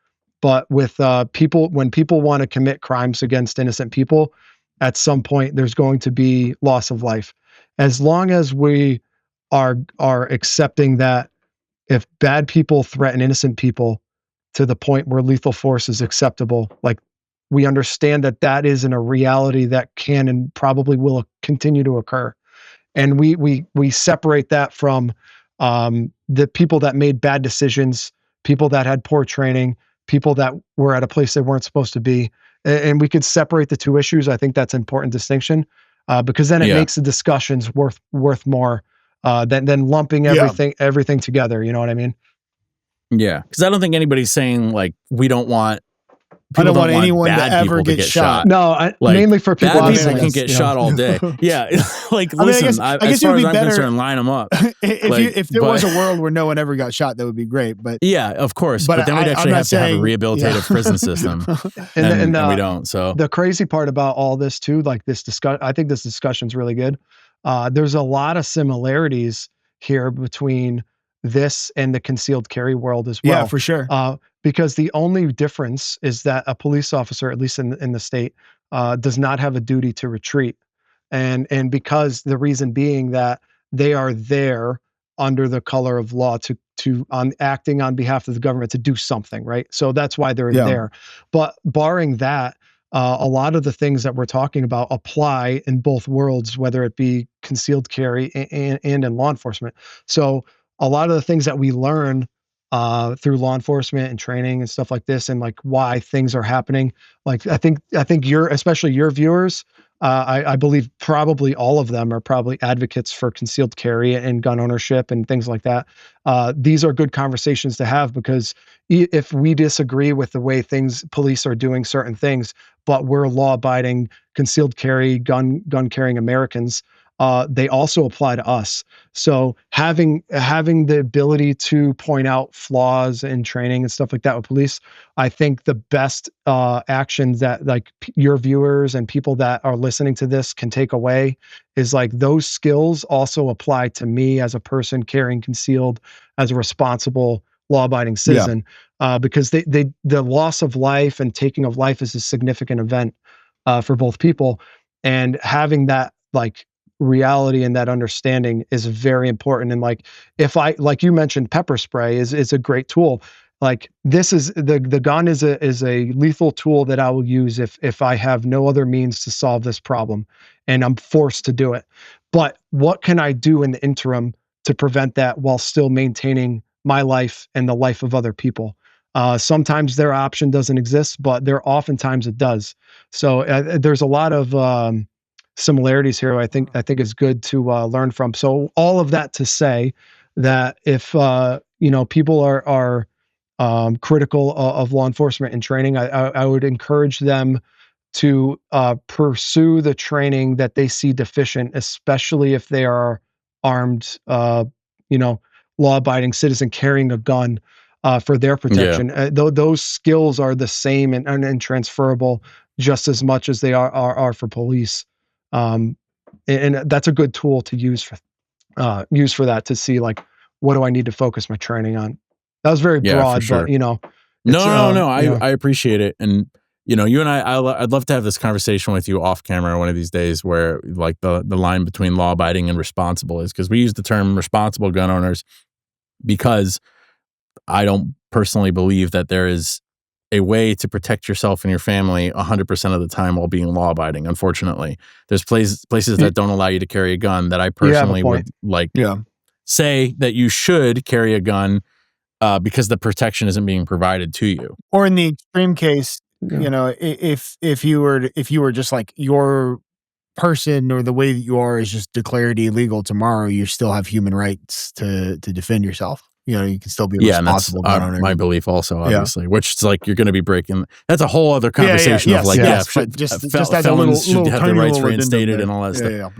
But with when people want to commit crimes against innocent people, at some point there's going to be loss of life. As long as we are accepting that if bad people threaten innocent people to the point where lethal force is acceptable, like we understand that isn't a reality that can and probably will continue to occur. And we separate that from the people that made bad decisions, people that had poor training, people that were at a place they weren't supposed to be. And we could separate the two issues. I think that's an important distinction, because then it makes the discussions worth more than lumping everything together. You know what I mean? Yeah, because I don't think anybody's saying like we don't want. I don't want anyone to ever get shot. No, mainly for people. Bad people can get shot all day. Yeah, like listen, I guess as it far would as be I'm better concerned, line them up. If there was a world where no one ever got shot, that would be great. But yeah, of course. But then we'd actually have to have a rehabilitative prison system, and we don't. So the crazy part about all this too, like this discussion, I think this discussion's really good. There's a lot of similarities here between this and the concealed carry world as well. Yeah, for sure. Because the only difference is that a police officer, at least in the state, does not have a duty to retreat. And because the reason being that they are there under the color of law to acting on behalf of the government to do something, right? So that's why they're there. But barring that, a lot of the things that we're talking about apply in both worlds, whether it be concealed carry and in law enforcement. So a lot of the things that we learn through law enforcement and training and stuff like this, and like why things are happening. Like I think especially your viewers, I believe probably all of them are probably advocates for concealed carry and gun ownership and things like that. These are good conversations to have, because if we disagree with the way police are doing certain things, but we're law-abiding, concealed carry, gun carrying Americans, they also apply to us. So having the ability to point out flaws in training and stuff like that with police, I think the best actions that like your viewers and people that are listening to this can take away is like those skills also apply to me as a person carrying concealed, as a responsible law-abiding citizen, because the loss of life and taking of life is a significant event for both people, and having that like reality and that understanding is very important. And like, if I, like you mentioned, pepper spray is a great tool. Like, this is the gun is a lethal tool that I will use if I have no other means to solve this problem and I'm forced to do it. But what can I do in the interim to prevent that while still maintaining my life and the life of other people? Sometimes their option doesn't exist, but there oftentimes it does. So there's a lot of similarities here. I think is good to learn from. So all of that to say that if people are critical of law enforcement and training, I would encourage them to pursue the training that they see deficient, especially if they are armed, law-abiding citizen carrying a gun for their protection. Those skills are the same and transferable just as much as they are for police. And that's a good tool to use for that, to see like, what do I need to focus my training on? That was very broad, sure. but No. I appreciate it. And you and I'd love to have this conversation with you off camera one of these days, where like the line between law abiding and responsible is, because we use the term responsible gun owners because I don't personally believe that there is a way to protect yourself and your family 100% of the time while being law abiding. Unfortunately, there's places that don't allow you to carry a gun that I personally would like say that you should carry a gun because the protection isn't being provided to you. Or in the extreme case, if you were just like, your person or the way that you are is just declared illegal tomorrow, you still have human rights to defend yourself. You can still be responsible gun owner. My belief also, obviously, which is like, you're going to be breaking. That's a whole other conversation of like, just as a little should have their rights reinstated and all that stuff.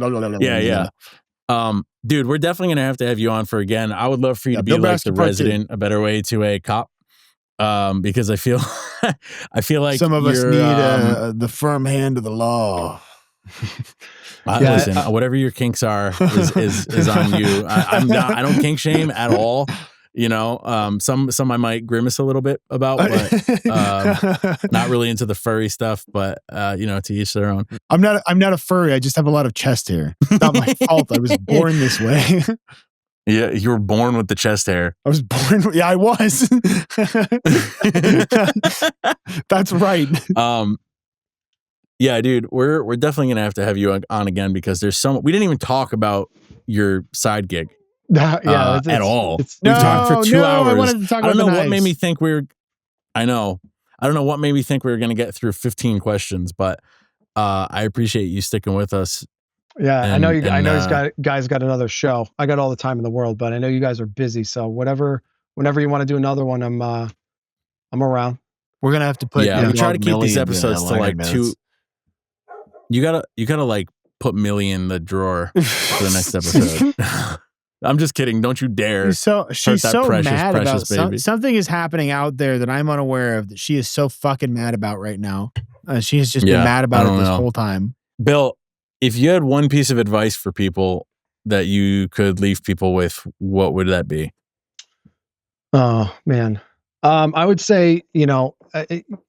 Dude, we're definitely going to have you on for again. I would love for you to be like the resident, a better way to a cop. Because I feel like some of us need the firm hand of the law. Listen, whatever your kinks are is on you. I don't kink shame at all. Some I might grimace a little bit about, but not really into the furry stuff. But to each their own. I'm not a furry. I just have a lot of chest hair. It's not my fault. I was born this way. Yeah, you were born with the chest hair. I was born. Yeah, I was. That's right. Yeah, dude, we're definitely gonna have to have you on again, because there's we didn't even talk about your side gig. At all. We've talked for 2 hours. I wanted to talk about I don't know what made me think I don't know what made me think we were gonna get through 15 questions, but I appreciate you sticking with us. Yeah, I know guys got another show. I got all the time in the world, but I know you guys are busy. So whenever you want to do another one, I'm around. We're gonna have to put. Yeah, we try to keep these episodes to like 2. You gotta like put Millie in the drawer for the next episode. I'm just kidding. Don't you dare. She's so mad about baby. Something is happening out there that I'm unaware of, that she is so fucking mad about right now. She has just been mad about it this whole time. Bill, if you had one piece of advice for people that you could leave people with, what would that be? Oh man. I would say,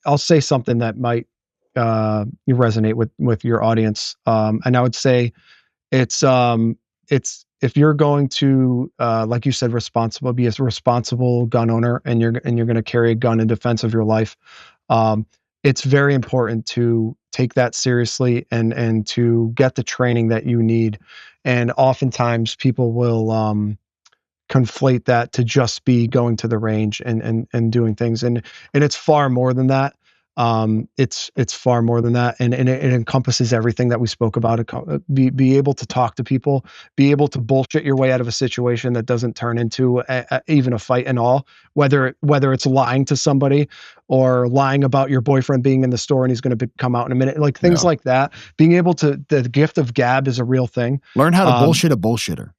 I'll say something that might you resonate with your audience. And I would say it's if you're going to like you said, be a responsible gun owner, and you're going to carry a gun in defense of your life. It's very important to take that seriously and to get the training that you need. And oftentimes people will conflate that to just be going to the range and doing things. And it's far more than that. It's far more than that. And it encompasses everything that we spoke about. Be able to talk to people, be able to bullshit your way out of a situation that doesn't turn into even a fight and all, whether it's lying to somebody or lying about your boyfriend being in the store and he's going to come out in a minute, like things like that. Being able to, the gift of gab is a real thing. Learn how to bullshit a bullshitter.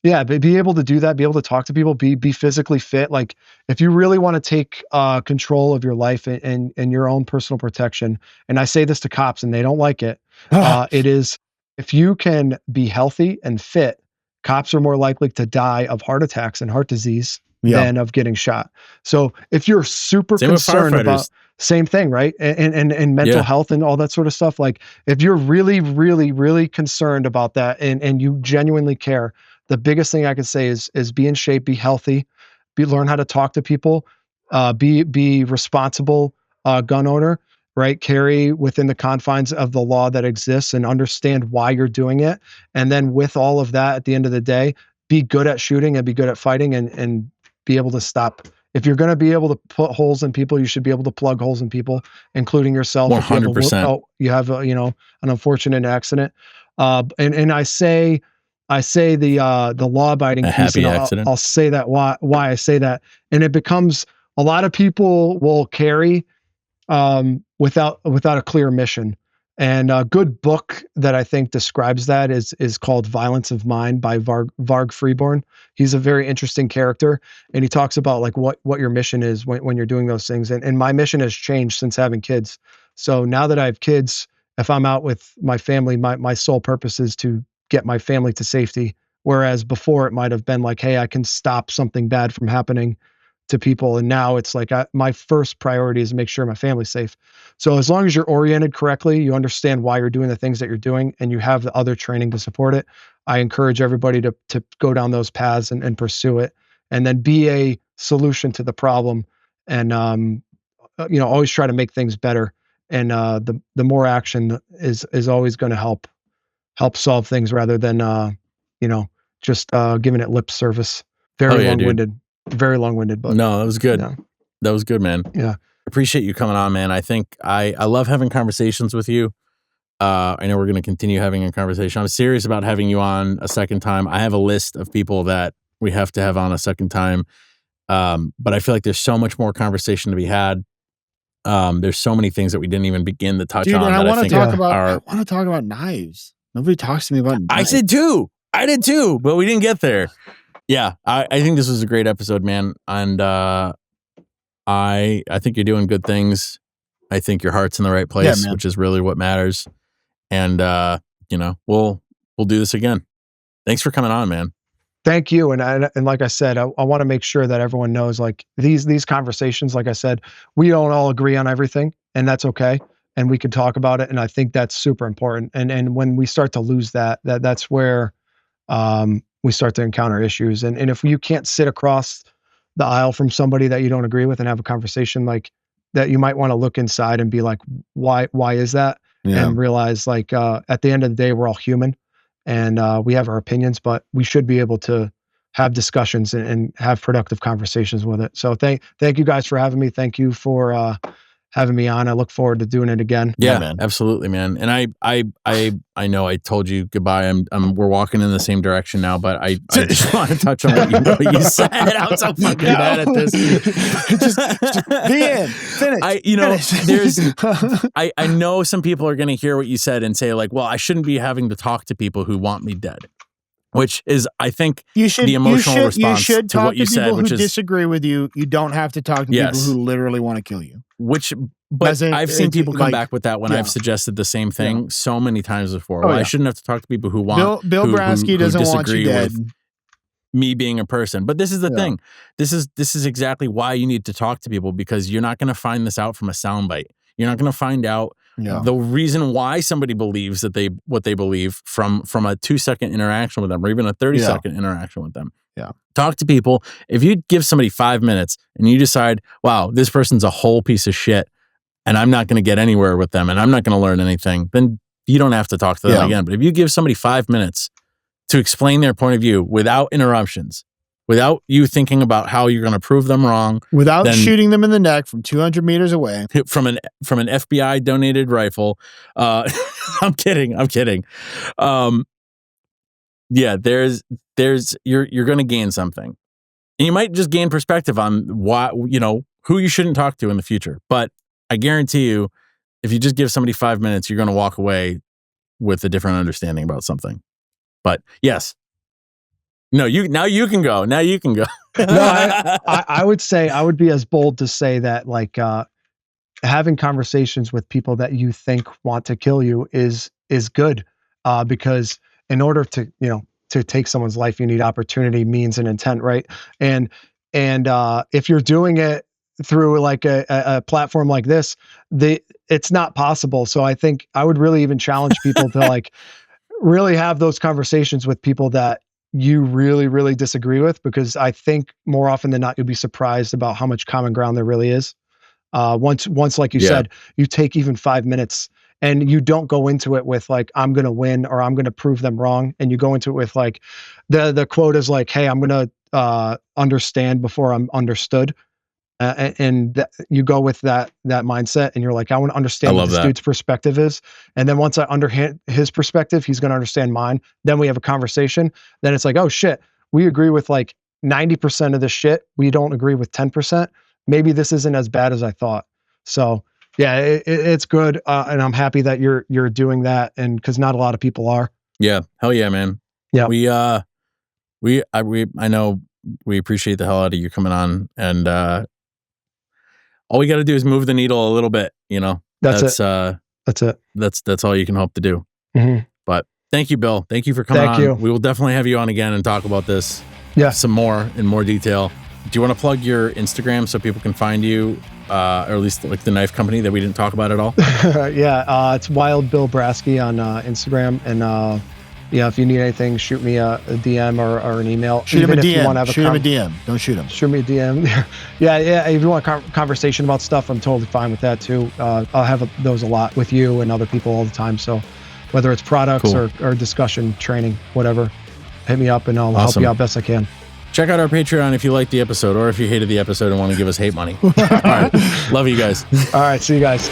Yeah, be able to do that, be able to talk to people, be physically fit. Like if you really want to take control of your life and your own personal protection, and I say this to cops and they don't like it, it is, if you can be healthy and fit, cops are more likely to die of heart attacks and heart disease than of getting shot. So if you're super Same with concerned about firefighters. same thing, right? And mental health and all that sort of stuff. Like if you're really, really, really concerned about that and you genuinely care, the biggest thing I can say is be in shape, be healthy, learn how to talk to people, be responsible gun owner, right? Carry within the confines of the law that exists and understand why you're doing it. And then with all of that, at the end of the day, be good at shooting and be good at fighting and be able to stop. If you're going to be able to put holes in people, you should be able to plug holes in people, including yourself. 100%. If you have a, an unfortunate accident. And I say the law abiding A piece, happy and accident. I'll say that why I say that. And it becomes a lot of people will carry without a clear mission. And a good book that I think describes that is called Violence of Mind by Varg Freeborn. He's a very interesting character, and he talks about like what your mission is when you're doing those things. And my mission has changed since having kids. So now that I have kids, if I'm out with my family, my sole purpose is to get my family to safety. Whereas before it might have been like, hey, I can stop something bad from happening to people. And now it's like my first priority is make sure my family's safe. So as long as you're oriented correctly, you understand why you're doing the things that you're doing, and you have the other training to support it, I encourage everybody to go down those paths and pursue it, and then be a solution to the problem. And always try to make things better. And the more action is always going to help solve things rather than just giving it lip service. Very long-winded. Very long-winded, but no, that was good. Yeah. That was good, man. Yeah. Appreciate you coming on, man. I think I love having conversations with you. I know we're going to continue having a conversation. I'm serious about having you on a second time. I have a list of people that we have to have on a second time. But I feel like there's so much more conversation to be had. There's so many things that we didn't even begin to touch on. And I want to talk about. are, I want to talk about knives. Nobody talks to me about knives. I did too, but we didn't get there. Yeah, I think this was a great episode, man. And I think you're doing good things. I think your heart's in the right place, which is really what matters. And we'll do this again. Thanks for coming on, man. Thank you. And like I said, I want to make sure that everyone knows, like these conversations, like I said, we don't all agree on everything, and that's okay. And we can talk about it. And I think that's super important. And when we start to lose that's where we start to encounter issues. And if you can't sit across the aisle from somebody that you don't agree with and have a conversation like that, you might want to look inside and be like, why is that? Yeah. And realize like, at the end of the day, we're all human, and we have our opinions, but we should be able to have discussions and have productive conversations with it. So thank you guys for having me. Thank you for having me on. I look forward to doing it again. Yeah, man. Absolutely, man. And I know I told you goodbye. We're walking in the same direction now, but I just want to touch on what you said. I'm so fucking bad at this. just the end. Finish. I know some people are going to hear what you said and say like, well, I shouldn't be having to talk to people who want me dead. Which is, I think, the emotional response to what you said, which is disagree with you. You don't have to talk to people who literally want to kill you. But I've seen people come back with that when I've suggested the thing so many times before. I shouldn't have to talk to people who want Bill Braski doesn't want you dead. With me being a person. But this is the thing. This is exactly why you need to talk to people, because you're not going to find this out from a soundbite. You're not going to find out the reason why somebody believes that what they believe from a 2-second interaction with them, or even a 30-second interaction with them. Yeah. Talk to people. If you give somebody 5 minutes and you decide, wow, this person's a whole piece of shit, and I'm not going to get anywhere with them, and I'm not going to learn anything, then you don't have to talk to them again. But if you give somebody 5 minutes to explain their point of view without interruptions, without you thinking about how you're going to prove them wrong, without shooting them in the neck from 200 meters away, from an FBI donated rifle. I'm kidding. Yeah, there's you're going to gain something, and you might just gain perspective on why, who you shouldn't talk to in the future. But I guarantee you, if you just give somebody 5 minutes, you're going to walk away with a different understanding about something. But yes. No, now you can go. No, I would say, I would be as bold to say that like having conversations with people that you think want to kill you is good, because in order to take someone's life, you need opportunity, means, and intent, right? And And if you're doing it through like a platform like this, it's not possible. So I think I would really even challenge people to like really have those conversations with people that you really, really disagree with, because I think more often than not, you'll be surprised about how much common ground there really is. Once, like you said, you take even 5 minutes and you don't go into it with like, I'm going to win or I'm going to prove them wrong. And you go into it with like, the quote is like, hey, I'm going to understand before I'm understood. You go with that mindset, and you're like, I want to understand what this dude's perspective is. And then once I understand his perspective, he's going to understand mine. Then we have a conversation. Then it's like, oh shit, we agree with like 90% of the shit. We don't agree with 10%. Maybe this isn't as bad as I thought. So yeah, it's good. And I'm happy that you're doing that. And cause not a lot of people are. Yeah. Hell yeah, man. Yeah. I know we appreciate the hell out of you coming on, and, all we got to do is move the needle a little bit, you know. That's it. That's all you can hope to do. Mm-hmm. But thank you, Bill. Thank you for coming on. You. We will definitely have you on again and talk about this. Yeah. Some more in more detail. Do you want to plug your Instagram so people can find you, or at least like the knife company that we didn't talk about at all? Yeah. It's Wild Bill Braski on Instagram, and yeah, if you need anything, shoot me a DM or an email. Shoot him a DM. Shoot him a DM. Don't shoot him. Shoot me a DM. Yeah. If you want a conversation about stuff, I'm totally fine with that too. I'll have those a lot with you and other people all the time. So whether it's products or discussion, training, whatever, hit me up and I'll help you out best I can. Check out our Patreon if you liked the episode, or if you hated the episode and want to give us hate money. All right. Love you guys. All right. See you guys.